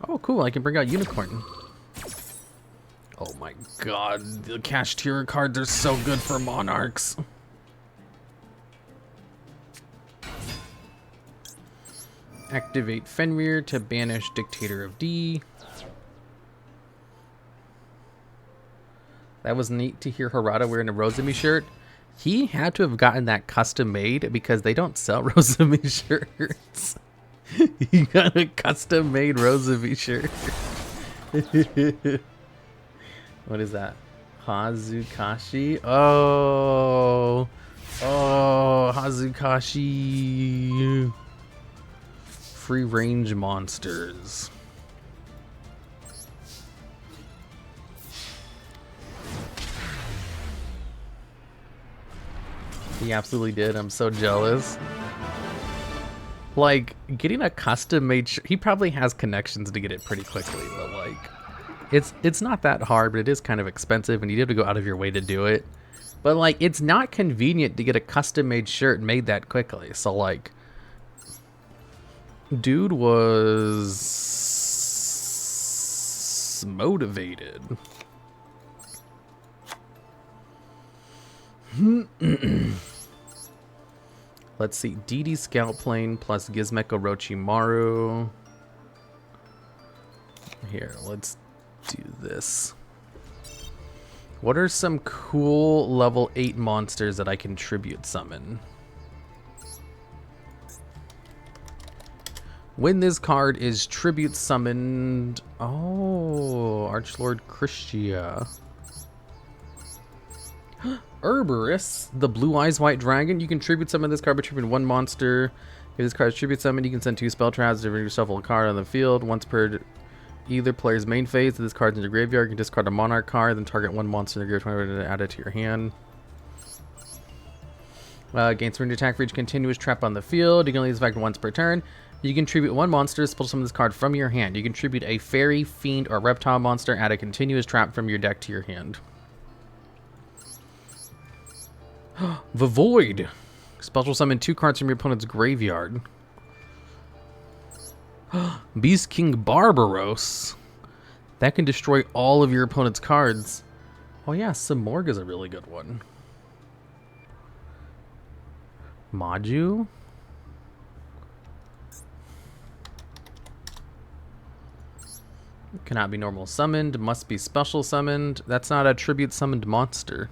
Oh, cool, I can bring out Unicorn. Oh my god, the Kashtira cards are so good for Monarchs. Activate Fenrir to banish Dictator of D. That was neat to hear Harada wearing a Rosemi shirt. He had to have gotten that custom made because they don't sell Rosemi shirts. He got a custom made Rosemi shirt. What is that? Hazukashi? Oh, Hazukashi. Free range monsters. He absolutely did. I'm so jealous. Like, getting a custom made he probably has connections to get it pretty quickly, but like it's not that hard, but it is kind of expensive and you have to go out of your way to do it. But like it's not convenient to get a custom made shirt made that quickly. So like dude was motivated. Let's see, DD Scout Plane plus Gizmek Orochimaru. Here, let's do this. What are some cool level 8 monsters that I can tribute summon? When this card is tribute summoned... Oh, Archlord Christia. Herberus, the Blue Eyes White Dragon. You can tribute summon this card by tributing 1 monster If this card is tribute summoned, you can send 2 spell traps to shuffle a card on the field. Once per either player's main phase, if this card's in your graveyard, you can discard a Monarch card, then target 1 monster in your graveyard and add it to your hand. Gain surrender attack for each continuous trap on the field. You can only use effect once per turn. You can tribute 1 monster, special summon this card from your hand. You can tribute a fairy, fiend, or reptile monster, add a continuous trap from your deck to your hand. The Void. Special summon 2 cards from your opponent's graveyard. Beast King Barbaros. That can destroy all of your opponent's cards. Oh yeah, Simorg is a really good one. Maju. Cannot be normal summoned. Must be special summoned. That's not a tribute summoned monster.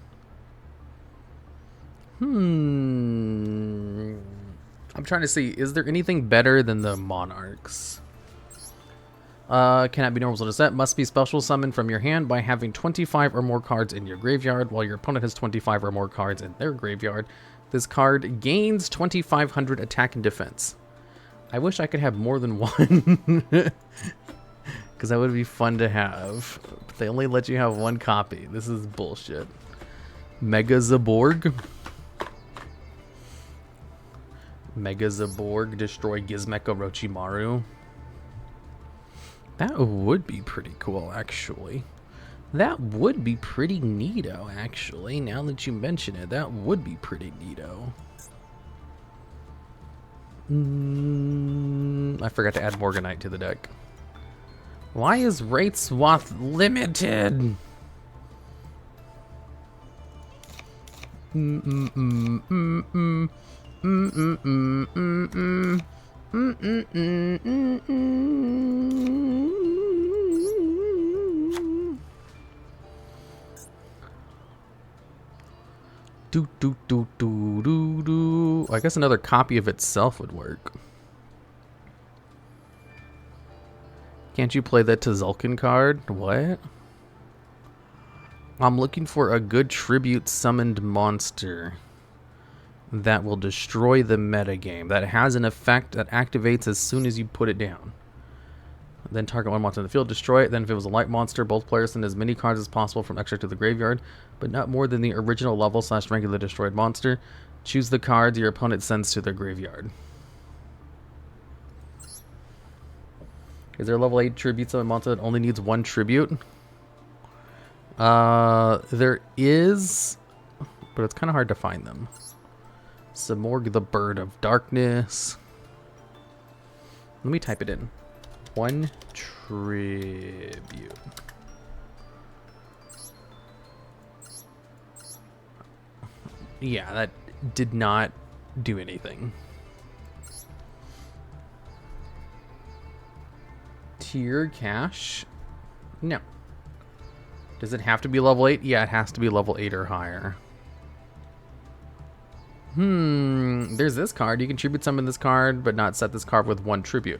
I'm trying to see, is there anything better than the Monarchs? Cannot be normal to set. Must be special summoned from your hand by having 25 or more cards in your graveyard, while your opponent has 25 or more cards in their graveyard. This card gains 2,500 attack and defense. I wish I could have more than one. Because that would be fun to have. But they only let you have 1 copy. This is bullshit. Mega Zaborg. Mega Zaborg destroy Gizmeco Orochimaru. That would be pretty cool, actually. That would be pretty neato, actually. Now that you mention it, that would be pretty neato. I forgot to add Morganite to the deck. Why is Wraith Swath limited? I guess another copy of itself would work. Can't you play that Tzolk'in card? What? I'm looking for a good tribute summoned monster that will destroy the metagame, that has an effect that activates as soon as you put it down. Then target 1 monster in the field, destroy it. Then if it was a light monster, both players send as many cards as possible from extra to the graveyard, but not more than the original level / regular destroyed monster. Choose the cards your opponent sends to their graveyard. Is there a level 8 tribute summon monster that only needs 1 tribute? There is, but it's kind of hard to find them. Simorg the Bird of Darkness. Let me type it in. 1 tribute. Yeah, that did not do anything. Tier cash? No. Does it have to be level 8? Yeah, it has to be level 8 or higher. There's this card. You can tribute summon this card, but not set this card with 1 tribute.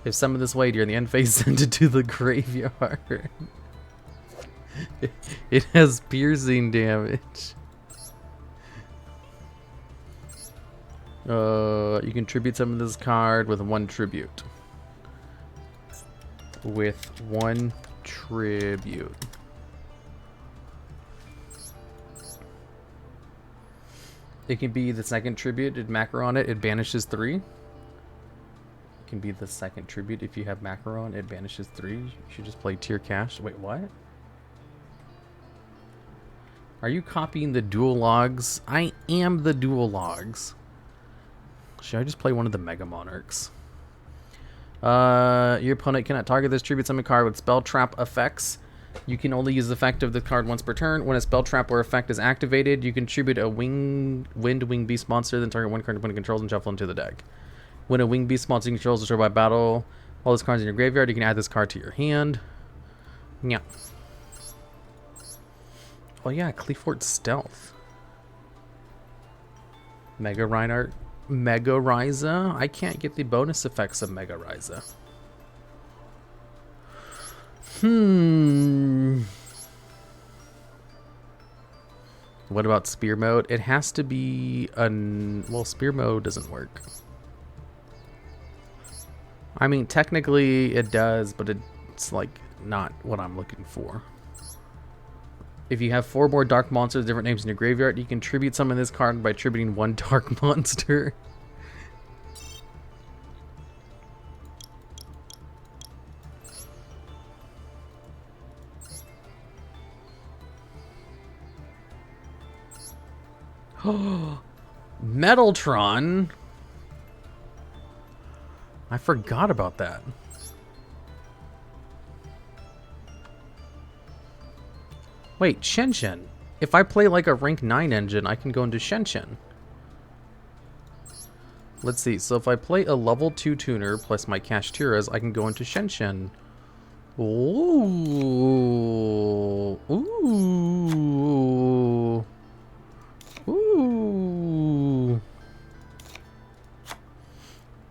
If summoned this way during the end phase, send it to the graveyard. It has piercing damage. You can tribute summon this card with 1 tribute. With 1 tribute. It can be the second tribute. It macro on it. It banishes 3. It can be the second tribute. If you have macro on it, banishes 3. You should just play tier cash. Wait, what? Are you copying the Duel Logs? I am the Duel Logs. Should I just play one of the Mega Monarchs? Your opponent cannot target this tribute summon card with spell trap effects. You can only use the effect of the card once per turn. When a spell trap or effect is activated, you can tribute a wind wing beast monster, then target 1 card your opponent controls and shuffle into the deck. When a wing beast monster controls is destroyed by battle, all those cards in your graveyard, you can add this card to your hand. Yeah. Oh yeah, Cleafort Stealth. Mega Reinhardt. Mega Ryza. I can't get the bonus effects of Mega Ryza. What about spear mode? It has to be well, spear mode doesn't work. I mean, technically it does, but it's like not what I'm looking for. If you have 4 more dark monsters, different names in your graveyard, you can tribute summon this card by tributing 1 dark monster. Metaltron. I forgot about that. Wait, Shenshen. If I play like a rank 9 engine, I can go into Shenshen. Let's see. So if I play a level 2 tuner plus my Kashtiras, I can go into Shenshen. Ooh. Ooh. Ooh.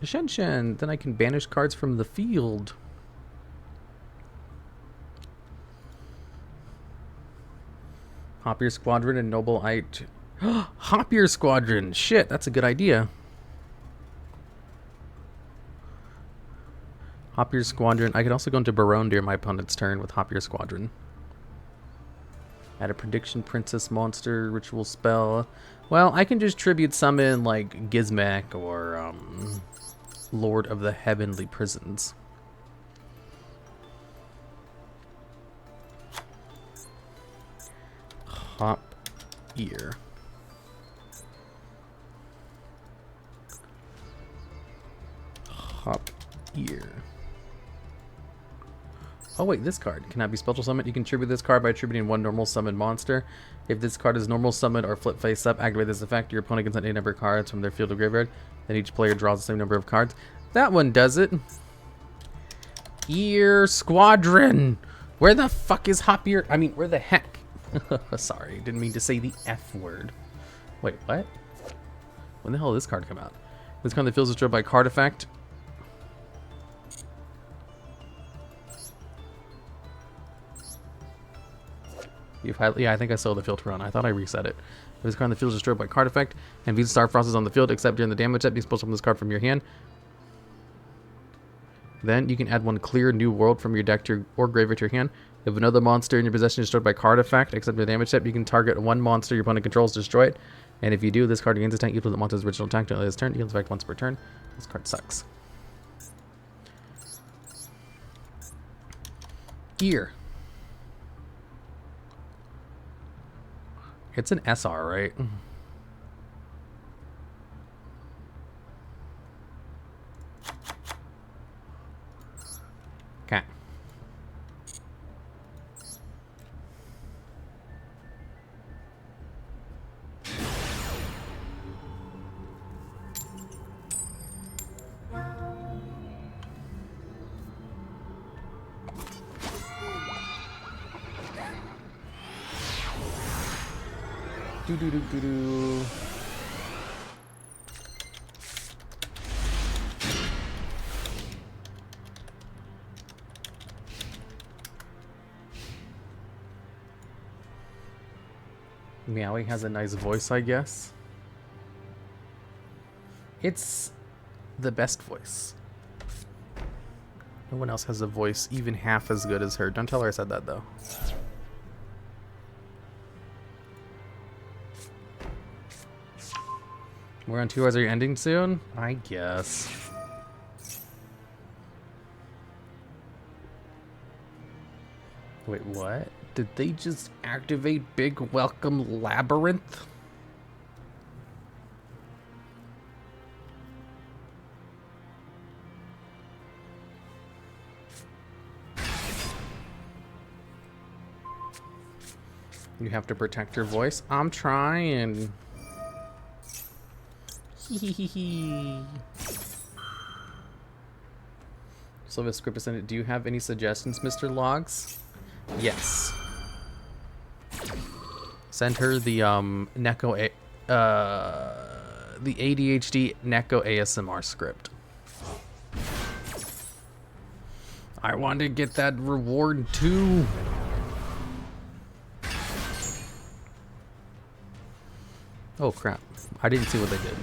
Shenshen. Then I can banish cards from the field. Hop your squadron and noble ite. Hop your squadron. Shit, that's a good idea. Hop your squadron. I could also go into Barone during my opponent's turn with Hop your squadron. Add a prediction princess monster ritual spell. Well, I can just tribute summon like Gizmek or Lord of the Heavenly Prisons. Hop ear. Hop ear. Oh wait, this card cannot be special summoned. You can tribute this card by attributing 1 normal summon monster. If this card is normal summoned or flip face up, activate this effect. Your opponent can send a number of cards from their field or graveyard. Then each player draws the same number of cards. That one does it. Ear Squadron. Where the fuck is Hop Ear? I mean, where the heck? Sorry, didn't mean to say the F word. Wait, what? When the hell did this card come out? This card that feels destroyed by card effect. Yeah, I think I saw the filter run. I thought I reset it. If this card in the field is destroyed by card effect, and Visa Star Frost is on the field, except during the damage step, you can special summon this card from your hand. Then you can add 1 clear new world from your deck to your, or graveyard to your hand. If another monster in your possession is destroyed by card effect, except the damage step, you can target 1 monster your opponent controls, destroy it. And if you do, this card gains attack equal to the monster's original attack until its turn. You can effect once per turn. This card sucks. Gear. It's an SR, right? Okay. Do do do do do. Meowie has a nice voice, I guess. It's the best voice. No one else has a voice even half as good as her. Don't tell her I said that, though. We're on 2 hours. Are you ending soon? I guess. Wait, what? Did they just activate Big Welcome Labyrinth? You have to protect your voice. I'm trying. Sylvia Script sent it. Do you have any suggestions, Mr. Logs? Yes. Send her the the ADHD Neko ASMR script. I want to get that reward too. Oh crap. I didn't see what they did.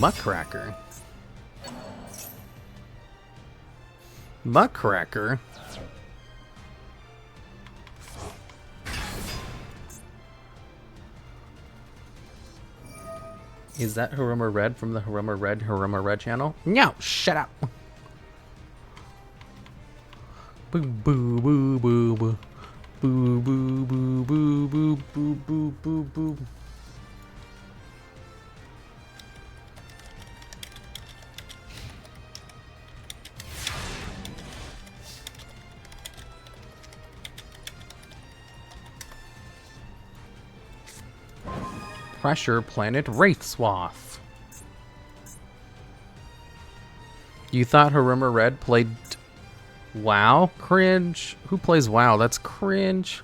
Muckracker. Muckracker? Is that Haruma Red from the Haruma Red channel? No, shut up. Boo boo boo boo boo. Boo boo boo boo boo boo boo boo boo. Pressure Planet Wraith Swath. You thought Haruma Red played WoW? Cringe. Who plays WoW? That's cringe.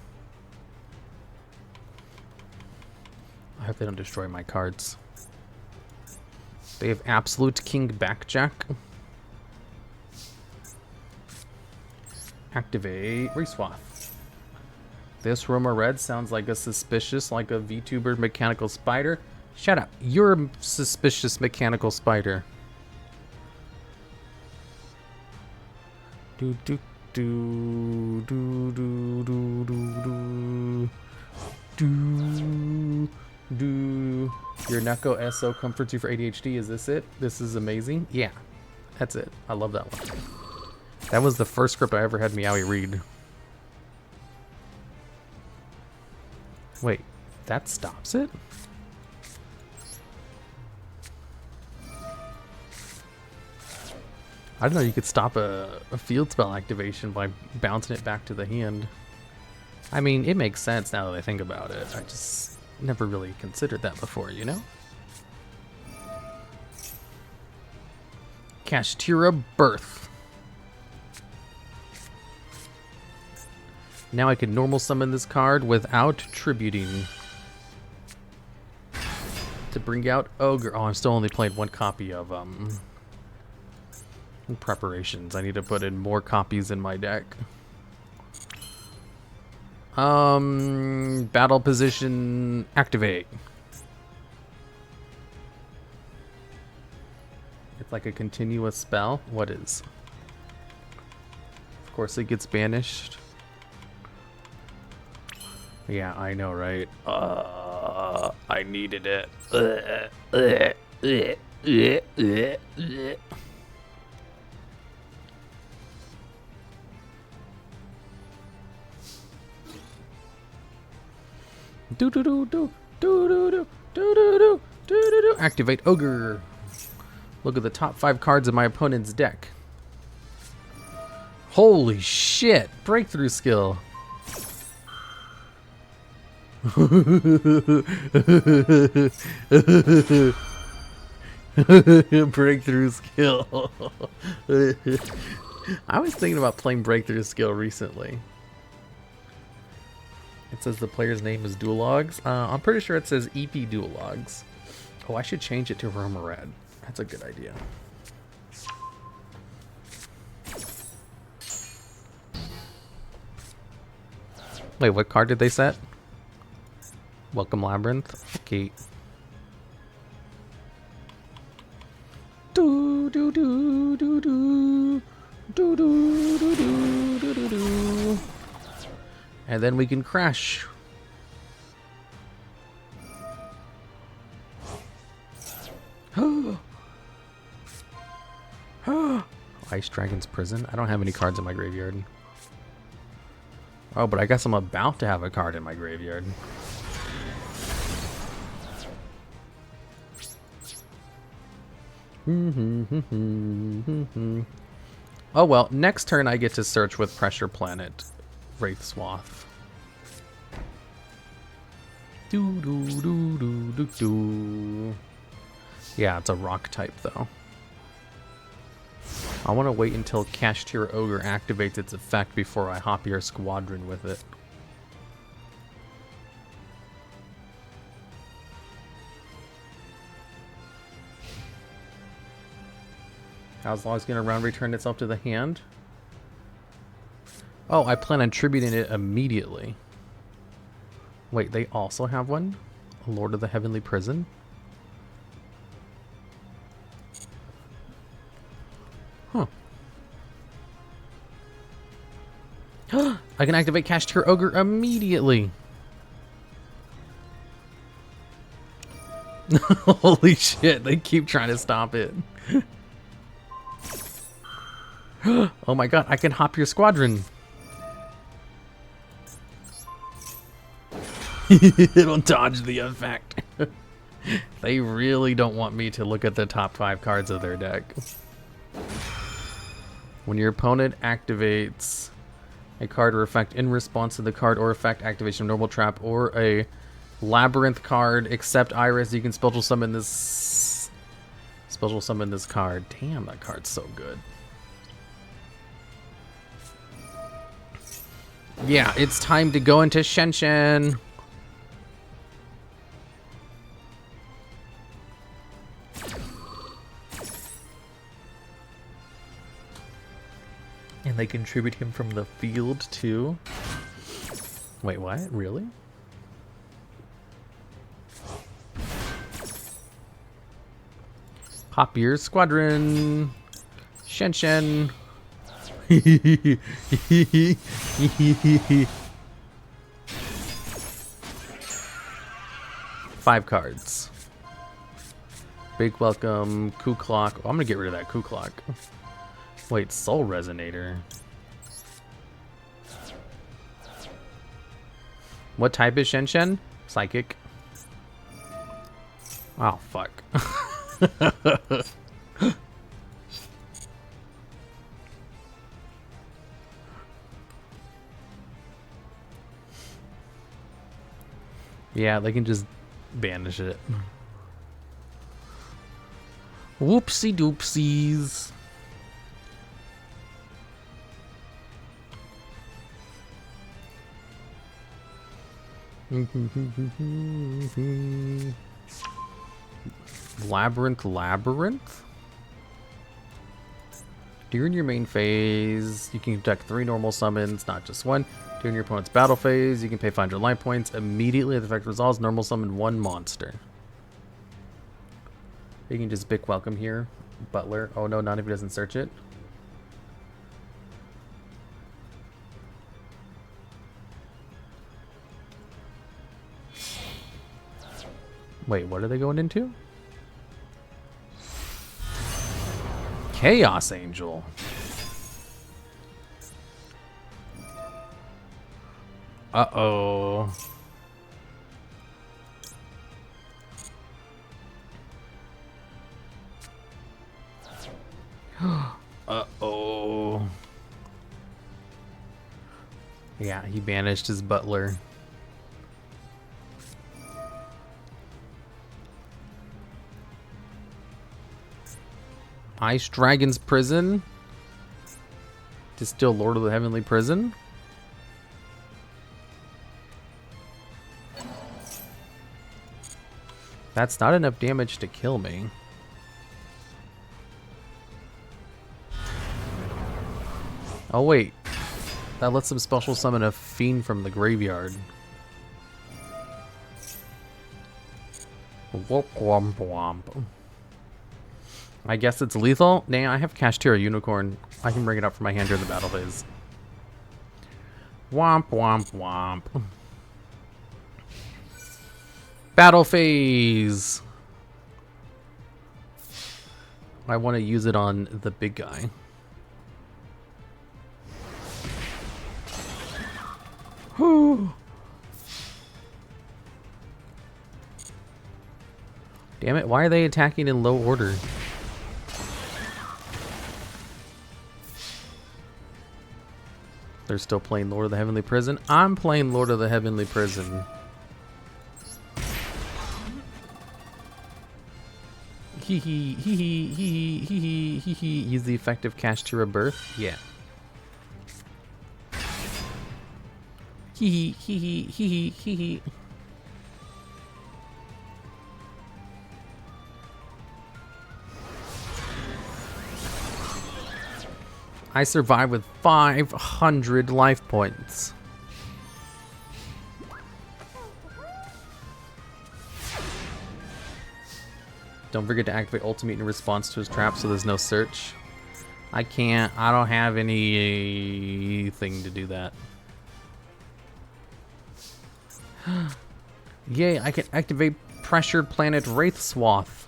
I hope they don't destroy my cards. They have Absolute King Backjack. Activate Reswath. This Haruma Red sounds like a suspicious, like a VTuber mechanical spider. Shut up. You're a suspicious mechanical spider. Do do do do do do do do do. Your Neko SO comforts you for ADHD. Is this it? This is amazing. Yeah, that's it. I love that one. That was the first script I ever had Meowie read. Wait, that stops it? I didn't know you could stop a field spell activation by bouncing it back to the hand. I mean, it makes sense now that I think about it. I just never really considered that before, you know? Kashtira Birth. Now I can normal summon this card without tributing. To bring out Ogre. Oh, I'm still only playing one copy of Preparations. I need to put in more copies in my deck. Battle position activate. It's like a continuous spell. What is? Of course it gets banished. Yeah, I know, right? I needed it. Do do do do do do do do do do do. Activate Ogre. Look at the top 5 cards of my opponent's deck. Holy shit! Breakthrough skill. Breakthrough skill. I was thinking about playing breakthrough skill recently. It says the player's name is DuelLogs. I'm pretty sure it says EP DuelLogs. Oh, I should change it to Haruma Red. That's a good idea. Wait, what card did they set? Welcome Labyrinth. Okay. Do do do do do do do do do do do do. And then we can crash. Ice Dragon's Prison? I don't have any cards in my graveyard. Oh, but I guess I'm about to have a card in my graveyard. Oh well, next turn I get to search with Pressure Planet Wraith Swath. Do do do do do do. Yeah, it's a rock type though. I want to wait until Kashtira Ogre activates its effect before I hop your squadron with it. How's long as going to round return itself to the hand? Oh, I plan on tributing it immediately. Wait, they also have one? A Lord of the Heavenly Prison? I can activate Cash Tier Ogre immediately. Holy shit, they keep trying to stop it. Oh my god, I can hop your squadron. It'll dodge the effect. They really don't want me to look at the top 5 cards of their deck. When your opponent activates a card or effect in response to the card or effect activation of normal trap or a Labyrinth card, except Iris, you can special summon this card. Damn, that card's so good. Yeah, it's time to go into Shenshen. And they contribute him from the field too. Wait, what? Really? Hop your squadron. Shenshen. 5 cards. Big welcome, Coup Clock. Oh, I'm gonna get rid of that Coup Clock. Wait, Soul Resonator. What type is Shenshen? Psychic. Oh, fuck. Yeah, they can just banish it. Whoopsie doopsies. Labyrinth? During your main phase, you can conduct 3 normal summons, not just 1. During your opponent's battle phase, you can pay 500 life points. Immediately the effect resolves, normal summon 1 monster. You can just big welcome here. Butler. Oh no, not if he doesn't search it. Wait, what are they going into? Chaos Angel. Uh-oh. Uh-oh. Yeah, he banished his butler. Ice Dragon's Prison. Distill Lord of the Heavenly Prison. That's not enough damage to kill me. Oh wait. That lets him special summon a fiend from the graveyard. Womp womp womp. I guess it's lethal? Nah, I have Kashtira Unicorn. I can bring it up from my hand during the battle phase. Womp womp womp. Battle phase! I want to use it on the big guy. Whew. Damn it, why are they attacking in low order? They're still playing Lord of the Heavenly Prison. I'm playing Lord of the Heavenly Prison. Hee hee hee hee hee hee hee hee. Use the effective Kashtira Birth. Yeah. Hee hee hee hee hee hee hee. I survived with 500 life points. Don't forget to activate ultimate in response to his trap so there's no search. I can't. I don't have anything to do that. Yay, I can activate Pressured Planet Wraith Swath.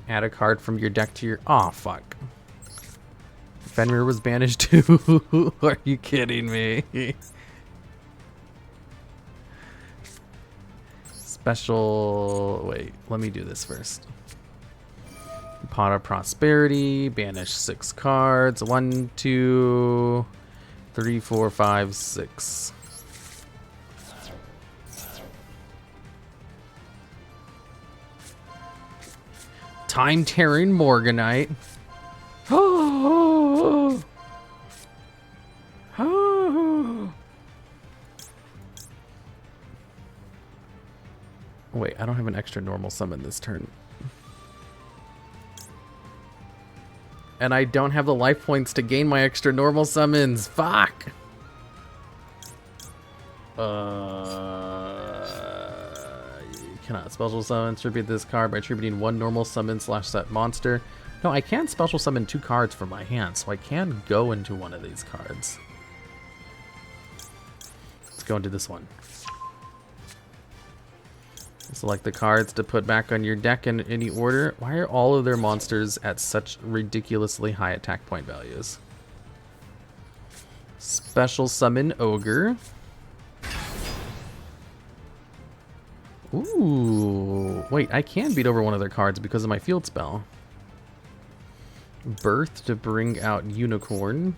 Add a card from your deck to your... Aw, fuck. Fenrir was banished too. Are you kidding me? Special... Wait, let me do this first. Pot of Prosperity. Banish 6 cards. 1, 2, 3, 4, 5, 6. Time Tearing Morganite. Oh, oh. Wait, I don't have an extra normal summon this turn. And I don't have the life points to gain my extra normal summons. Fuck. You cannot special summon. Tribute this card by attributing 1 normal summon / set monster. No, I can special summon 2 cards from my hand, so I can go into one of these cards. Let's go into this one. Select the cards to put back on your deck in any order. Why are all of their monsters at such ridiculously high attack point values? Special summon Ogre. Ooh, wait, I can beat over one of their cards because of my field spell. Birth to bring out Unicorn.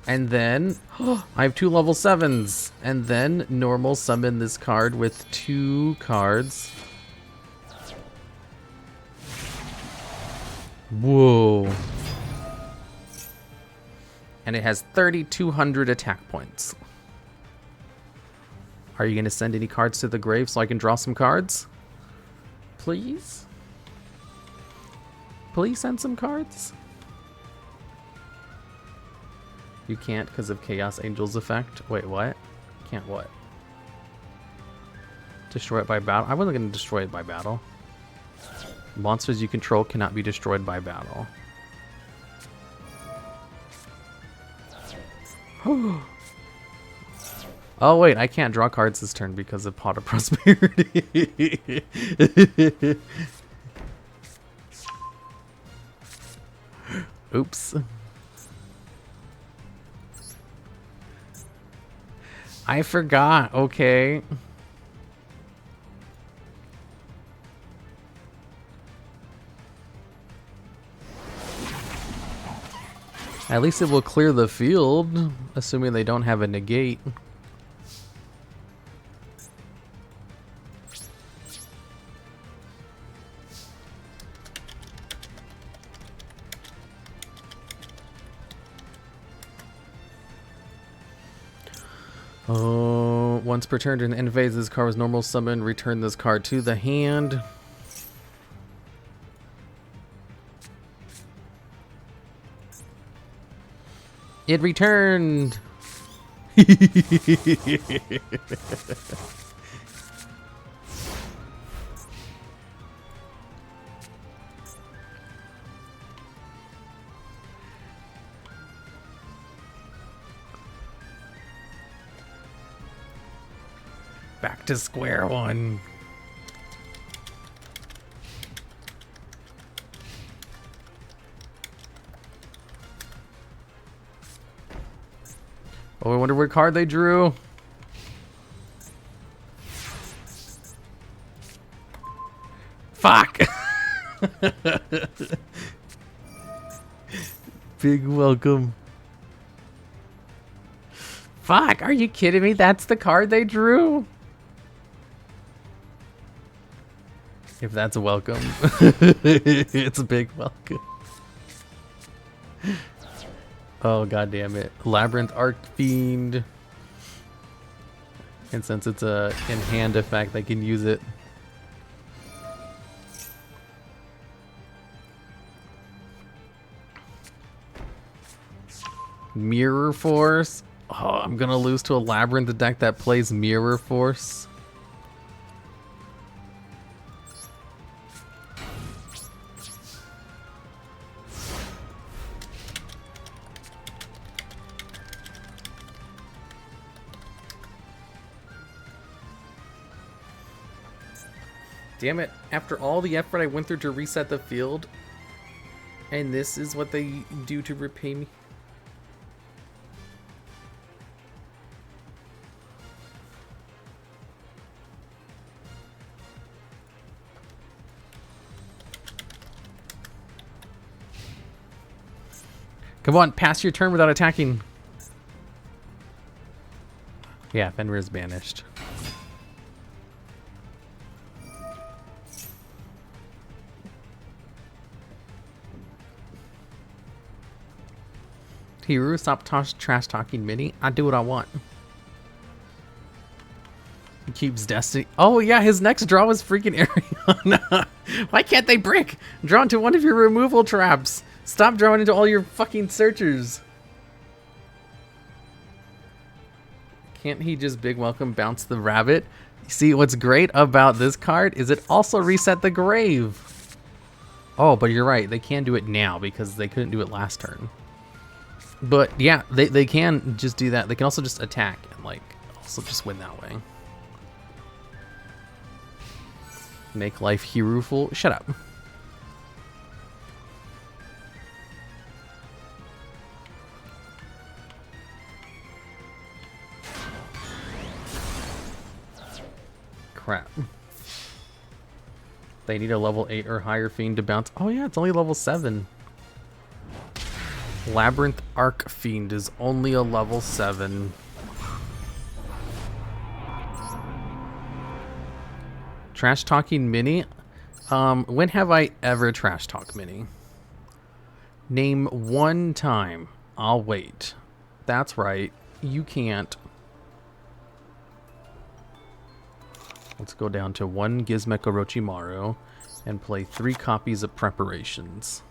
And then, I have 2 level 7s. And then normal summon this card with 2 cards. Whoa. And it has 3,200 attack points. Are you going to send any cards to the grave so I can draw some cards? Please? Please send some cards? You can't because of Chaos Angel's effect. Wait, what? Can't what? Destroy it by battle? I wasn't going to destroy it by battle. Monsters you control cannot be destroyed by battle. Oh wait, I can't draw cards this turn because of Pot of Prosperity. Oops. I forgot, okay. At least it will clear the field, assuming they don't have a negate. Oh, once per turn during the end phase, this card was normal summon. Return this card to the hand. It returned. Back to square one. Oh, I wonder what card they drew. Fuck! Big welcome. Fuck, are you kidding me? That's the card they drew? If that's a welcome. It's a big welcome. Oh, god damn it. Labyrinth Archfiend. And since it's a in-hand effect, I can use it. Mirror Force. Oh, I'm gonna lose to a Labyrinth deck that plays Mirror Force. Damn it. After all the effort I went through to reset the field, and this is what they do to repay me. Come on, pass your turn without attacking. Yeah, Fenrir is banished. Hiru, stop trash talking Minnie. I do what I want. He keeps Destiny. Oh yeah, his next draw was freaking Ariana. Why can't they brick? Draw into one of your removal traps. Stop drawing into all your fucking searchers. Can't he just big welcome bounce the rabbit? See, what's great about this card is it also reset the grave. Oh, but you're right. They can do it now because they couldn't do it last turn. But yeah, they can just do that. They can also just attack and like also just win that way. Make life hero-ful. Shut up. Crap. They need a level 8 or higher fiend to bounce. Oh yeah, it's only level 7. Labyrinth Arc Fiend is only a level 7. Trash talking Minnie? When have I ever trash talk Minnie? Name one time. I'll wait. That's right. You can't. Let's go down to 1 Gizmeco Orochimaru and play 3 copies of Preparations.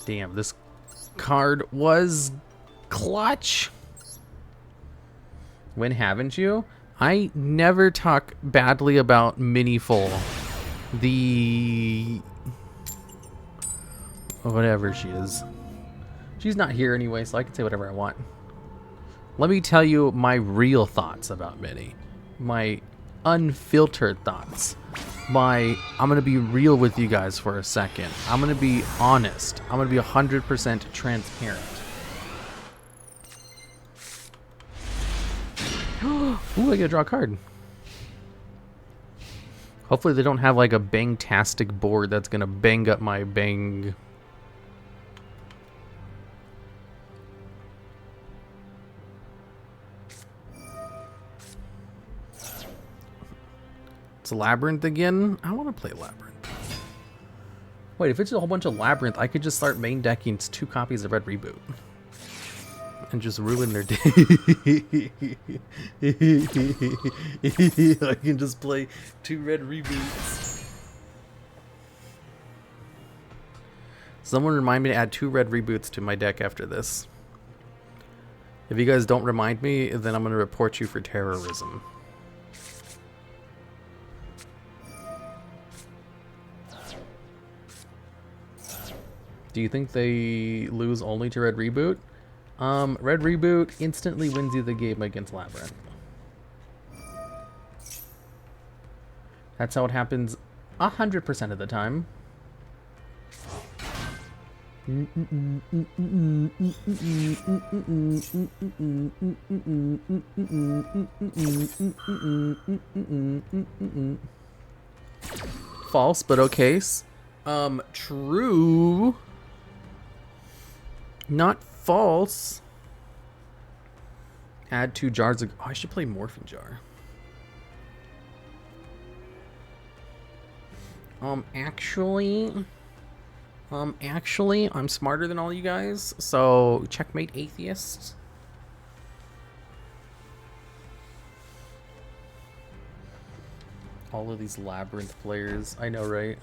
Damn, this card was clutch. When haven't you? I never talk badly about Miniful. The... whatever she is. She's not here anyway, so I can say whatever I want. Let me tell you my real thoughts about Minnie. My unfiltered thoughts. I'm gonna be real with you guys for a second. I'm gonna be honest. I'm gonna be 100% transparent. Ooh, I gotta draw a card. Hopefully they don't have like a bang-tastic board that's gonna bang up my bang. It's Labyrinth again? I want to play Labyrinth. Wait, if it's a whole bunch of Labyrinth, I could just start main decking 2 copies of Red Reboot. And just ruin their day. I can just play 2 Red Reboots. Someone remind me to add 2 Red Reboots to my deck after this. If you guys don't remind me, then I'm going to report you for terrorism. Do you think they lose only to Red Reboot? Red Reboot instantly wins you the game against Labyrinth. That's how it happens 100% of the time. False, but okay. True. Not false. Add 2 jars of... oh, I should play Morphing Jar. Actually, I'm smarter than all you guys, so checkmate atheist. All of these Labyrinth players, I know, right?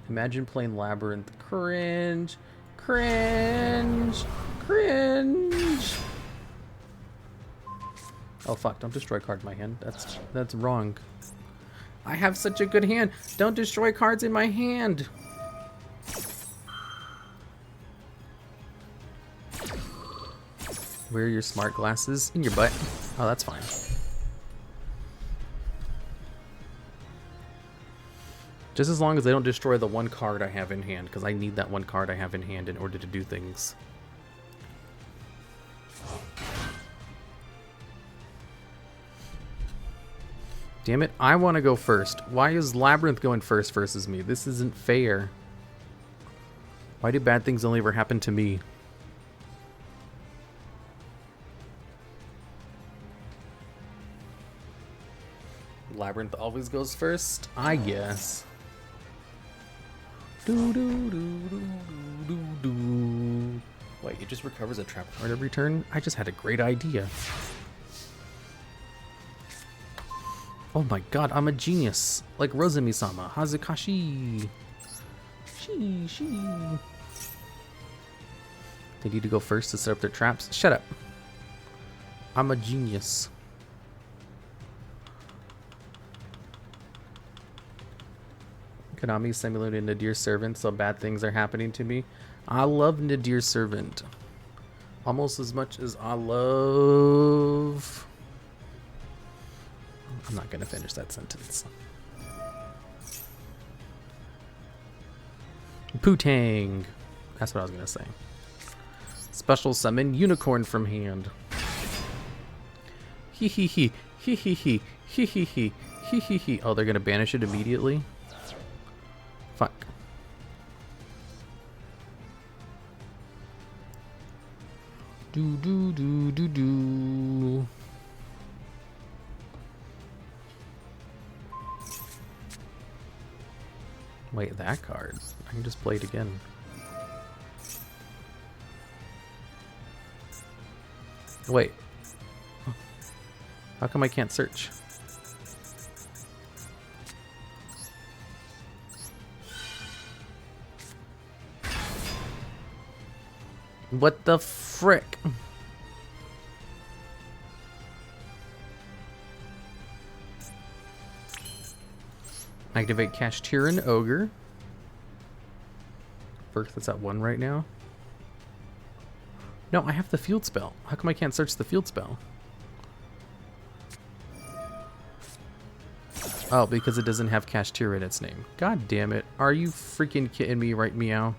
Imagine playing Labyrinth. Cringe. Cringe. Cringe. Oh fuck, don't destroy a card in my hand. That's wrong. I have such a good hand. Don't destroy cards in my hand. Wear your smart glasses in your butt. Oh, that's fine. Just as long as they don't destroy the one card I have in hand, because I need that one card I have in hand in order to do things. Damn it, I want to go first. Why is Labyrinth going first versus me? This isn't fair. Why do bad things only ever happen to me? Labyrinth always goes first, I guess. Do do do do do do. Wait, it just recovers a trap card every turn? I just had a great idea. Oh my god, I'm a genius. Like Rosemi-sama. Hazukashi. She. They need to go first to set up their traps. Shut up. I'm a genius. Konami simulated Nadir Servant, so bad things are happening to me. I love Nadir Servant. Almost as much as I love... I'm not going to finish that sentence. Putang. That's what I was going to say. Special summon Unicorn from hand. Hee hee hee. Hee hee hee. Hee hee hee. Hee hee hee. Oh, they're going to banish it immediately? Fuck. Do do do do do. Wait, that card. I can just play it again. Wait. How come I can't search? What the frick? Activate Kashtira Ogre. Birth that's at 1 right now. No, I have the field spell. How come I can't search the field spell? Oh, because it doesn't have Kashtira in its name. God damn it. Are you freaking kidding me, right, meow?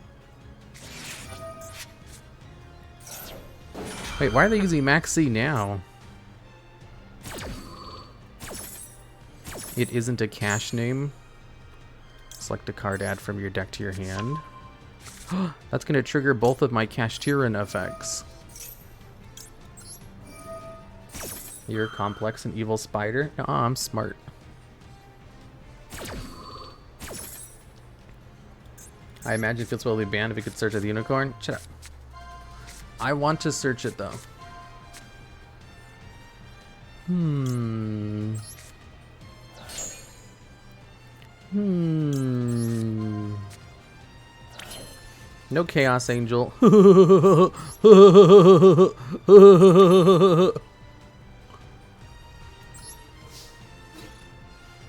Wait, why are they using Max C now? It isn't a cache name. Select a card, add from your deck to your hand. That's going to trigger both of my Kashtira effects. You're complex and evil spider? No, I'm smart. I imagine it feels well to be banned if it could search at the unicorn. Shut up. I want to search it though. No Chaos Angel.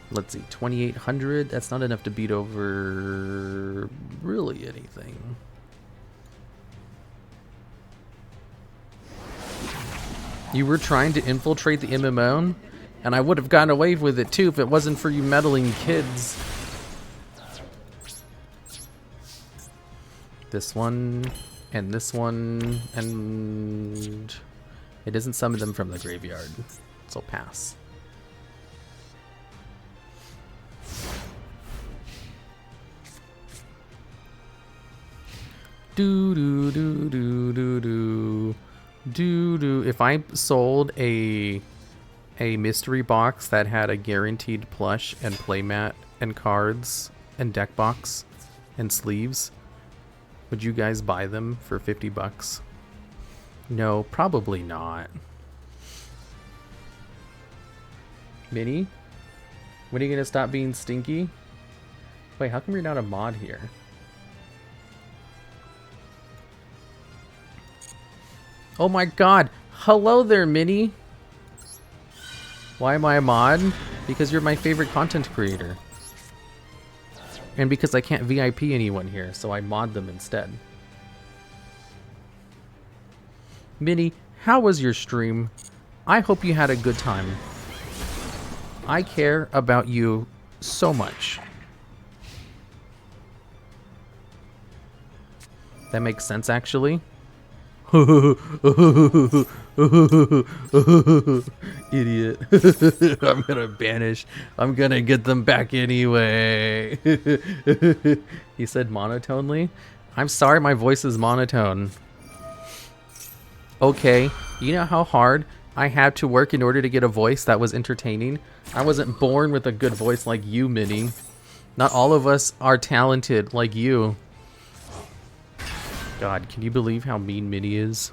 Let's see, 2,800. That's not enough to beat over really anything. You were trying to infiltrate the MMO, and I would have gotten away with it too if it wasn't for you meddling kids. This one, and this one, and it doesn't summon them from the graveyard, so pass. Do do do do do do. If I sold a mystery box that had a guaranteed plush and playmat and cards and deck box and sleeves, would you guys buy them for 50 bucks? No, probably not. Minnie, when are you gonna stop being stinky? Wait, how come you're not a mod here? Oh my god. Hello there, Minnie. Why am I a mod? Because you're my favorite content creator. And because I can't VIP anyone here, so I mod them instead. Minnie, how was your stream? I hope you had a good time. I care about you so much. That makes sense, actually. Idiot. I'm gonna banish. I'm gonna get them back anyway. He said monotonely. I'm sorry, my voice is monotone. Okay, you know how hard I had to work in order to get a voice that was entertaining? I wasn't born with a good voice like you, Minnie. Not all of us are talented like you. God, can you believe how mean Minnie is?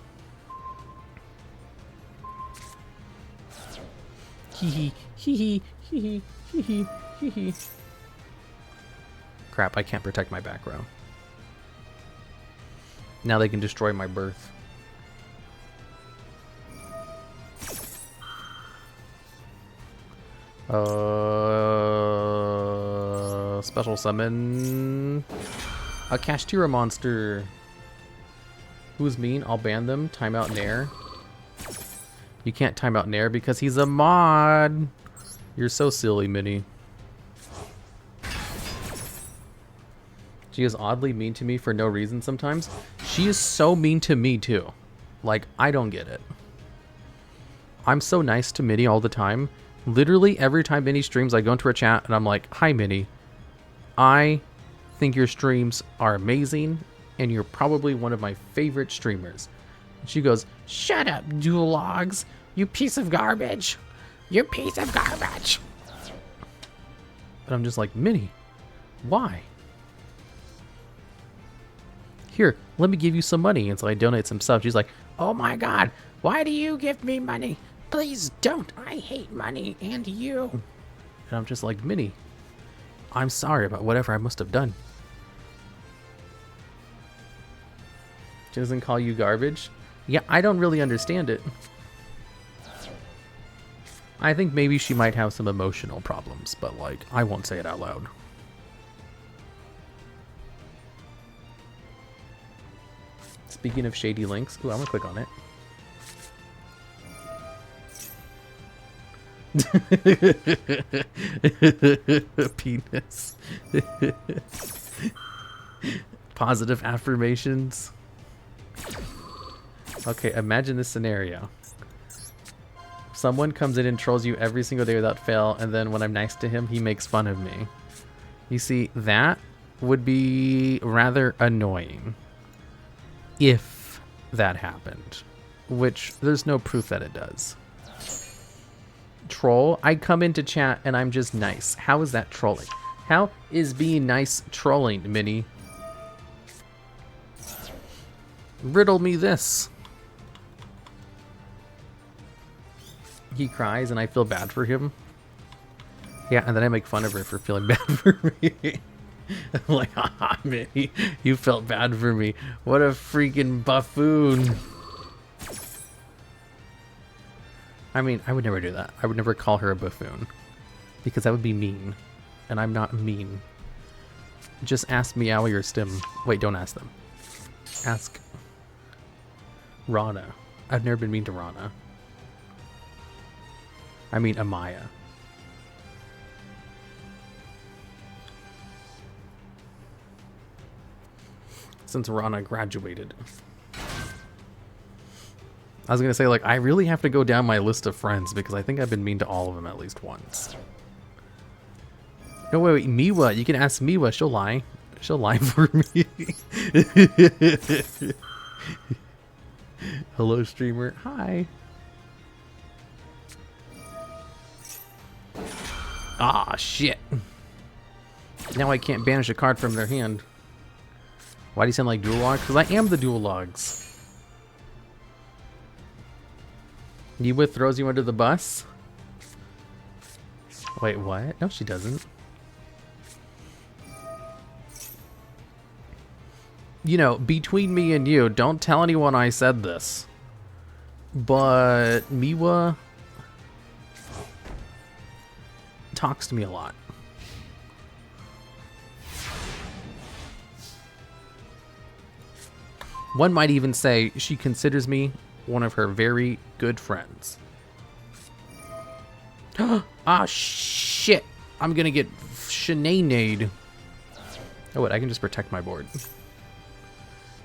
Hee hee hee hee hee hee hee. Crap, I can't protect my back row. Now they can destroy my birth. Special summon a Kashtira monster. Who's mean? I'll ban them. Timeout Nair. You can't timeout Nair because he's a mod. You're so silly, Minnie. She is oddly mean to me for no reason sometimes. She is so mean to me too. Like, I don't get it. I'm so nice to Minnie all the time. Literally every time Minnie streams, I go into her chat and I'm like, hi Minnie. I think your streams are amazing and you're probably one of my favorite streamers. And she goes, shut up, TheDuelLogs, you piece of garbage. You piece of garbage. And I'm just like, Minnie, why? Here, let me give you some money. And so I donate some stuff. She's like, oh my God, why do you give me money? Please don't. I hate money and you. And I'm just like, Minnie, I'm sorry about whatever I must have done. She doesn't call you garbage? Yeah, I don't really understand it. I think maybe she might have some emotional problems, but like, I won't say it out loud. Speaking of shady links, ooh, I'm gonna click on it. Penis. Positive affirmations. Okay, imagine this scenario. Someone comes in and trolls you every single day without fail, and then when I'm nice to him, he makes fun of me. You see, that would be rather annoying if that happened, which there's no proof that it does. Troll, I come into chat and I'm just nice. How is that trolling? How is being nice trolling, Minnie? Riddle me this. He cries and I feel bad for him. Yeah, and then I make fun of her for feeling bad for me. I'm like, haha, Minnie, you felt bad for me. What a freaking buffoon. I mean, I would never do that. I would never call her a buffoon. Because that would be mean. And I'm not mean. Just ask Meowie or Stim. Wait, don't ask them. Ask Rana. I've never been mean to Rana. I mean Amaya. Since Rana graduated. I was gonna say, like, I really have to go down my list of friends because I think I've been mean to all of them at least once. No, wait, Miwa. You can ask Miwa. She'll lie. She'll lie for me. Hello, streamer. Hi. Ah, shit. Now I can't banish a card from their hand. Why do you sound like TheDuelLogs? Because I am the TheDuelLogs. Yiwa throws you under the bus? Wait, what? No, she doesn't. You know, between me and you, don't tell anyone I said this. But Miwa talks to me a lot. One might even say she considers me one of her very good friends. Ah, shit. I'm gonna get shenanigans. Oh, wait, I can just protect my board.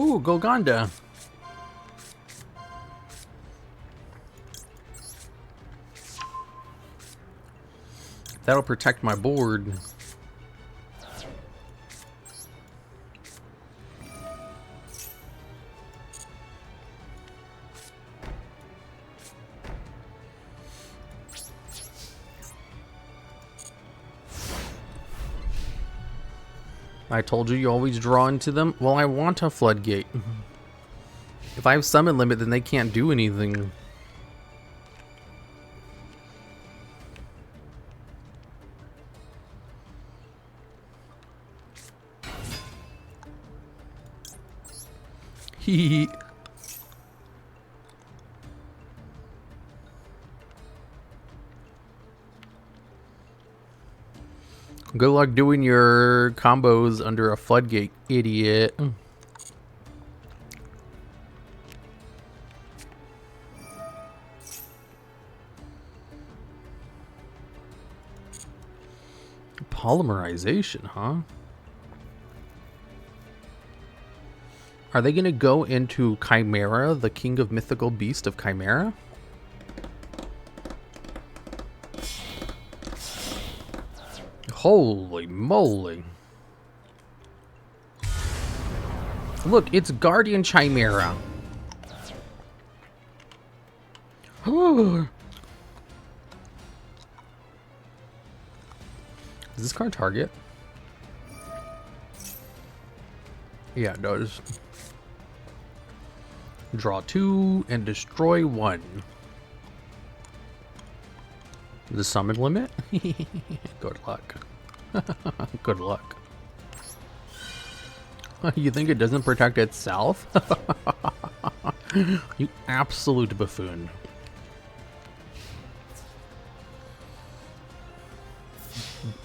Ooh, Golgonda. That'll protect my board. I told you you always draw into them. Well, I want a floodgate. If I have summon limit, then they can't do anything. Hee. Good luck doing your combos under a floodgate, idiot. Polymerization, huh? Are they gonna go into Chimera, the king of mythical beast of Chimera? Holy moly. Look, it's Guardian Chimera. Does this card target? Yeah, it does. Draw 2 and destroy 1. The summon limit? Good luck. Good luck. You think it doesn't protect itself? You absolute buffoon.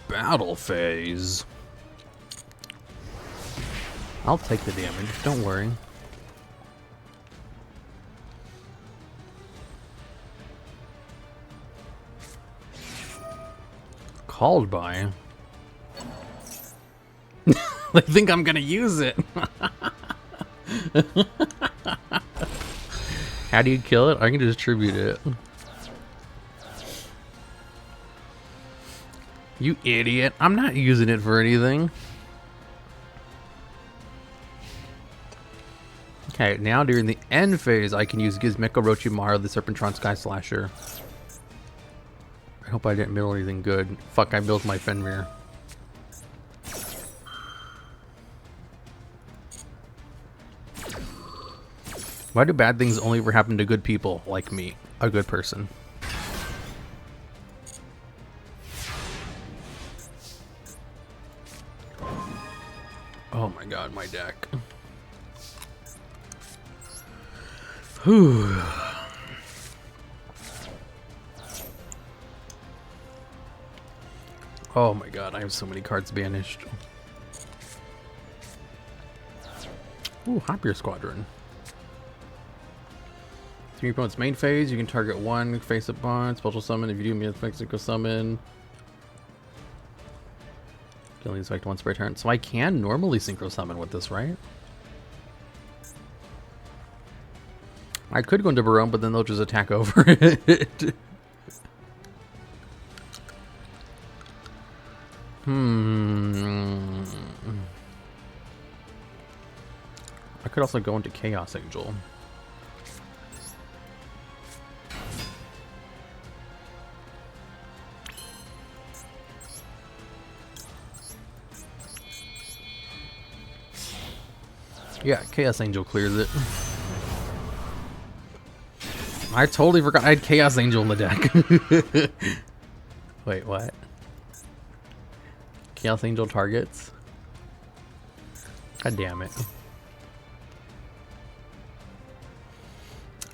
Battle phase. I'll take the damage, don't worry. Called by. I think I'm gonna use it. How do you kill it? I can distribute it. You idiot. I'm not using it for anything. Okay, now during the end phase, I can use Gizmeco Orochimaru, the Serpentron Sky Slasher. I hope I didn't build anything good. Fuck, I built my Fenrir. Why do bad things only ever happen to good people like me, a good person? Oh my god, my deck. Whew. Oh my god, I have so many cards banished. Ooh, Hoppier Squadron. 3 opponent's main phase, you can target 1 face-up bond, special summon. If you do Mexico summon. Killing this effect once per turn. So I can normally synchro summon with this, right? I could go into Barone, but then they'll just attack over it. I could also go into Chaos Angel. Yeah, Chaos Angel clears it. I totally forgot I had Chaos Angel in the deck. Wait, what? Chaos Angel targets? God damn it.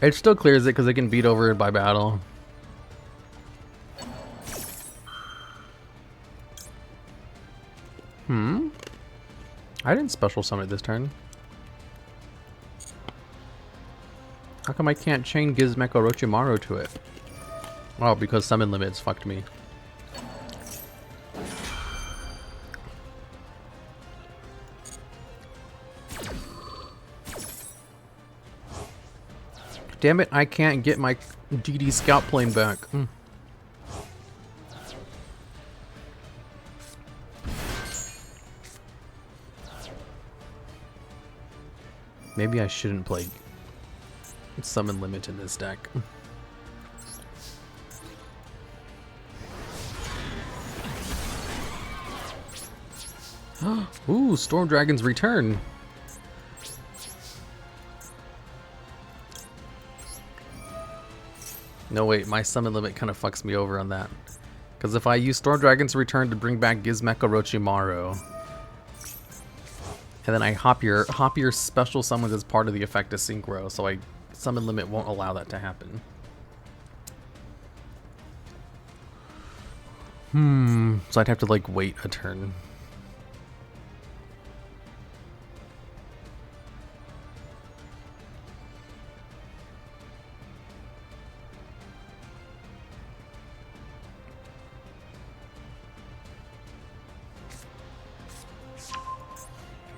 It still clears it because it can beat over it by battle. I didn't special summon it this turn. How come I can't chain Gizmeco Orochimaru to it? Oh, because summon limits fucked me. Damn it, I can't get my DD scout plane back. Maybe I shouldn't play Summon Limit in this deck. Ooh, Storm Dragon's Return. No, wait, my summon limit kind of fucks me over on that. Because if I use Storm Dragon's Return to bring back Gizmek Orochimaru, and then I hop your special summons as part of the effect of Synchro, so I summon limit won't allow that to happen. So I'd have to like wait a turn.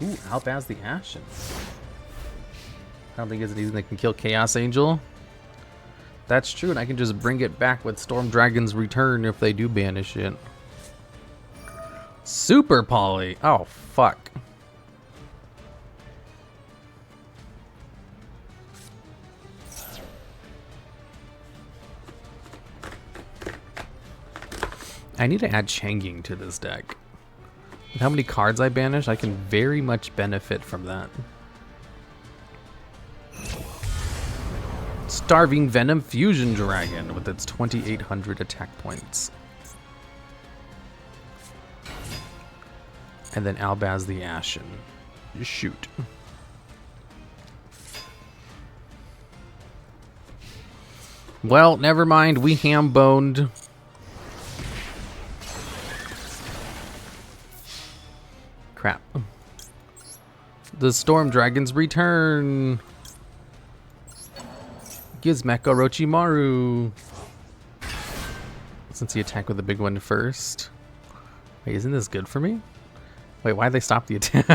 Ooh, Albaz the Ashen. I don't think it's anything that can kill Chaos Angel. That's true, and I can just bring it back with Storm Dragon's Return if they do banish it. Super Poly! Oh, fuck. I need to add Changing to this deck. With how many cards I banish, I can very much benefit from that. Starving Venom Fusion Dragon with its 2,800 attack points. And then Albaz the Ashen. Shoot. Well, never mind. We ham-boned. Crap. The Storm Dragon's Return. Gizmek Orochimaru. Since he attacked with the big one first. Wait, isn't this good for me? Wait, why'd they stop the attack?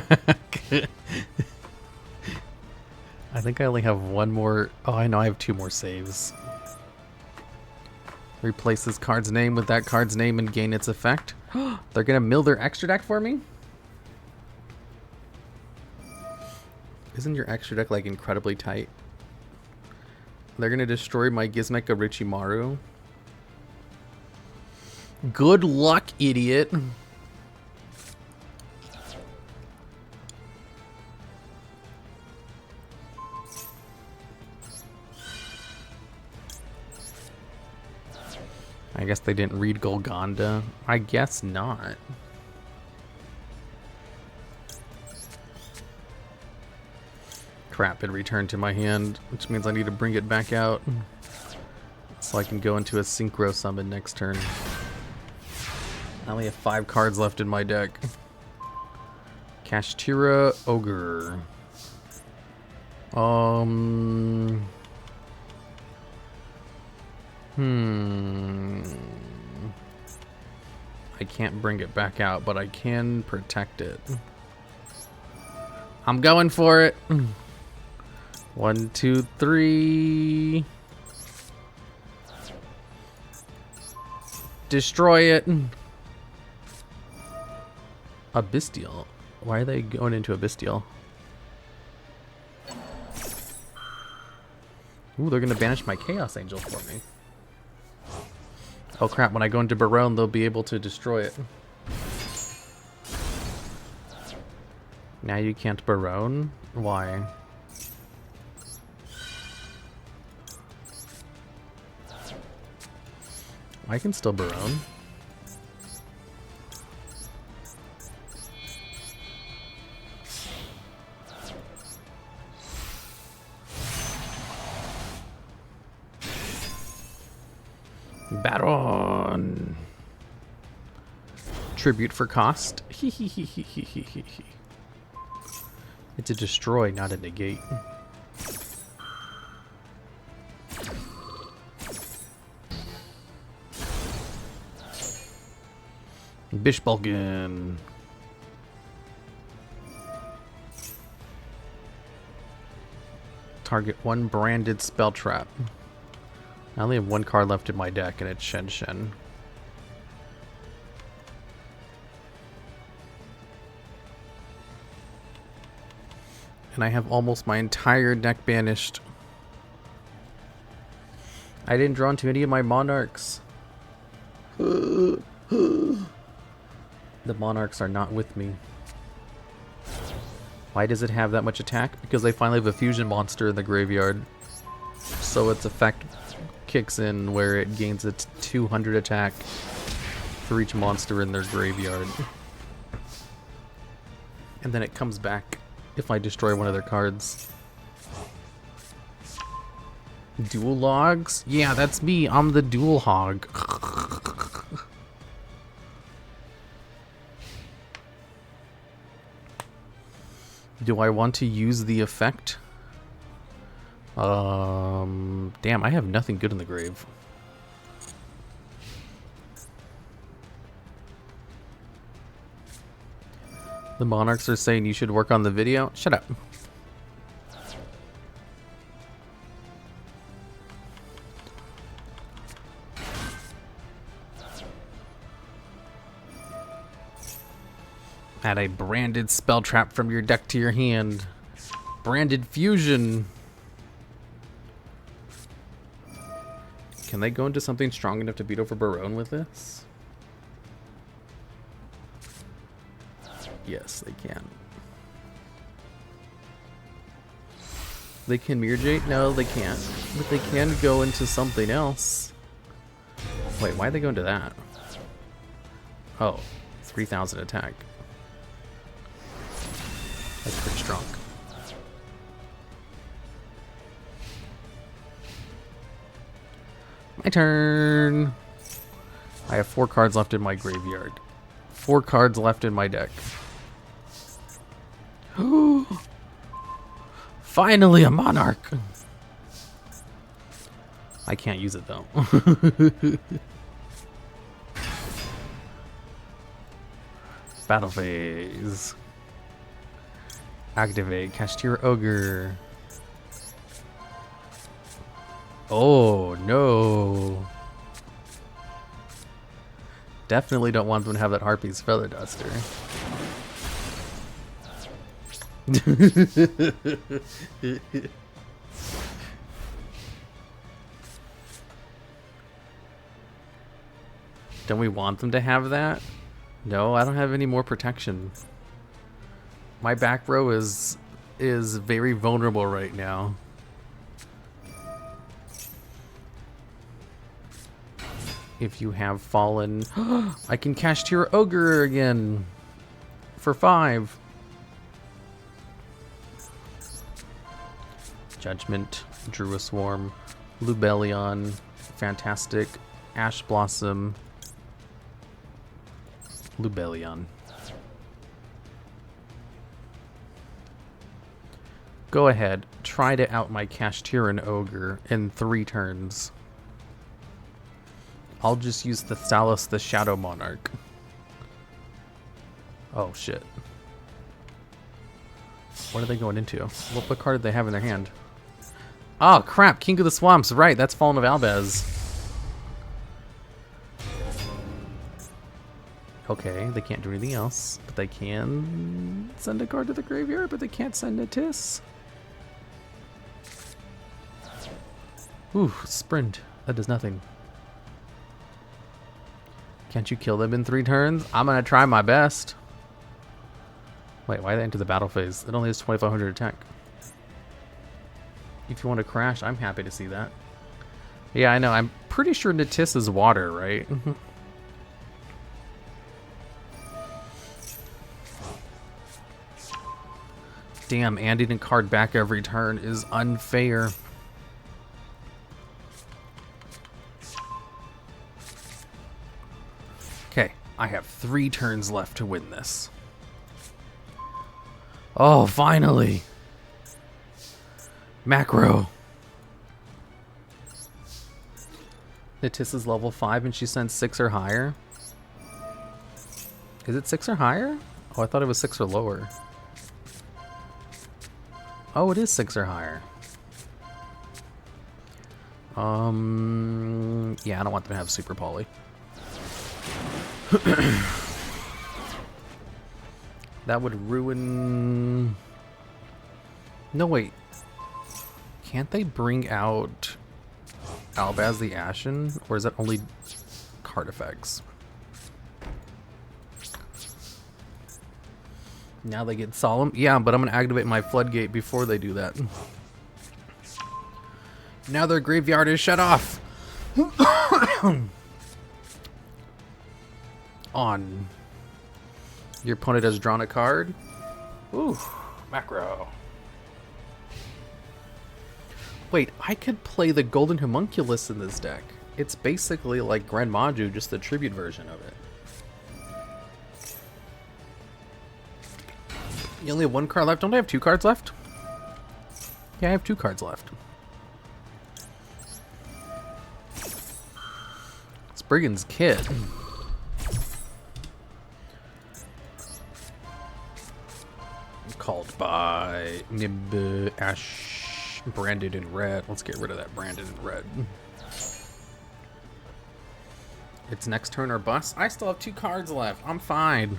I think I only have one more. Oh, I know I have two more saves. Replace this card's name with that card's name and gain its effect. They're gonna mill their extra deck for me? Isn't your extra deck like incredibly tight? They're gonna destroy my Gizmek Orochimaru. Good luck, idiot. I guess they didn't read Golgonda. I guess not. Crap, it returned to my hand, which means I need to bring it back out so I can go into a Synchro summon next turn. I only have 5 cards left in my deck. Kashtira Ogre. I can't bring it back out, but I can protect it. I'm going for it. 1, 2, 3. Destroy it. A Bestial. Why are they going into a Bestial? Ooh, they're gonna banish my Chaos Angel for me. Oh crap, when I go into Barone, they'll be able to destroy it. Now you can't Barone? Why? I can still Barone. Baron. Tribute for cost. It's a destroy, not a negate. Bishbalgan. Target one branded spell trap. I only have one card left in my deck, and it's Shen Shen. And I have almost my entire deck banished. I didn't draw into any of my Monarchs. The Monarchs are not with me. Why does it have that much attack? Because they finally have a fusion monster in the graveyard. So its effect kicks in where it gains a 200 attack for each monster in their graveyard. And then it comes back if I destroy one of their cards. Duel logs? Yeah, that's me. I'm the duel hog. Do I want to use the effect? Damn, I have nothing good in the grave. The Monarchs are saying you should work on the video. Shut up. Add a branded spell trap from your deck to your hand. Branded fusion. Can they go into something strong enough to beat over Barone with this? Yes, they can. They can Mirror Jade? No, they can't. But they can go into something else. Wait, why'd they go into that? Oh, 3,000 attack. That's pretty strong. My turn. I have 4 cards left in my graveyard. 4 cards left in my deck. Finally a Monarch! I can't use it though. Battle phase. Activate Cashier Ogre. Oh no. Definitely don't want them to have that Harpy's Feather Duster. Don't we want them to have that? No, I don't have any more protection. My back row is very vulnerable right now. If you have fallen, I can cast your Ogre again for 5. Judgment, Drew a Swarm, Lubellion, Fantastic, Ash Blossom, Lubellion. Go ahead, try to out my Kashtira Ogre in 3 turns. I'll just use the Thalos the Shadow Monarch. Oh shit. What are they going into? What card do they have in their hand? Oh crap, King of the Swamps, right, that's Fallen of Albaz. Okay, they can't do anything else, but they can send a card to the graveyard, but they can't send a Tis. Ooh, Sprint. That does nothing. Can't you kill them in 3 turns? I'm gonna try my best. Wait, why did they enter the battle phase? It only has 2,500 attack. If you want to crash, I'm happy to see that. Yeah, I know. I'm pretty sure Natis is water, right? Damn, handing a card back every turn is unfair. Okay, I have 3 turns left to win this. Oh, finally! Macro! Natis is level 5 and she sends 6 or higher? Is it 6 or higher? Oh, I thought it was 6 or lower. Oh, it is 6 or higher. Yeah, I don't want them to have super poly. That would ruin... No, wait. Can't they bring out Albaz the Ashen? Or is that only card effects? Now they get solemn? Yeah, but I'm going to activate my floodgate before they do that. Now their graveyard is shut off! On. Your opponent has drawn a card. Ooh, macro. Wait, I could play the Golden Homunculus in this deck. It's basically like Grand Maju, just the tribute version of it. You only have one card left? Don't I have 2 cards left? Yeah, I have 2 cards left. Spriggan's Kid. Called by Nib Ash, branded in red. Let's get rid of that branded in red. It's next turn or bust. I still have 2 cards left. I'm fine.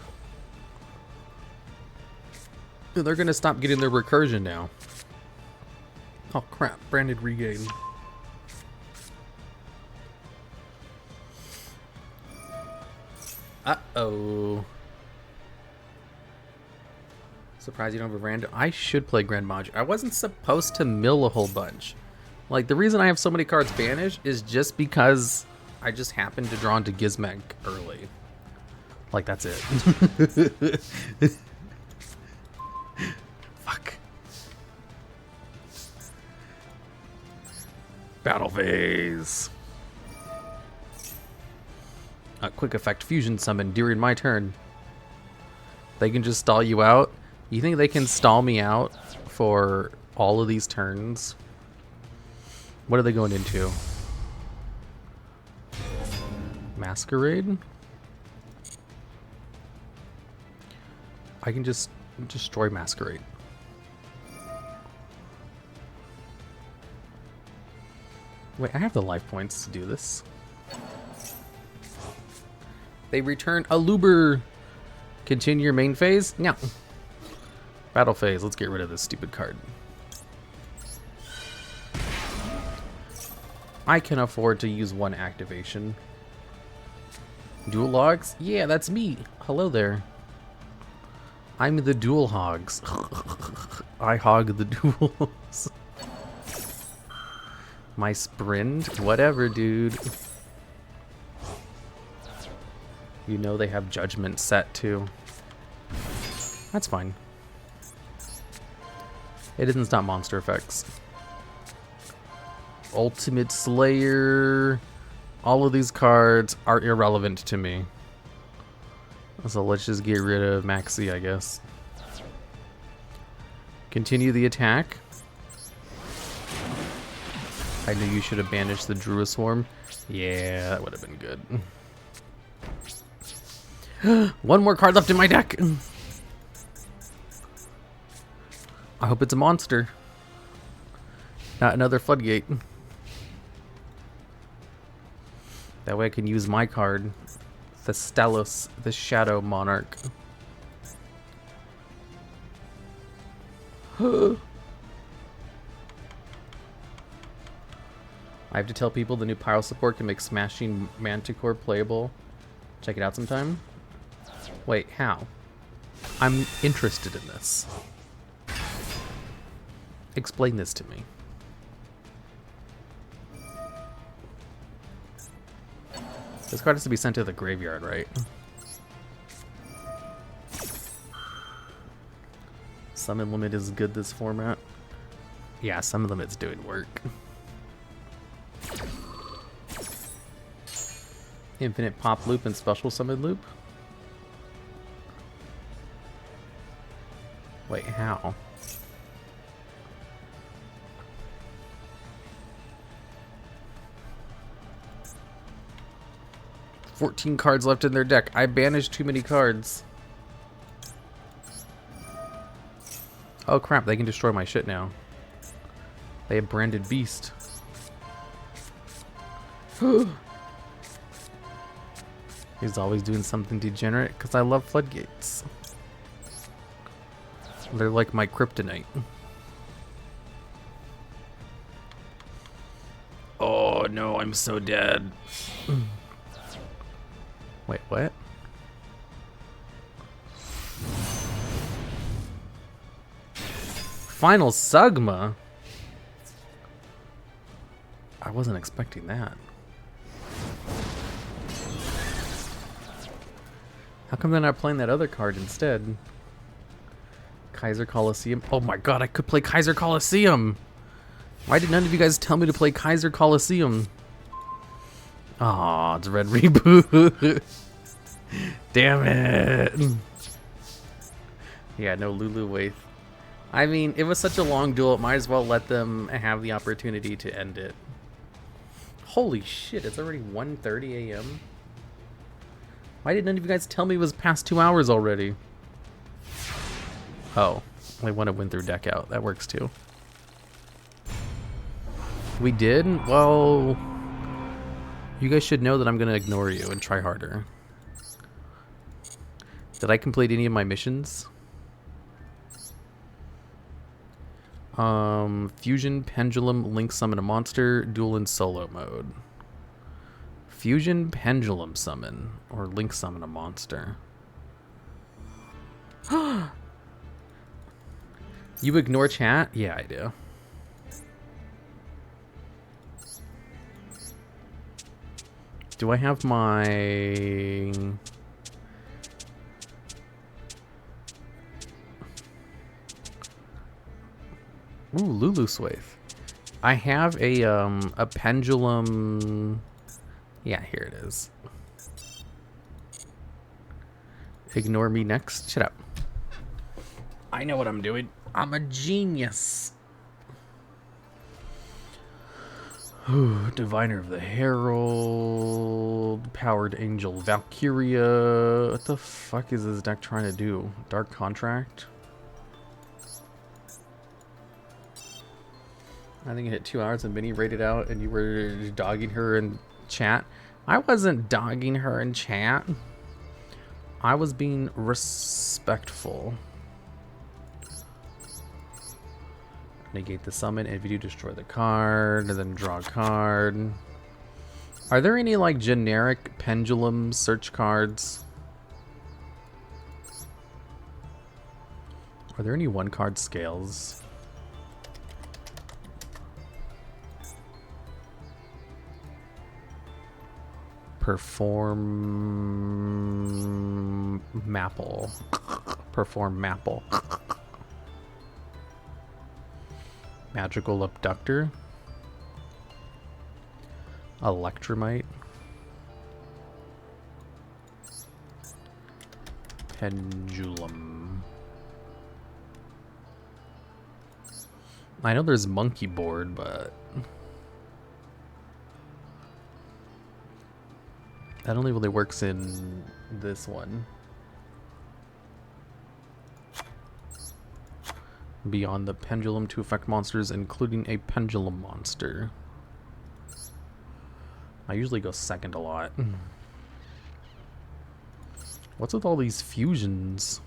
They're gonna stop getting their recursion now. Oh crap, branded regain. Uh-oh. Surprised you don't have a random. I should play Grand Maju. I wasn't supposed to mill a whole bunch. Like, the reason I have so many cards banished is just because I just happened to draw into Gizmek early. Like, that's it. Fuck. Battle phase. A quick effect fusion summon during my turn. They can just stall you out. You think they can stall me out for all of these turns? What are they going into? Masquerade? I can just destroy Masquerade. Wait, I have the life points to do this. They return a Luber. Continue your main phase? No. Battle phase. Let's get rid of this stupid card. I can afford to use 1 activation. TheDuelLogs? Yeah, that's me. Hello there. I'm the Duel Hogs. I hog the duels. My sprint? Whatever, dude. You know they have Judgment set too. That's fine. It doesn't stop monster effects. Ultimate Slayer. All of these cards are irrelevant to me. So let's just get rid of Maxi, I guess. Continue the attack. I knew you should have banished the Druid Swarm. Yeah, that would have been good. 1 more card left in my deck. I hope it's a monster. Not another Floodgate. That way I can use my card. The Stelos, the Shadow Monarch. I have to tell people the new Pyro support can make Smashing Manticore playable. Check it out sometime. Wait, how? I'm interested in this. Explain this to me. This card has to be sent to the graveyard, right? Summon Limit is good this format. Yeah, Summon Limit's doing work. Infinite Pop Loop and Special Summon Loop? Wait, how? $14 cards left in their deck. I banished too many cards. Oh crap, they can destroy my shit now. They have Branded Beast. He's always doing something degenerate because I love floodgates. They're like my kryptonite. Oh no, I'm so dead. Wait, what? Final Sugma? I wasn't expecting that. How come they're not playing that other card instead? Kaiser Coliseum. Oh my god, I could play Kaiser Coliseum! Why did none of you guys tell me to play Kaiser Coliseum? Aw, it's Red Reboot. Damn it. Yeah, no Lulu Waith. I mean, it was such a long duel, it might as well let them have the opportunity to end it. Holy shit, it's already 1:30 a.m. Why did none of you guys tell me it was past 2 hours already? Oh, I want to win through deck out. That works too. We did? Well, you guys should know that I'm going to ignore you and try harder. Did I complete any of my missions? Fusion, Pendulum, Link Summon a Monster, Duel in Solo Mode. Fusion, Pendulum Summon, or Link Summon a Monster. You ignore chat? Yeah, I do. Do I have my... Ooh, Lulu Swaith. I have a pendulum... Yeah, here it is. Ignore me next. Shut up. I know what I'm doing. I'm a genius. Ooh, Diviner of the Herald. Powered Angel Valkyria. What the fuck is this deck trying to do? Dark Contract? I think it hit 2 hours and Minnie rated out and you were dogging her in chat. I wasn't dogging her in chat. I was being respectful. Negate the summon, and if you do, destroy the card, and then draw a card. Are there any like generic pendulum search cards? Are there any one card scales? Perform Mapple. Perform Mapple. Magical Abductor. Electromite. Pendulum. I know there's Monkey Board, but that only really works in this one. Beyond the pendulum to affect monsters, including a pendulum monster. I usually go second a lot. What's with all these fusions?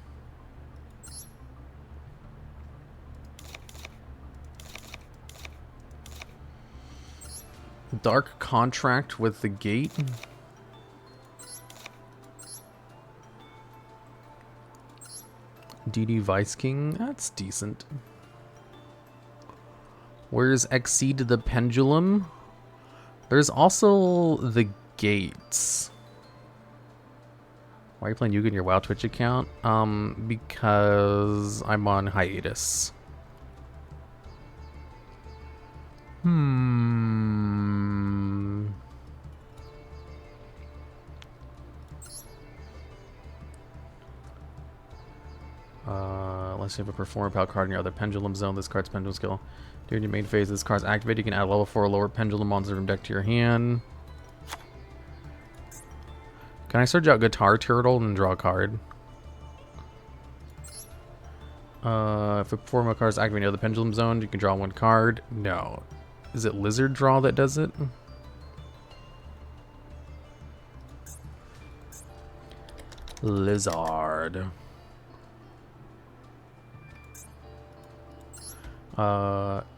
Dark Contract with the Gate. DD Vice King, that's decent. Where's Exceed the Pendulum? There's also the Gates. Why are you playing Yugioh in your WoW Twitch account? Because I'm on hiatus. Unless you have a perform power card in your other pendulum zone, this card's pendulum skill. During your main phase, this card's activated. You can add a level 4 or lower pendulum monster from deck to your hand. Can I search out Guitar Turtle and draw a card? If a perform a card is activated in the pendulum zone, you can draw one card. No. Is it Lizard Draw that does it? Lizard.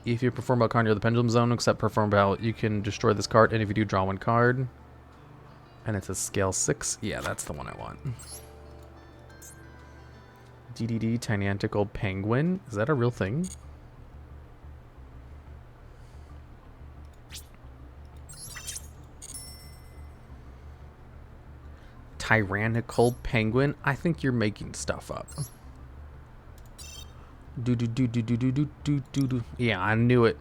If you perform a card near the Pendulum Zone, except perform ballot, you can destroy this card, and if you do, draw one card. And it's a scale 6. Yeah, that's the one I want. DDD, Tynantical Penguin. Is that a real thing? Tyrannical Penguin? I think you're making stuff up. Yeah, I knew it.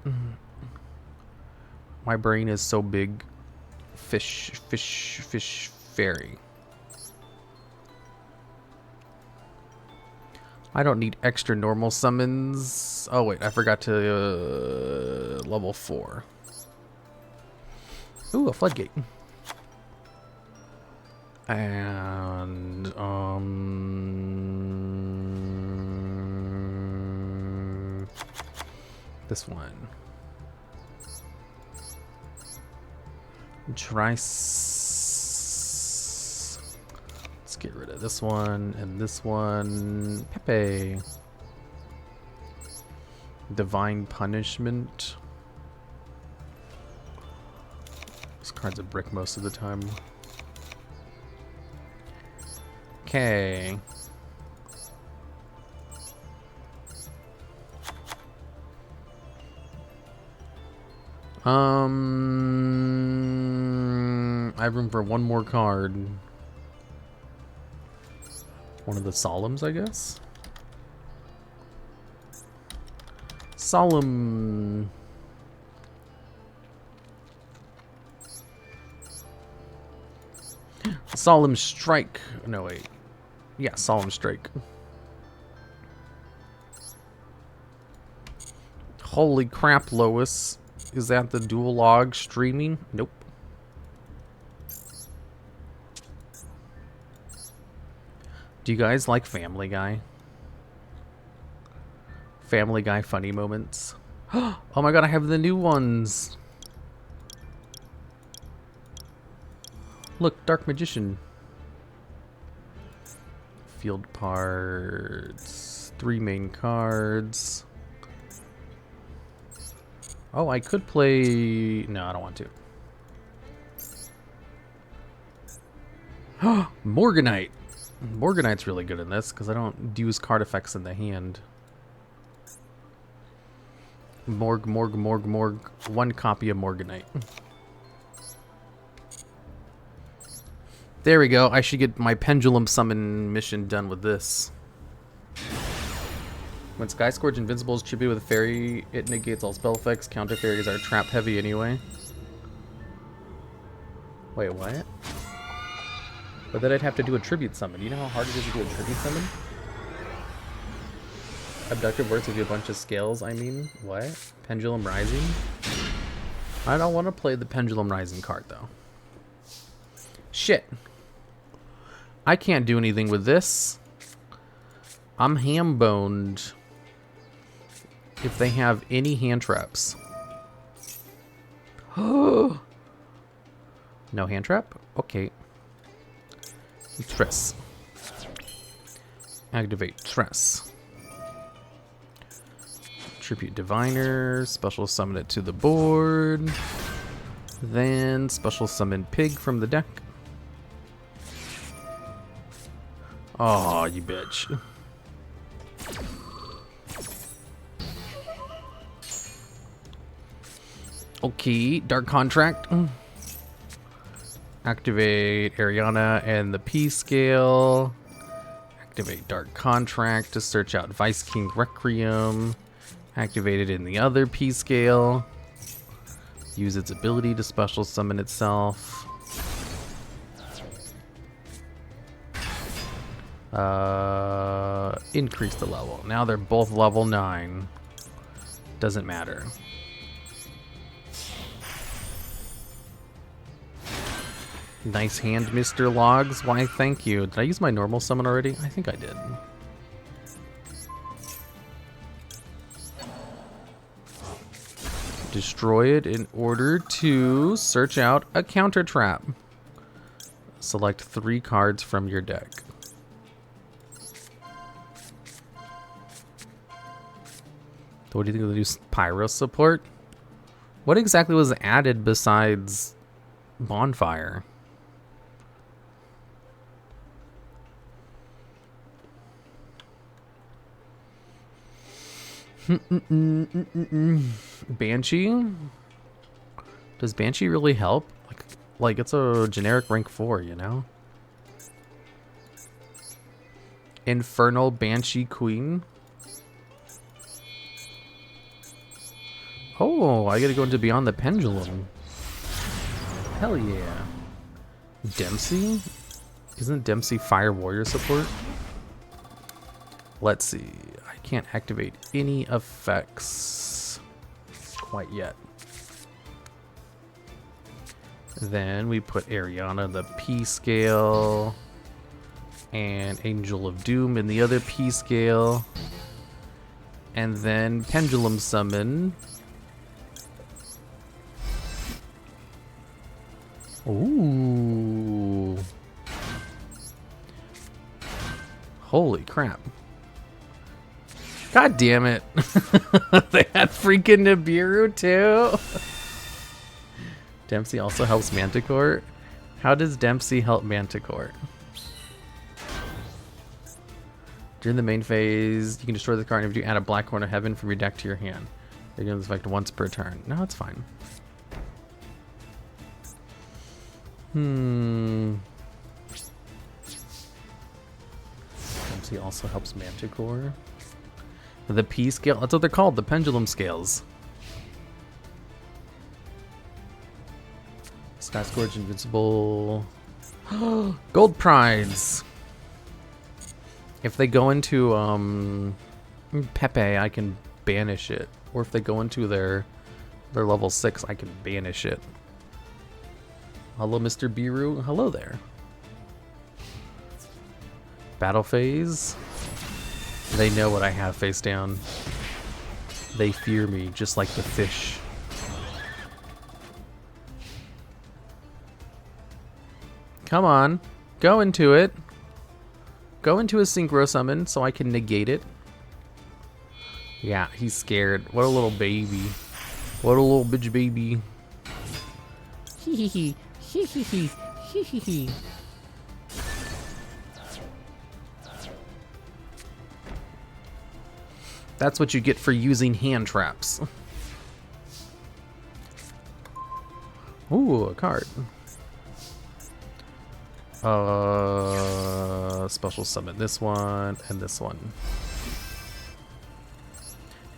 My brain is so big. Fish fairy. I don't need extra normal summons. Oh wait, I forgot to level 4. Ooh, a floodgate. And this one. Let's get rid of this one and this one. Pepe. Divine Punishment. This card's a brick most of the time. Okay. I have room for one more card. One of the Solemns, I guess. Solemn. Solemn Strike. No, wait. Yeah, Solemn Strike. Holy crap, Lois. Is that the Duel Log streaming? Nope. Do you guys like Family Guy? Family Guy funny moments? Oh my god, I have the new ones. Look, Dark Magician. Field parts. 3 main cards. Oh, I could play... No, I don't want to. Morganite. Morganite's really good in this because I don't use card effects in the hand. Morg. One copy of Morganite. There we go. I should get my Pendulum Summon mission done with this. When Skyscourge Invincible is chippy with a fairy, it negates all spell effects. Counter fairies are trap heavy anyway. Wait, what? But then I'd have to do a tribute summon. You know how hard it is to do a tribute summon? Abductive works with you a bunch of scales, I mean. What? Pendulum Rising? I don't want to play the Pendulum Rising card, though. Shit. I can't do anything with this. I'm ham-boned. If they have any hand traps. No hand trap? Okay. Tress. Activate Tress. Tribute Diviner. Special summon it to the board. Then special summon Pig from the deck. Oh, you bitch. Okay, Dark Contract. Activate Ariana and the P scale. Activate Dark Contract to search out Vice King Requiem. Activate it in the other P scale. Use its ability to special summon itself. Increase the level. Now they're both level 9. Doesn't matter. Nice hand, Mr. Logs. Why, thank you. Did I use my normal summon already? I think I did. Destroy it in order to search out a counter trap. Select 3 cards from your deck. What do you think of the new pyro support? What exactly was added besides bonfire? Banshee? Does Banshee really help? Like it's a generic rank 4, you know? Infernal Banshee Queen. Oh, I gotta go into Beyond the Pendulum. Hell yeah. Dempsey? Isn't Dempsey Fire Warrior support? Let's see. I can't activate any effects quite yet. Then we put Ariana the P scale and Angel of Doom in the other P scale. And then Pendulum Summon. Ooh. Holy crap. God damn it. They had freaking Nibiru too. Dempsey also helps Manticore. How does Dempsey help Manticore? During the main phase, you can destroy the card if you add a black horn of heaven from your deck to your hand. You're doing this effect once per turn. No, it's fine. Dempsey also helps Manticore. The P scale, that's what they're called, the pendulum scales. Sky Scourge, Invincible. Gold Prides. If they go into Pepe, I can banish it. Or if they go into their level 6, I can banish it. Hello, Mr. Biru. Hello there. Battle phase. They know what I have face down. They fear me, just like the fish. Come on. Go into it. Go into a Synchro Summon so I can negate it. Yeah, he's scared. What a little baby. What a little bitch baby. Hee hee hee. Hee hee hee. Hee hee hee. That's what you get for using hand traps. Ooh, a card. Special summon this one and this one.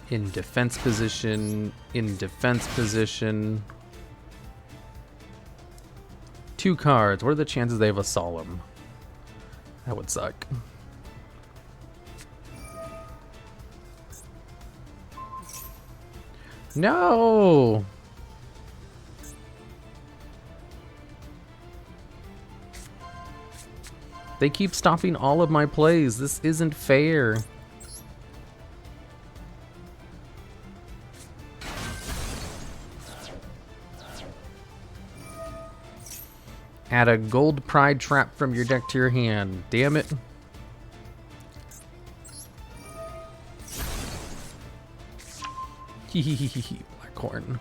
In defense position, in defense position. 2 cards. What are the chances they have a Solemn? That would suck. No! They keep stopping all of my plays. This isn't fair. Add a gold pride trap from your deck to your hand. Damn it. Hehehehe, Blackhorn.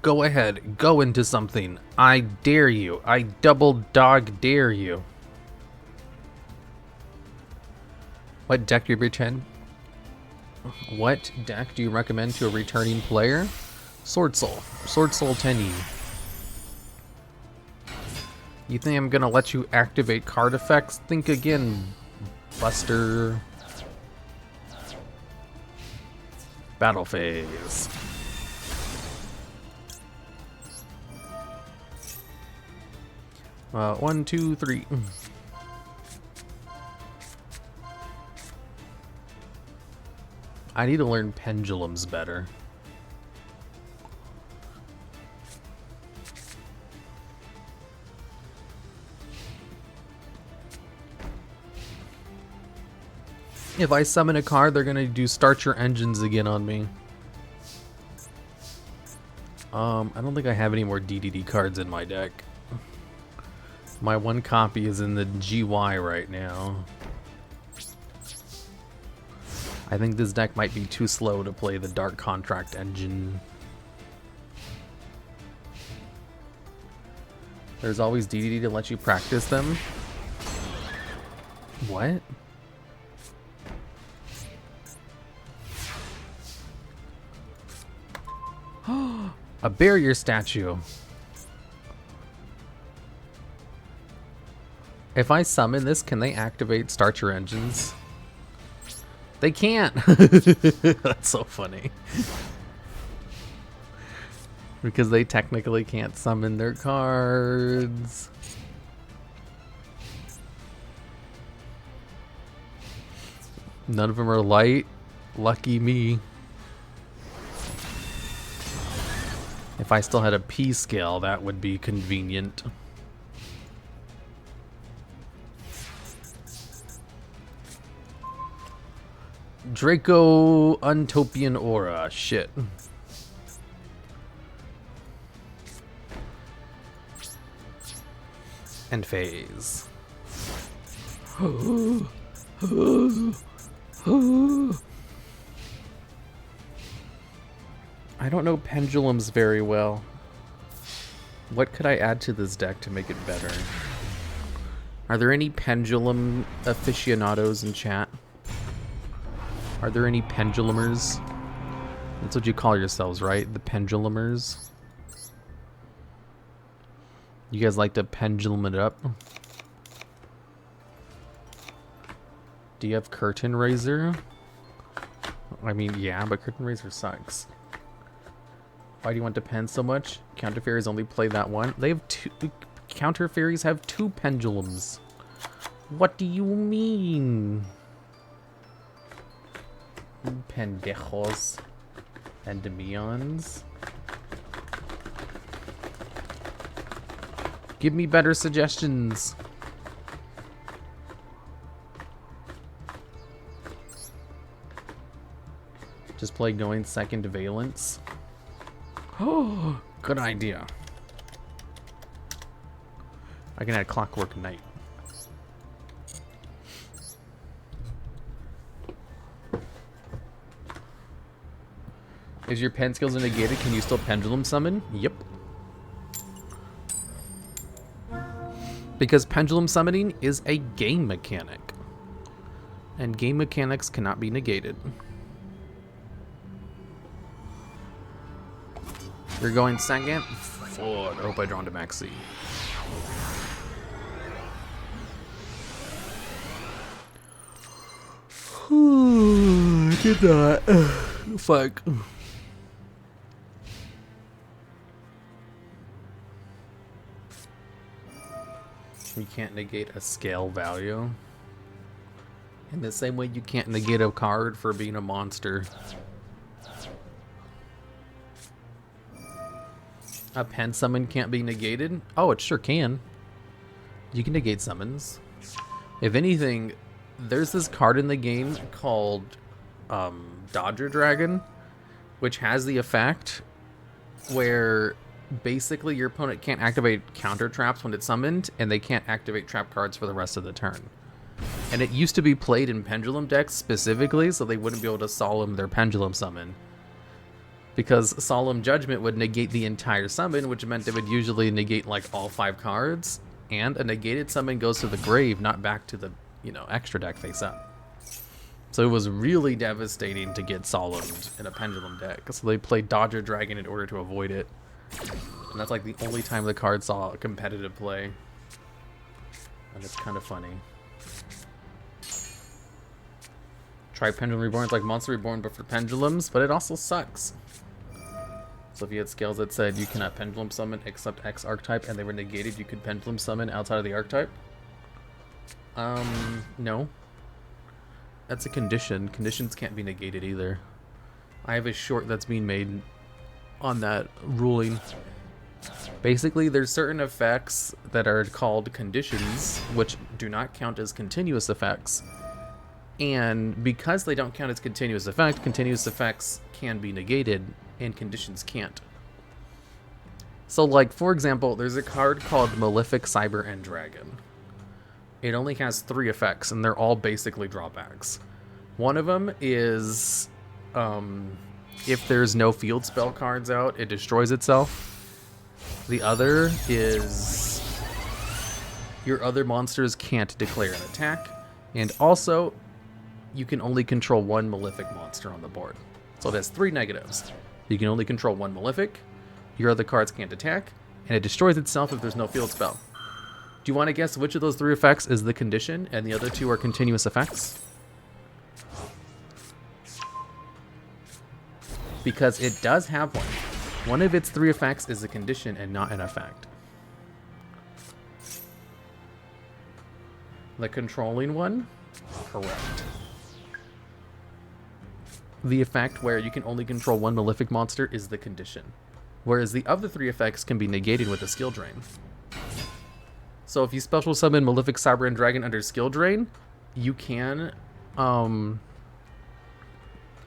Go ahead, go into something. I dare you. I double dog dare you. What deck do you pretend? What deck do you recommend to a returning player? Sword Soul. Sword Soul Tenny. You think I'm gonna let you activate card effects? Think again, Buster. Battle phase. One, two, three. I need to learn pendulums better. If I summon a card, they're gonna do start your engines again on me. I don't think I have any more DDD cards in my deck. My one copy is in the GY right now. I think this deck might be too slow to play the Dark Contract engine. There's always DDD to let you practice them. What? A barrier statue. If I summon this, can they activate start your engines? They can't. That's so funny. Because they technically can't summon their cards. None of them are light. Lucky me. If I still had a P scale, that would be convenient. Draco Untopian Aura. Shit. And phase. I don't know pendulums very well. What could I add to this deck to make it better? Are there any pendulum aficionados in chat? Are there any pendulumers? That's what you call yourselves, right? The pendulumers? You guys like to pendulum it up? Do you have Curtain Raiser? I mean, yeah, but Curtain Raiser sucks. Why do you want to pen so much? Counter Fairies only play that one. They have two. Counter Fairies have two pendulums. What do you mean? Pendejos and Demions. Give me better suggestions. Just play going second Valence. Oh, good idea. I can add Clockwork Knight. Is your pen skills negated? Can you still pendulum summon? Yep. Because pendulum summoning is a game mechanic. And game mechanics cannot be negated. You're going second? Forward. I hope I drawn to Maxi. I did not. Fuck. You can't negate a scale value. In the same way you can't negate a card for being a monster. A pen summon can't be negated? Oh, it sure can. You can negate summons. If anything, there's this card in the game called Dodger Dragon, which has the effect where basically your opponent can't activate counter traps when it's summoned, and they can't activate trap cards for the rest of the turn. And it used to be played in Pendulum decks specifically, so they wouldn't be able to solemn their Pendulum summon. Because Solemn Judgment would negate the entire summon, which meant it would usually negate like all 5 cards, and a negated summon goes to the grave, not back to the, you know, extra deck face up. So it was really devastating to get Solemned in a Pendulum deck. So they played Dodger Dragon in order to avoid it. And that's like the only time the card saw a competitive play. And it's kind of funny. Try Pendulum Reborn. It's like Monster Reborn but for pendulums, but it also sucks. So if you had scales that said you cannot pendulum summon except X archetype and they were negated, you could pendulum summon outside of the archetype? No. That's a condition. Conditions can't be negated either. I have a short that's being made on that ruling. Basically, there's certain effects that are called conditions, which do not count as continuous effects. And because they don't count as continuous effects can be negated and conditions can't. So like, for example, there's a card called Malefic Cyber End Dragon. It only has 3 effects, and they're all basically drawbacks. One of them is, if there's no field spell cards out, it destroys itself. The other is your other monsters can't declare an attack. And also, you can only control 1 Malefic monster on the board. So it has 3 negatives. You can only control 1 Malefic, your other cards can't attack, and it destroys itself if there's no field spell. Do you want to guess which of those 3 effects is the condition and the other 2 are continuous effects? Because it does have one. One of its 3 effects is a condition and not an effect. The controlling one? Correct. The effect where you can only control 1 Malefic monster is the condition. Whereas the other 3 effects can be negated with a skill drain. So if you special summon Malefic Cyber End Dragon under skill drain, you can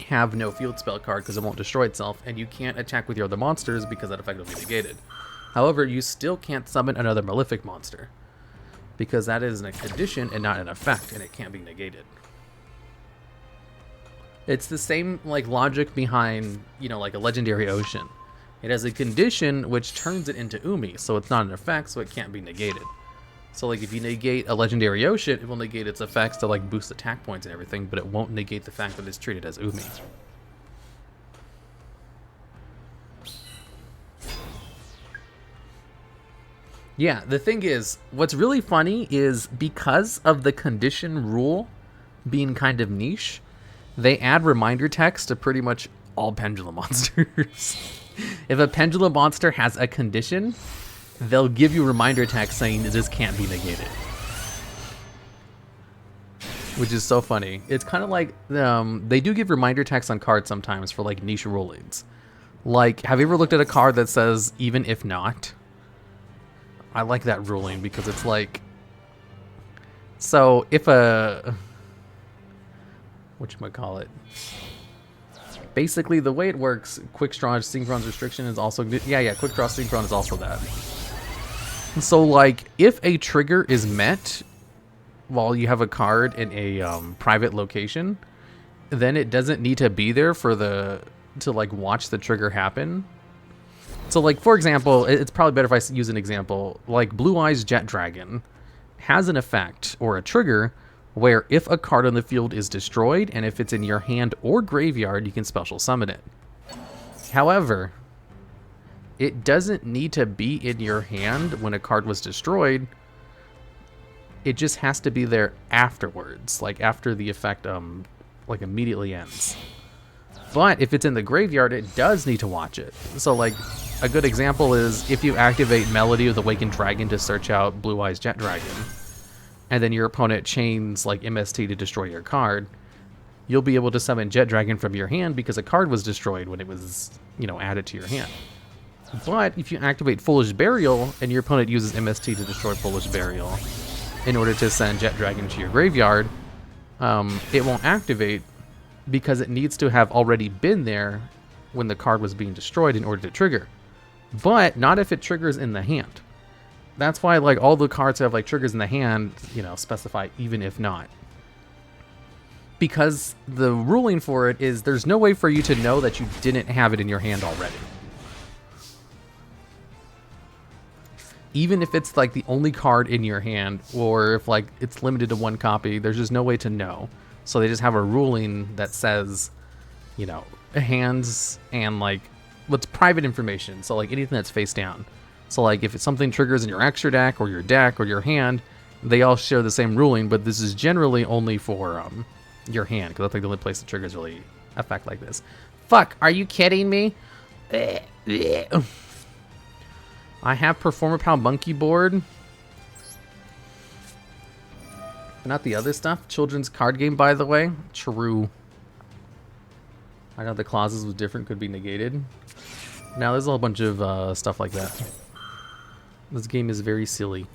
have no field spell card because it won't destroy itself, and you can't attack with your other monsters because that effect will be negated. However, you still can't summon another Malefic monster because that is a condition and not an effect, and it can't be negated. It's the same like logic behind, you know, like a Legendary Ocean. It has a condition which turns it into Umi, so it's not an effect, so it can't be negated. So like if you negate a Legendary Ocean, it will negate its effects to like boost attack points and everything, but it won't negate the fact that it's treated as Umi. Yeah, the thing is, what's really funny is because of the condition rule being kind of niche, they add reminder text to pretty much all Pendulum monsters. If a Pendulum monster has a condition, they'll give you reminder text saying this can't be negated. Which is so funny. It's kind of like, they do give reminder text on cards sometimes for like niche rulings. Like, have you ever looked at a card that says, even if not? I like that ruling because it's like, so if a, whatchamacallit, basically the way it works, quick draw synchron restriction is also, quick draw synchron is also that. So like, if a trigger is met while you have a card in a private location, then it doesn't need to be there for to like watch the trigger happen. So like, for example, it's probably better if I use an example, like Blue Eyes Jet Dragon has an effect or a trigger where if a card on the field is destroyed and if it's in your hand or graveyard, you can special summon it. However, it doesn't need to be in your hand when a card was destroyed. It just has to be there afterwards, like after the effect like immediately ends. But if it's in the graveyard, it does need to watch it. So like a good example is if you activate Melody of the Awakened Dragon to search out Blue Eyes Jet Dragon, and then your opponent chains like MST to destroy your card, you'll be able to summon Jet Dragon from your hand because a card was destroyed when it was, you know, added to your hand. But if you activate Foolish Burial and your opponent uses MST to destroy Foolish Burial in order to send Jet Dragon to your graveyard, it won't activate because it needs to have already been there when the card was being destroyed in order to trigger. But not if it triggers in the hand. That's why like all the cards have like triggers in the hand, you know, specify even if not. Because the ruling for it is there's no way for you to know that you didn't have it in your hand already. Even if it's like the only card in your hand, or if like it's limited to 1 copy, there's just no way to know. So they just have a ruling that says, you know, hands and like what's private information. So like anything that's face down. So like if it's something triggers in your extra deck or your hand, they all share the same ruling, but this is generally only for your hand, because that's like the only place the triggers really affect like this. Fuck, are you kidding me? I have Performer Pal Monkey board. But not the other stuff. Children's card game, by the way. True. I got the clauses was different, could be negated. Now there's a whole bunch of stuff like that. This game is very silly.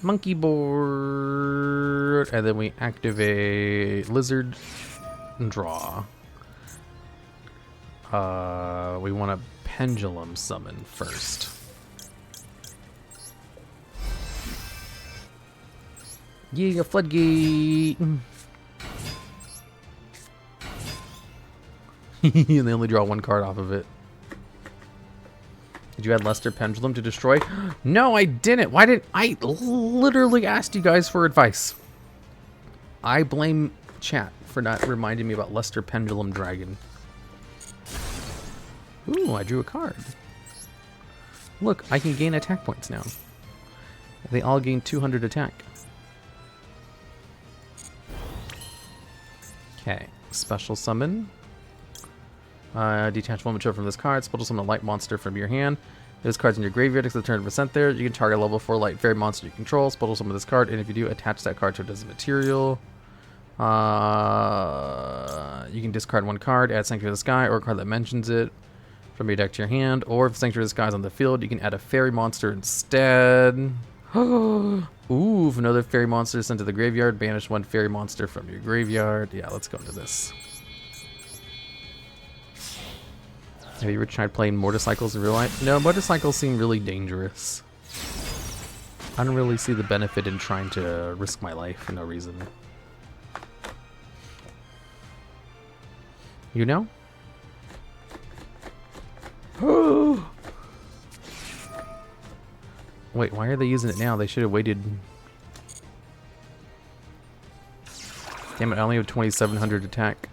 Monkey board. And then we activate lizard and draw. We want a pendulum summon first. Yeah, floodgate. And they only draw one card off of it. Did you add Luster Pendulum to destroy? No, I didn't. Why didn't I? Literally asked you guys for advice. I blame chat for not reminding me about Luster Pendulum Dragon. Ooh, I drew a card. Look, I can gain attack points now. They all gain 200 attack. Okay, special summon. Detach one material from this card. Special summon a light monster from your hand. If this card's in your graveyard, it's the turn of % there. You can target a level 4 light fairy monster you control. Special summon this card, and if you do, attach that card to it as a material. You can discard one card, add Sanctuary of the Sky, or a card that mentions it from your deck to your hand. Or if Sanctuary of the Sky is on the field, you can add a fairy monster instead. Ooh, if another fairy monster is sent to the graveyard, banish one fairy monster from your graveyard. Yeah, let's go into this. Have you ever tried playing motorcycles in real life? No, motorcycles seem really dangerous. I don't really see the benefit in trying to risk my life for no reason. You know? Wait, why are they using it now? They should have waited. Damn it, I only have 2,700 attack.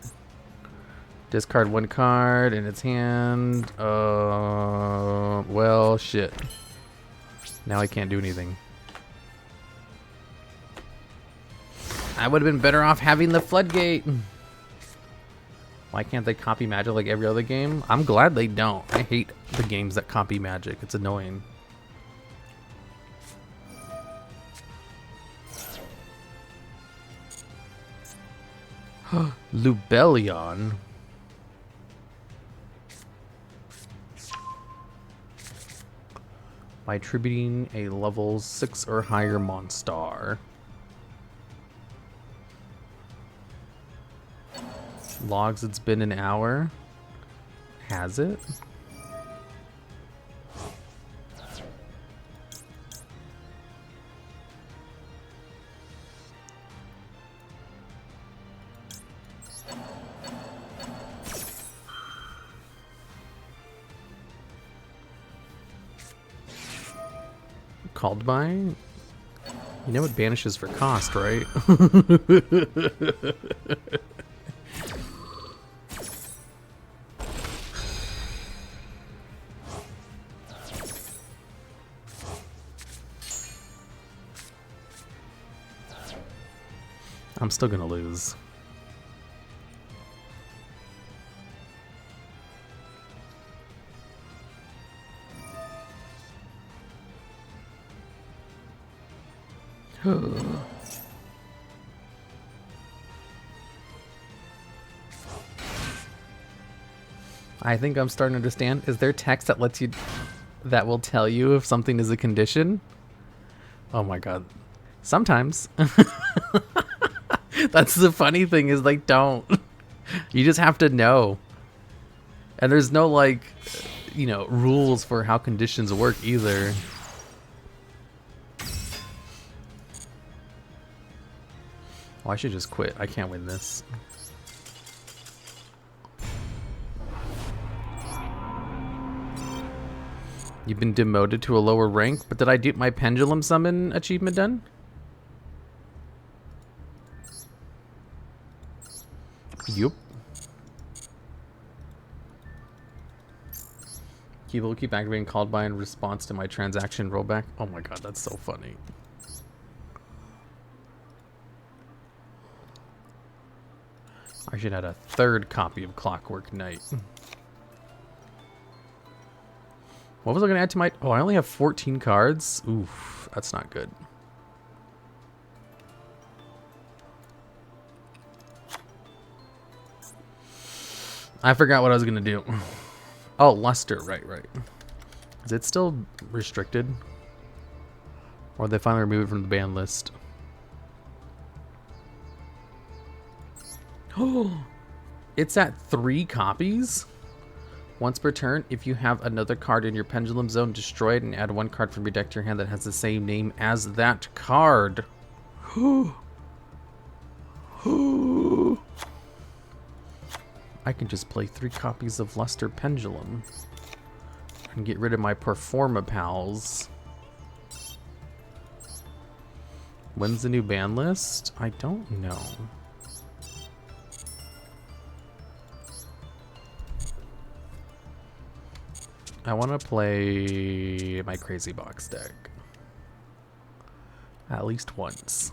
Discard one card in its hand. Well, shit. Now I can't do anything. I would have been better off having the floodgate. Why can't they copy magic like every other game? I'm glad they don't. I hate the games that copy magic. It's annoying. Lubellion. By attributing a level 6 or higher monster. Logs, it's been an hour. Has it? Called by? You know it banishes for cost, right? I'm still gonna lose. I think I'm starting to understand. Is there text that lets you, that will tell you if something is a condition? Oh my god. Sometimes. That's the funny thing, is they don't. You just have to know. And there's no, like, you know, rules for how conditions work either. Oh, I should just quit. I can't win this. You've been demoted to a lower rank, but did I get my Pendulum Summon achievement done? Yup. Keyboard will keep activating called by in response to my transaction rollback. Oh my god, that's so funny. I should add a third copy of Clockwork Knight. What was I going to add to my... Oh, I only have 14 cards? Oof, that's not good. I forgot what I was going to do. Oh, Luster. Right. Is it still restricted? Or they finally remove it from the ban list. Oh, it's at 3 copies? Once per turn, if you have another card in your Pendulum zone, destroy it and add 1 card from your deck to your hand that has the same name as that card. I can just play 3 copies of Luster Pendulum and get rid of my Performa pals. When's the new ban list? I don't know. I want to play my Crazy Box deck. At least once.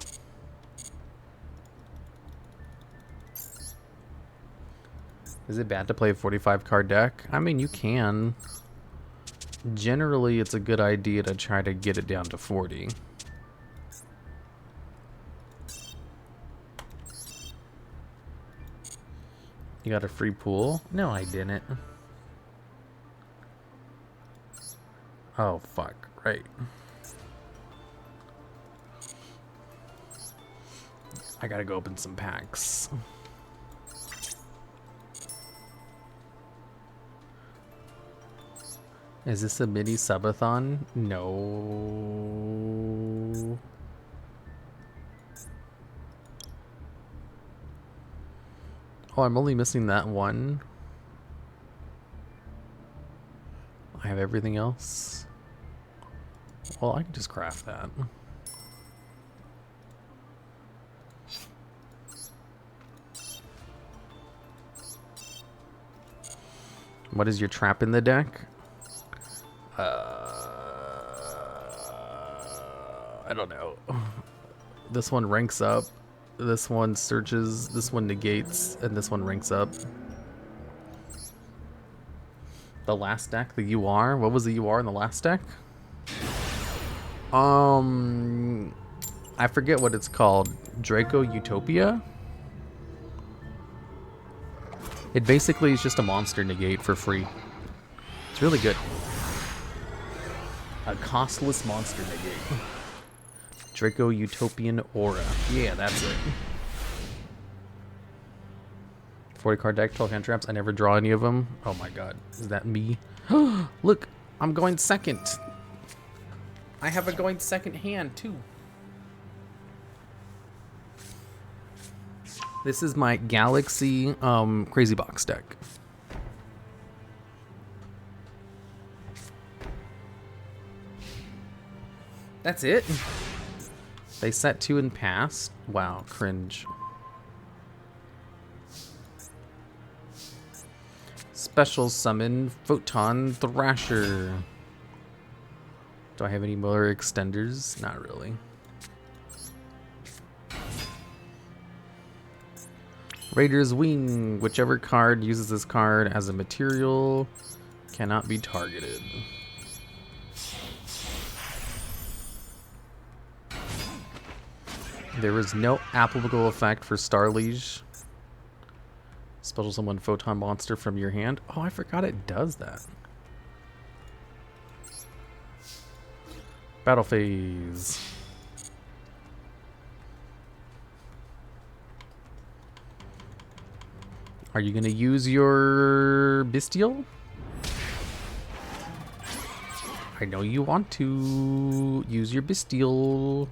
Is it bad to play a 45 card deck? I mean, you can. Generally, it's a good idea to try to get it down to 40. You got a free pool? No, I didn't. Oh, fuck. Right. I gotta go open some packs. Is this a mini subathon? No. Oh, I'm only missing that one. I have everything else. Well, I can just craft that. What is your trap in the deck? I don't know. This one ranks up. This one searches. This one negates. And this one ranks up. The last deck, the UR. What was the UR in the last deck? I forget what it's called. Draco Utopia? It basically is just a monster negate for free. It's really good. A costless monster negate. Draco Utopian Aura. Yeah, that's it. 40 card deck, 12 hand traps. I never draw any of them. Oh my god. Is that me? Look, I'm going second. I have a going second hand too. This is my Galaxy Crazy Box deck. That's it? They set 2 and passed? Wow, cringe. Special summon Photon Thrasher. Do I have any more extenders? Not really. Raider's Wing. Whichever card uses this card as a material cannot be targeted. There is no applicable effect for Starliege. Special summon Photon Monster from your hand. Oh, I forgot it does that. Battle phase. Are you going to use your Bestial? I know you want to use your Bestial.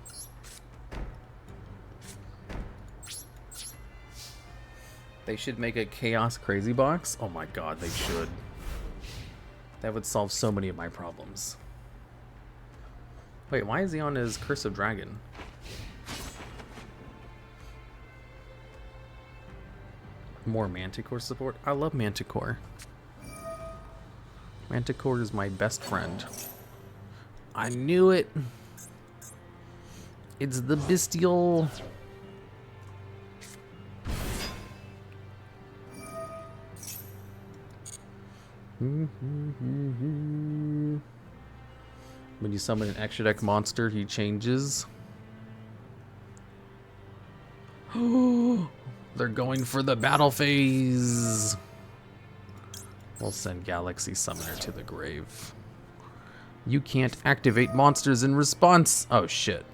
They should make a Chaos Crazy Box. Oh my god, they should. That would solve so many of my problems. Wait, why is he on his Curse of Dragon? More Manticore support? I love Manticore. Manticore is my best friend. I knew it! It's the Bestial. When you summon an extra deck monster, he changes. They're going for the battle phase. We'll send Galaxy Summoner to the grave. You can't activate monsters in response. Oh, shit.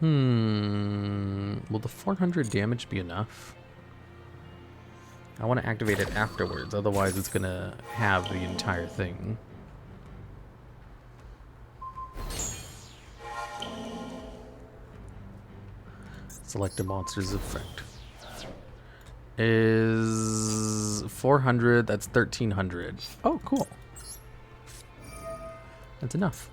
Will the 400 damage be enough? I want to activate it afterwards, otherwise it's going to have the entire thing. Select a monster's effect. Is 400, that's 1300. Oh, cool. That's enough.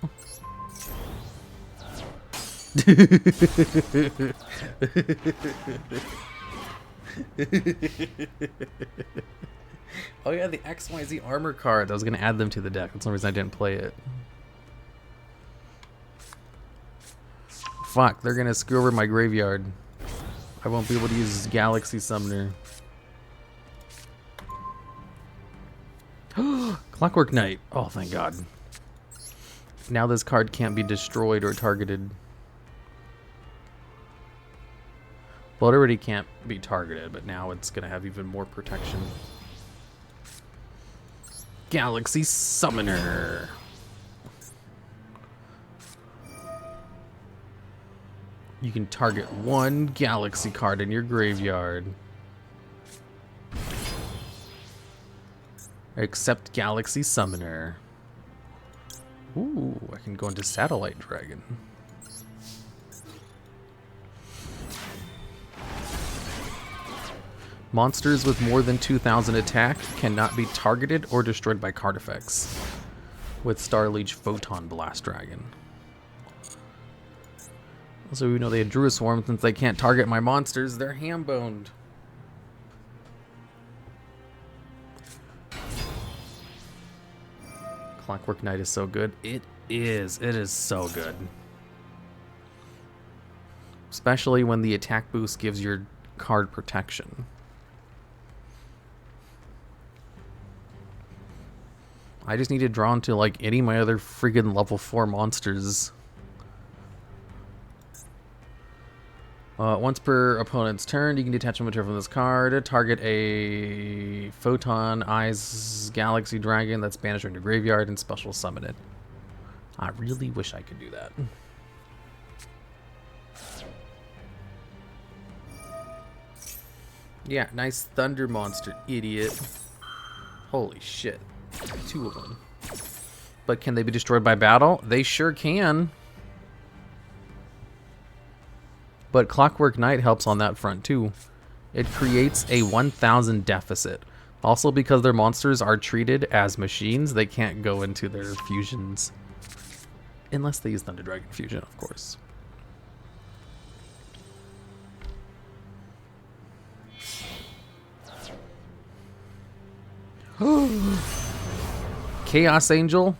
Oh yeah, the XYZ armor cards. I was gonna add them to the deck. That's the reason I didn't play it. Fuck, they're gonna screw over my graveyard. I won't be able to use Galaxy Summoner. Clockwork Knight. Oh, thank God. Now this card can't be destroyed or targeted. Well, it already can't be targeted, but now it's going to have even more protection. Galaxy Summoner. You can target one Galaxy card in your graveyard. Except Galaxy Summoner. Ooh, I can go into Satellite Dragon. Monsters with more than 2,000 attack cannot be targeted or destroyed by card effects. With Starleech Photon Blast Dragon. Also, we know they had Druid Swarm. Since they can't target my monsters, they're ham-boned. Clockwork Knight is so good. It is. It is so good. Especially when the attack boost gives your card protection. I just need to draw into like any of my other freaking level 4 monsters. Once per opponent's turn, you can detach a material from this card, target a Photon Eyes Galaxy Dragon that's banished from your graveyard, and special summon it. I really wish I could do that. Yeah, nice Thunder Monster, idiot. Holy shit. 2 of them. But can they be destroyed by battle? They sure can. But Clockwork Knight helps on that front too. It creates a 1,000 deficit. Also, because their monsters are treated as machines, they can't go into their fusions. Unless they use Thunder Dragon Fusion, of course. Chaos Angel.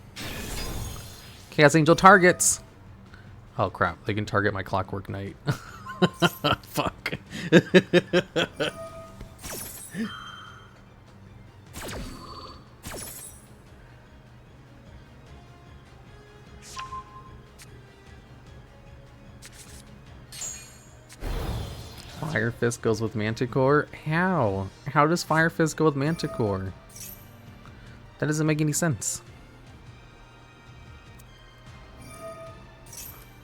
Chaos Angel targets. Oh crap, they can target my Clockwork Knight. Fuck. Fire Fist goes with Manticore? How? How does Fire Fist go with Manticore? That doesn't make any sense.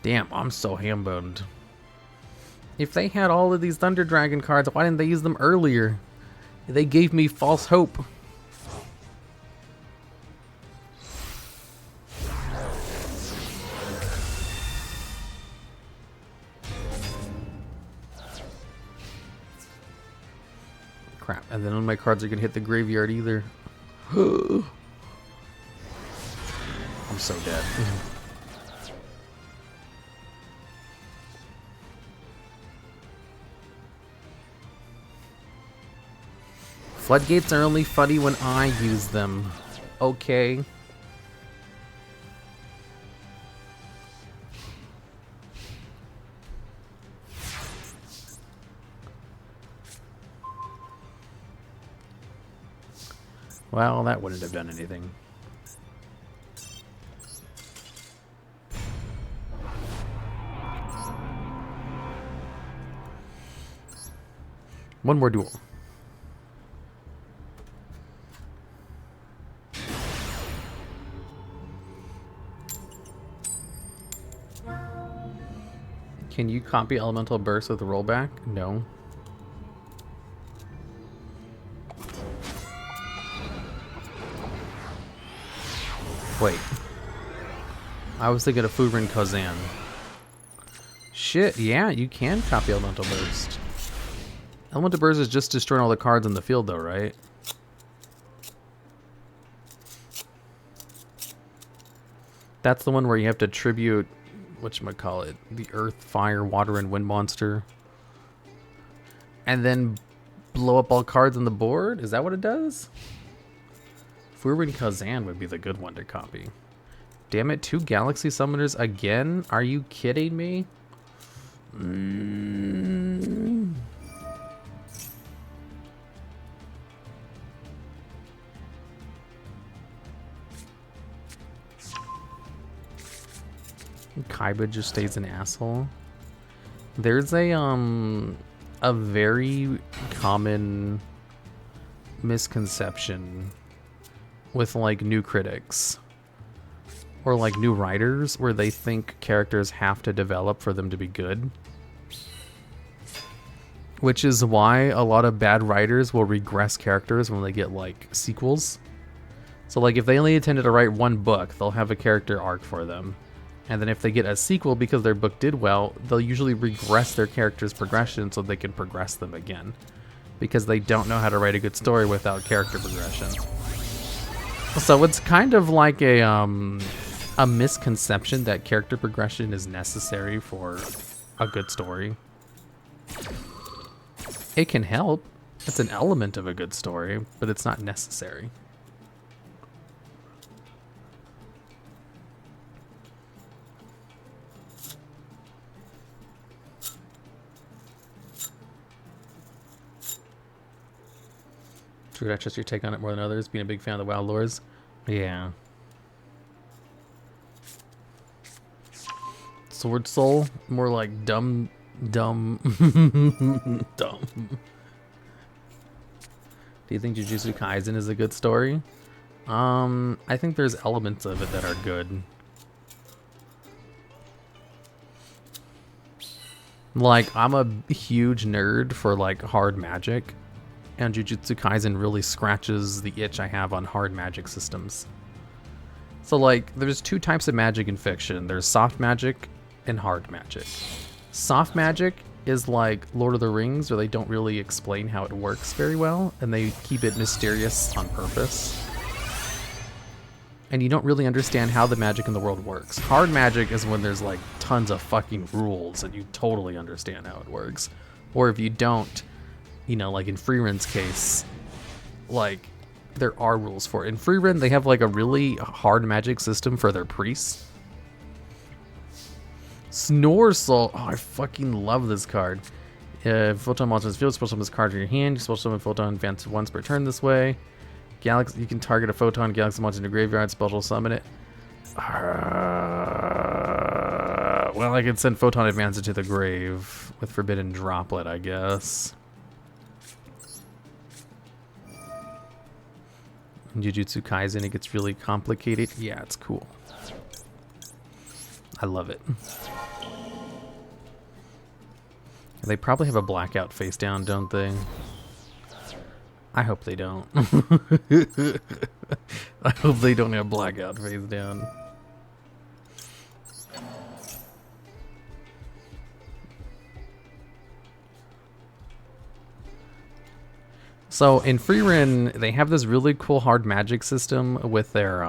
Damn, I'm so ham-boned. If they had all of these Thunder Dragon cards, why didn't they use them earlier? They gave me false hope. Crap, and then none of my cards are gonna hit the graveyard either. I'm so dead. Floodgates are only funny when I use them. Okay. Well, that wouldn't have done anything. One more duel. Can you copy Elemental Burst with rollback? No. Wait. I was thinking of Furin Kazan. Shit, yeah, you can copy Elemental Burst. Elemental Burst is just destroying all the cards in the field though, right? That's the one where you have to tribute, whatchamacallit, the earth, fire, water, and wind monster. And then blow up all cards on the board? Is that what it does? Furin Kazan would be the good one to copy. Damn it, 2 Galaxy Summoners again? Are you kidding me? Kaiba just stays an asshole. There's a very common misconception with like new critics or like new writers where they think characters have to develop for them to be good. Which is why a lot of bad writers will regress characters when they get like sequels. So like if they only intended to write one book, they'll have a character arc for them. And then if they get a sequel because their book did well, they'll usually regress their character's progression so they can progress them again. Because they don't know how to write a good story without character progression. So it's kind of like a misconception that character progression is necessary for a good story. It can help. It's an element of a good story, but it's not necessary. True, I trust your take on it more than others. Being a big fan of the WoW lores. Yeah. Sword Soul, more like dumb. Dumb. Do you think Jujutsu Kaisen is a good story? I think there's elements of it that are good. Like, I'm a huge nerd for like hard magic. And Jujutsu Kaisen really scratches the itch I have on hard magic systems. So like, there's 2 types of magic in fiction. There's soft magic and hard magic. Soft magic is like Lord of the Rings, where they don't really explain how it works very well, and they keep it mysterious on purpose. And you don't really understand how the magic in the world works. Hard magic is when there's like tons of fucking rules and you totally understand how it works. Or if you don't, you know, like in Freeren's case, like there are rules for it. In Freeren, they have like a really hard magic system for their priests. Snore Soul. Oh, I fucking love this card. Photon monsters field, special summon this card in your hand. You special summon Photon advance once per turn this way. Galaxy, you can target a Photon Galaxy monster in your graveyard, special summon it. Well, I could send Photon advance it to the grave with Forbidden Droplet, I guess. In Jujutsu Kaisen, it gets really complicated. Yeah, it's cool. I love it. They probably have a blackout face down, don't they? I hope they don't. I hope they don't have blackout face down. So in Freeren, they have this really cool hard magic system with their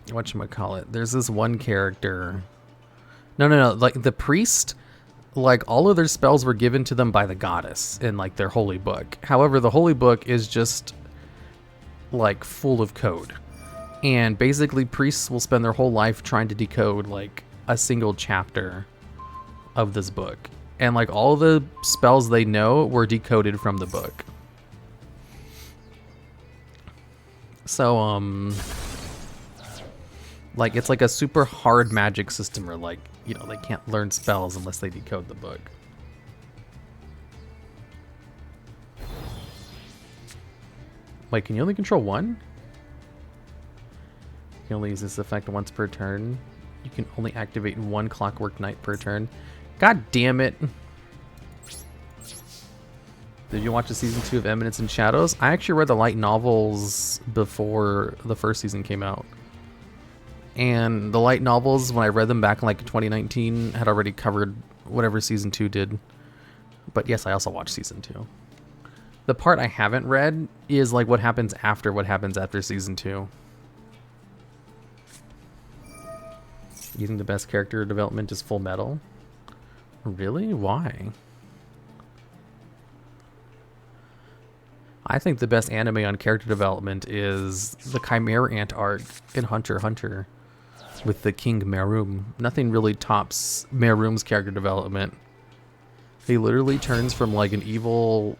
whatchamacallit. There's this one character. No. Like the priest, like all of their spells were given to them by the goddess in like their holy book. However, the holy book is just like full of code. And basically priests will spend their whole life trying to decode like a single chapter of this book. And like all the spells they know were decoded from the book. So like it's like a super hard magic system where like, you know, they can't learn spells unless they decode the book. Wait, can you only control one? You can only use this effect once per turn. You can only activate one Clockwork Knight per turn. God damn it. Did you watch the season 2 of Eminence and Shadows? I actually read the light novels before the first season came out. And the light novels, when I read them back in like 2019, had already covered whatever season 2 did. But yes, I also watched season 2. The part I haven't read is like what happens after season 2. Using the best character development is Full Metal. Really? Why? I think the best anime on character development is the Chimera Ant arc in Hunter x Hunter with the King Meruem. Nothing really tops Meruem's character development. He literally turns from like an evil,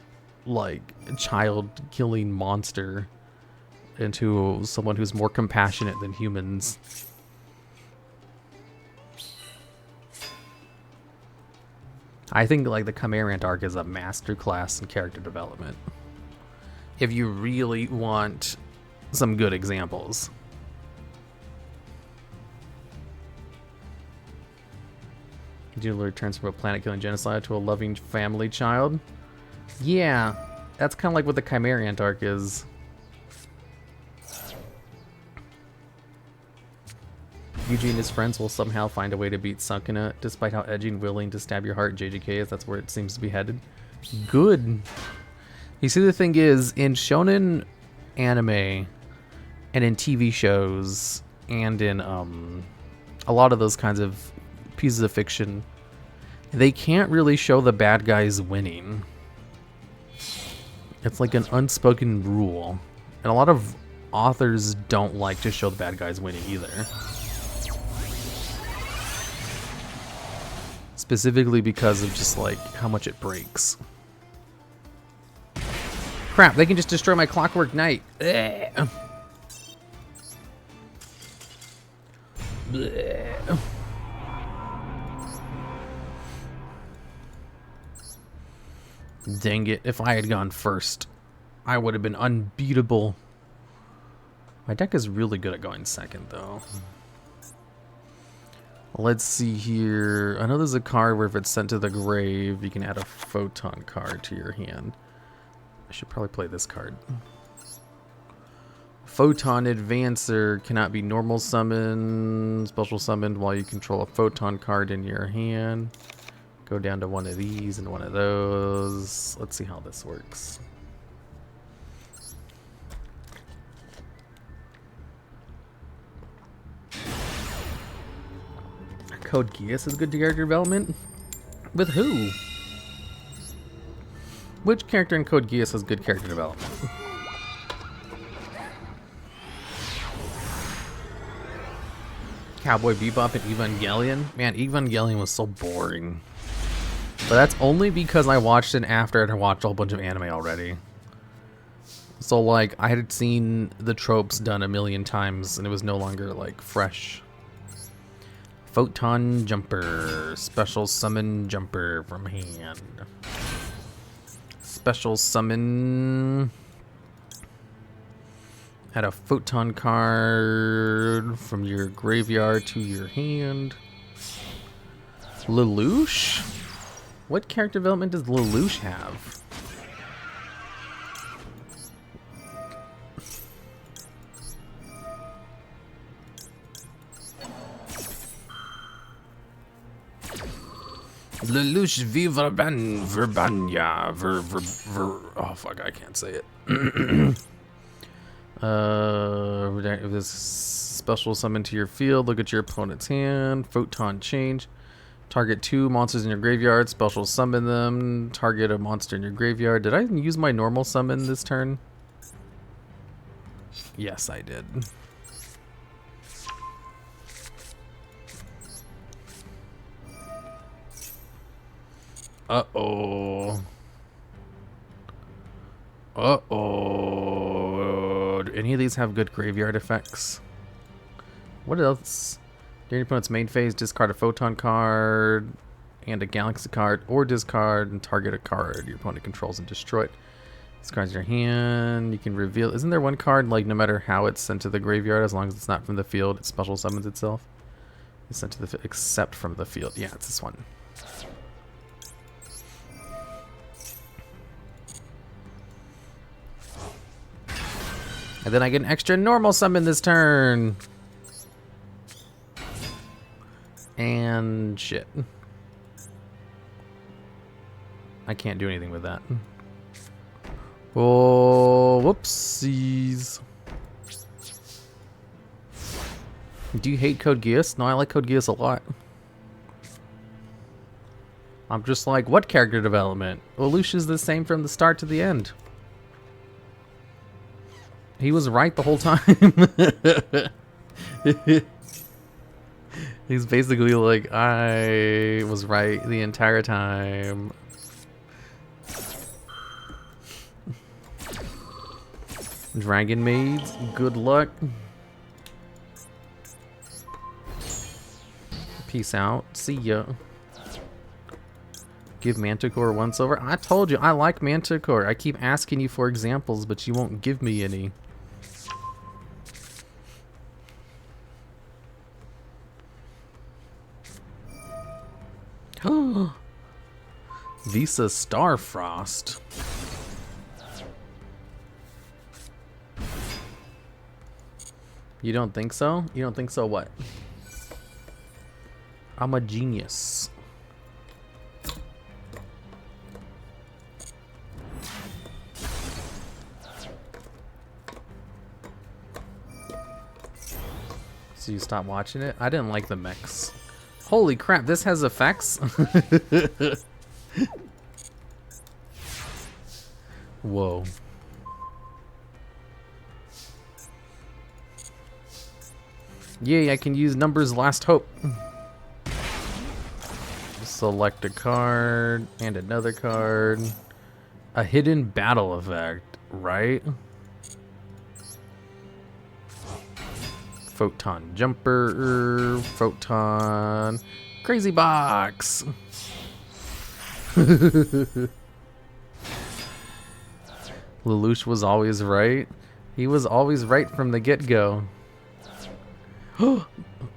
like, child-killing monster into someone who's more compassionate than humans. I think like the Chimera Ant arc is a masterclass in character development. If you really want some good examples. Duel turns from a planet-killing genocide to a loving family child. Yeah, that's kind of like what the Chimera Ant arc is. Yuji and his friends will somehow find a way to beat Sukuna, despite how edgy and willing to stab your heart JJK is. That's where it seems to be headed. Good. You see, the thing is, in shonen anime and in TV shows and in a lot of those kinds of pieces of fiction, they can't really show the bad guys winning. It's like an unspoken rule. And a lot of authors don't like to show the bad guys winning either. Specifically because of just like how much it breaks. Crap, they can just destroy my Clockwork Knight. Blech. Blech. Dang it, if I had gone first, I would have been unbeatable. My deck is really good at going second, though. Let's see here. I know there's a card where if it's sent to the grave, you can add a photon card to your hand. I should probably play this card. Photon Advancer cannot be normal summoned, special summoned while you control a photon card in your hand. Go down to one of these and one of those. Let's see how this works. Code Geass is good character development? With who? Which character in Code Geass has good character development? Cowboy Bebop and Evangelion? Man, Evangelion was so boring. But that's only because I watched it after I watched a whole bunch of anime already. So like, I had seen the tropes done a million times and it was no longer like fresh. Photon Jumper. Special Summon Jumper from hand. Special Summon. Add a Photon card from your graveyard to your hand. Lelouch? What character development does Lelouch have? Lelouch Verbanya. Oh fuck, I can't say it. If this special summon to your field, look at your opponent's hand. Photon change. Target 2 monsters in your graveyard. Special summon them. Target a monster in your graveyard. Did I use my normal summon this turn? Yes, I did. Uh-oh. Uh-oh. Do any of these have good graveyard effects? What else? During your opponent's main phase, discard a photon card and a galaxy card, or discard and target a card your opponent controls and destroy it. Discards your hand. You can reveal. Isn't there one card, like, no matter how it's sent to the graveyard, as long as it's not from the field, it special summons itself? It's sent to the field, except from the field. Yeah, it's this one. And then I get an extra normal summon this turn. And shit. I can't do anything with that. Oh, whoopsies. Do you hate Code Geass? No, I like Code Geass a lot. I'm just like, what character development? Well, Lucia's the same from the start to the end. He was right the whole time. He's basically like, I was right the entire time. Dragon Maids, good luck. Peace out. See ya. Give Manticore once over. I told you, I like Manticore. I keep asking you for examples, but you won't give me any. Visa Starfrost. You don't think so? You don't think so what? I'm a genius. So you stop watching it? I didn't like the mechs. Holy crap, this has effects? Whoa. Yay, I can use Numbers Last Hope. Select a card and another card. A hidden battle effect, right? Photon Jumper, Photon, Crazy Box. Lelouch was always right. He was always right from the get-go. Are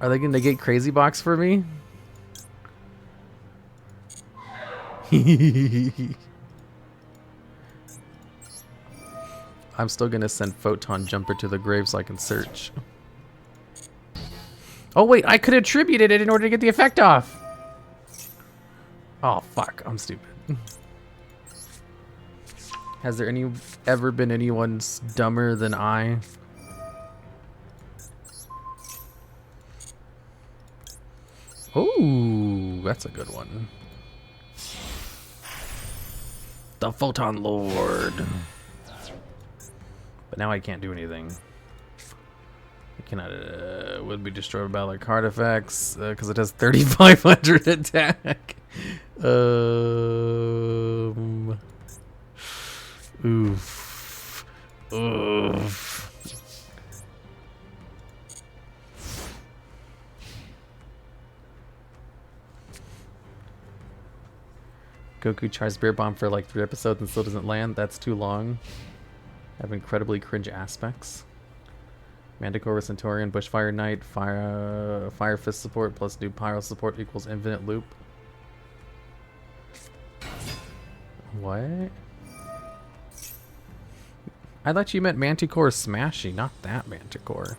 they gonna negate Crazy Box for me? I'm still gonna send Photon Jumper to the grave so I can search. Oh wait, I could have attributed it in order to get the effect off. Oh fuck, I'm stupid. Has there ever been anyone dumber than I? Oh, that's a good one. The Photon Lord. But now I can't do anything. I cannot, would be destroyed by like card effects because it has 3,500 attack. Oof. Oof. Goku tries Bear Bomb for like 3 episodes and still doesn't land. That's too long. I have incredibly cringe aspects. Manticore, Centaurian, Bushfire Knight, Fire Fist support plus new Pyro support equals infinite loop. What? I thought you meant Manticore Smashy, not that Manticore.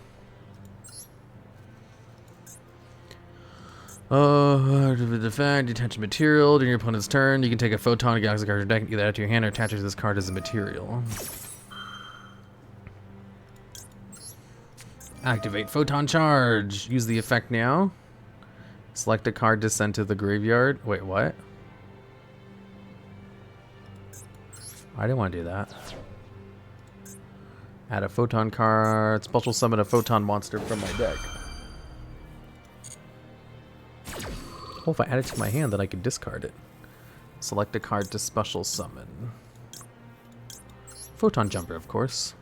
Defend, detach material during your opponent's turn. You can take a photon, galaxy card from your deck, either add to your hand or attach it to this card as a material. Activate Photon Charge. Use the effect now. Select a card to send to the graveyard. Wait, what? I didn't want to do that. Add a photon card. Special summon a photon monster from my deck. Oh, if I add it to my hand, then I can discard it. Select a card to special summon. Photon Jumper, of course.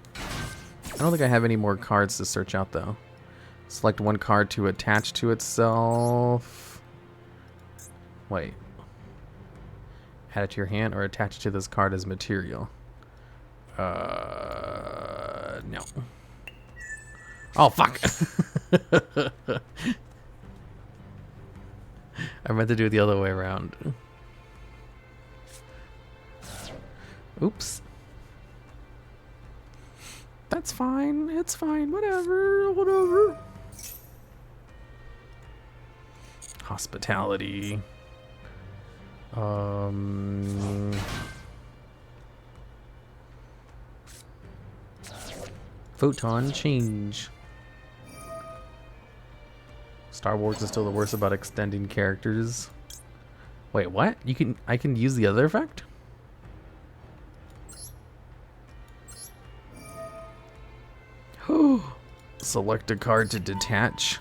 I don't think I have any more cards to search out, though. Select one card to attach to itself. Wait. Add it to your hand or attach it to this card as material. No. Oh, fuck. I meant to do it the other way around. Oops. That's fine. It's fine. Whatever. Whatever. Hospitality. Photon change. Star Wars is still the worst about extending characters. Wait, what? I can use the other effect? Select a card to detach.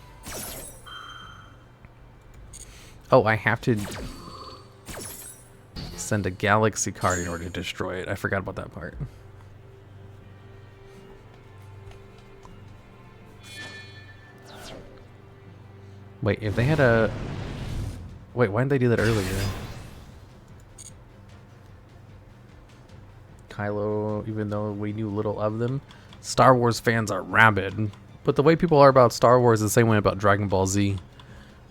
Oh, I have to send a galaxy card in order to destroy it. I forgot about that part. Wait, if they had a... Wait, why didn't they do that earlier? Kylo, even though we knew little of them. Star Wars fans are rabid. But the way people are about Star Wars is the same way about Dragon Ball Z.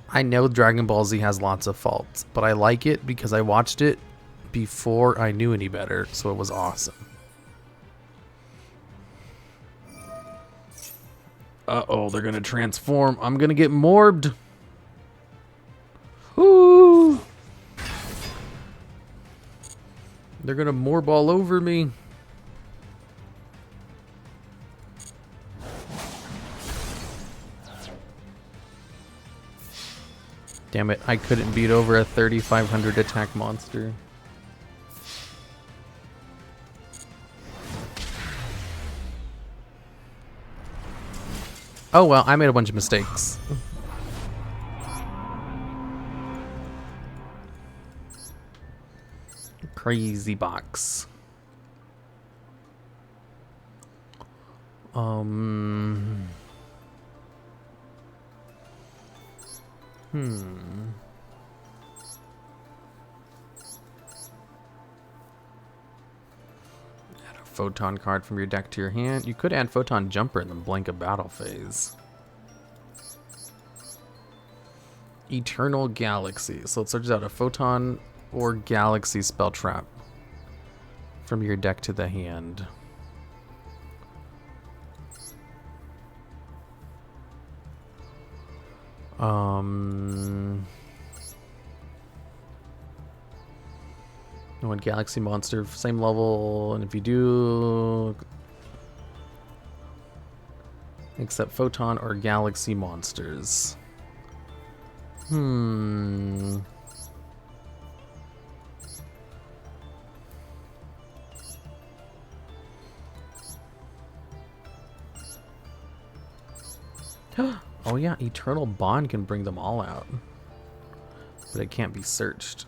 I know Dragon Ball Z has lots of faults, but I like it because I watched it before I knew any better, so it was awesome. Uh-oh, they're gonna transform. I'm gonna get morbed. Ooh. They're gonna morb all over me. Damn it, I couldn't beat over a 3500 attack monster. Oh well, I made a bunch of mistakes. Crazy box. Add a photon card from your deck to your hand. You could add photon jumper and then blank a battle phase. Eternal Galaxy. So it searches out a photon or galaxy spell trap from your deck to the hand. One galaxy monster, same level, and if you do, except photon or galaxy monsters. Oh yeah, Eternal Bond can bring them all out. But it can't be searched.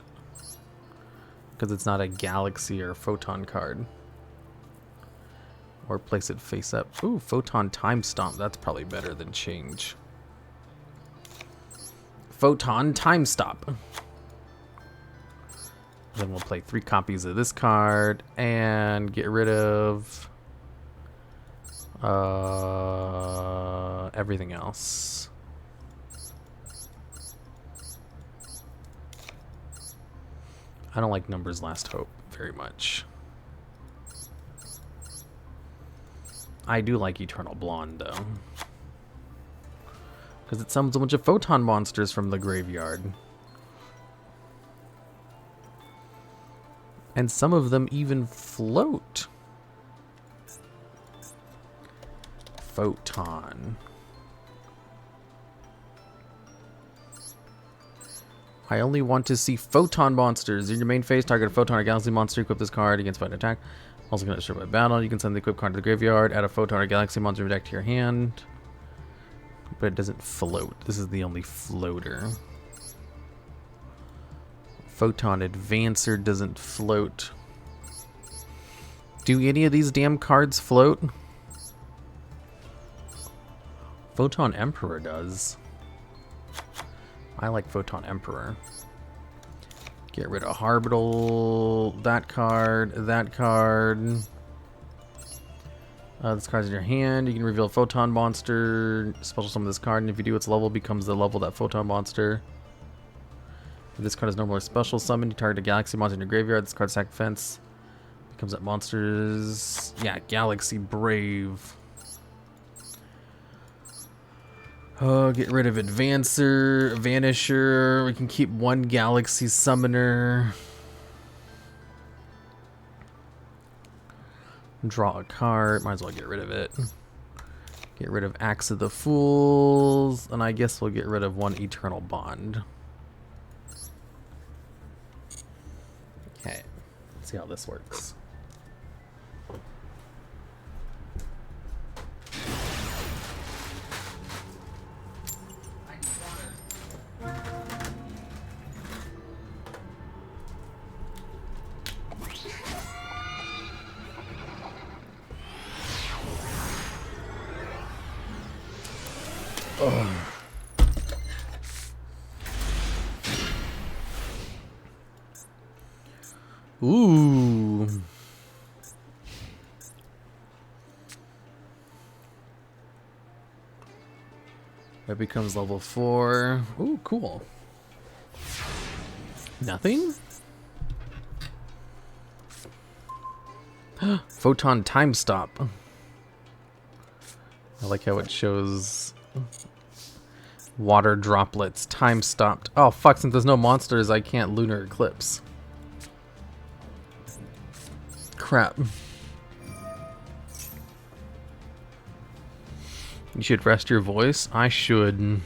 Because it's not a galaxy or photon card. Or place it face up. Ooh, Photon Time Stomp. That's probably better than change. Photon Time Stop. Then we'll play 3 copies of this card and get rid of everything else. I don't like Numbers Last Hope very much. I do like Eternal Blonde though, because it summons a bunch of photon monsters from the graveyard. And some of them even float. Photon. I only want to see photon monsters. In your main phase, target a photon or galaxy monster. Equip this card against fight attack. Also going to destroy by battle. You can send the equipped card to the graveyard. Add a photon or galaxy monster from your deck to your hand. But it doesn't float. This is the only floater. Photon Advancer doesn't float. Do any of these damn cards float? Photon Emperor does. I like Photon Emperor. Get rid of Harbital, that card, that card. This card's in your hand. You can reveal a photon monster, special summon this card, and if you do, its level becomes the level of that photon monster. If this card is normal or special summon, you target a galaxy monster in your graveyard. This card's attack defense becomes that monster's... Yeah, Galaxy Brave. Oh, get rid of Advancer, Vanisher. We can keep one Galaxy Summoner. Draw a card. Might as well get rid of it. Get rid of Axe of the Fools. And I guess we'll get rid of one Eternal Bond. Okay. Let's see how this works. Ooh. That becomes level 4. Ooh, cool. Nothing? Photon time stop. I like how it shows water droplets time stopped. Oh fuck, since there's no monsters, I can't lunar eclipse. Crap. You should rest your voice. I should.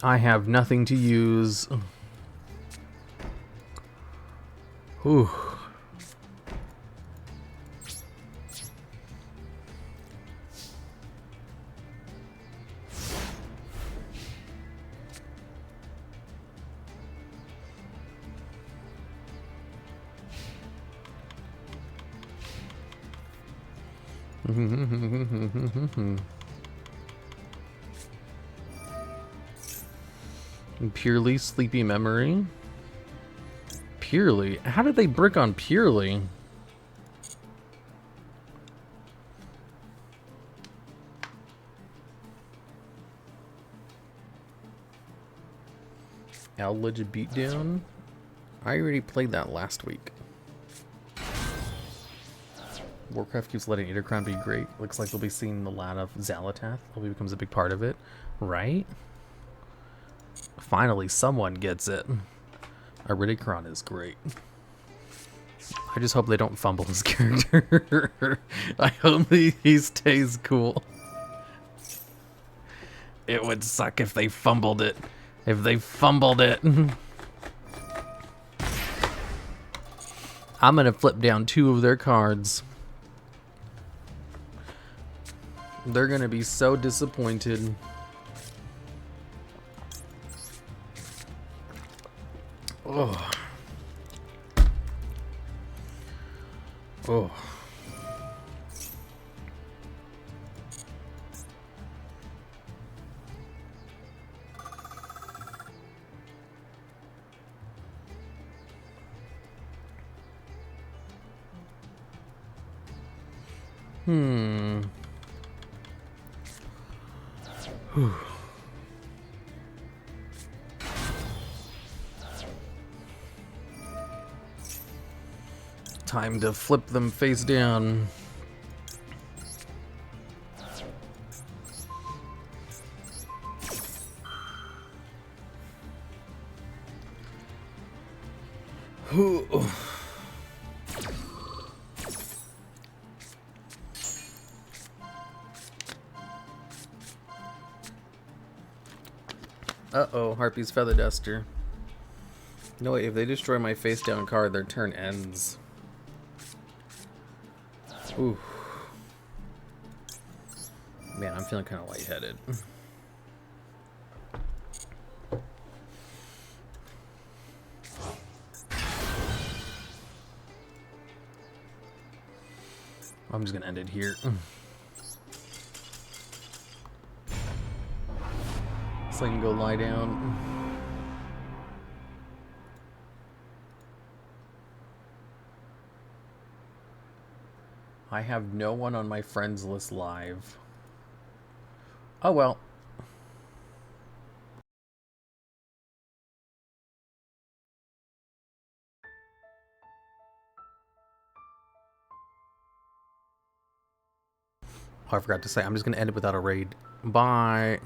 I have nothing to use. Ooh. Purely Sleepy Memory. Purely? How did they brick on Purely? Outledge Beatdown? I already played that last week. Warcraft keeps letting Intercrown be great. Looks like we'll be seeing the lot of Xalatath. Hopefully becomes a big part of it. Right? Finally, someone gets it. Iridicron is great. I just hope they don't fumble his character. I hope he stays cool. It would suck if they fumbled it. If they fumbled it. I'm gonna flip down 2 of their cards. They're gonna be so disappointed. Oh. Oh. Whew. Time to flip them face down. Ooh. Uh-oh, Harpy's Feather Duster. No, wait, if they destroy my face down card, their turn ends. Ooh. Man, I'm feeling kind of lightheaded. I'm just gonna end it here. So I can go lie down. I have no one on my friends list live. Oh well. Oh, I forgot to say, I'm just going to end it without a raid. Bye.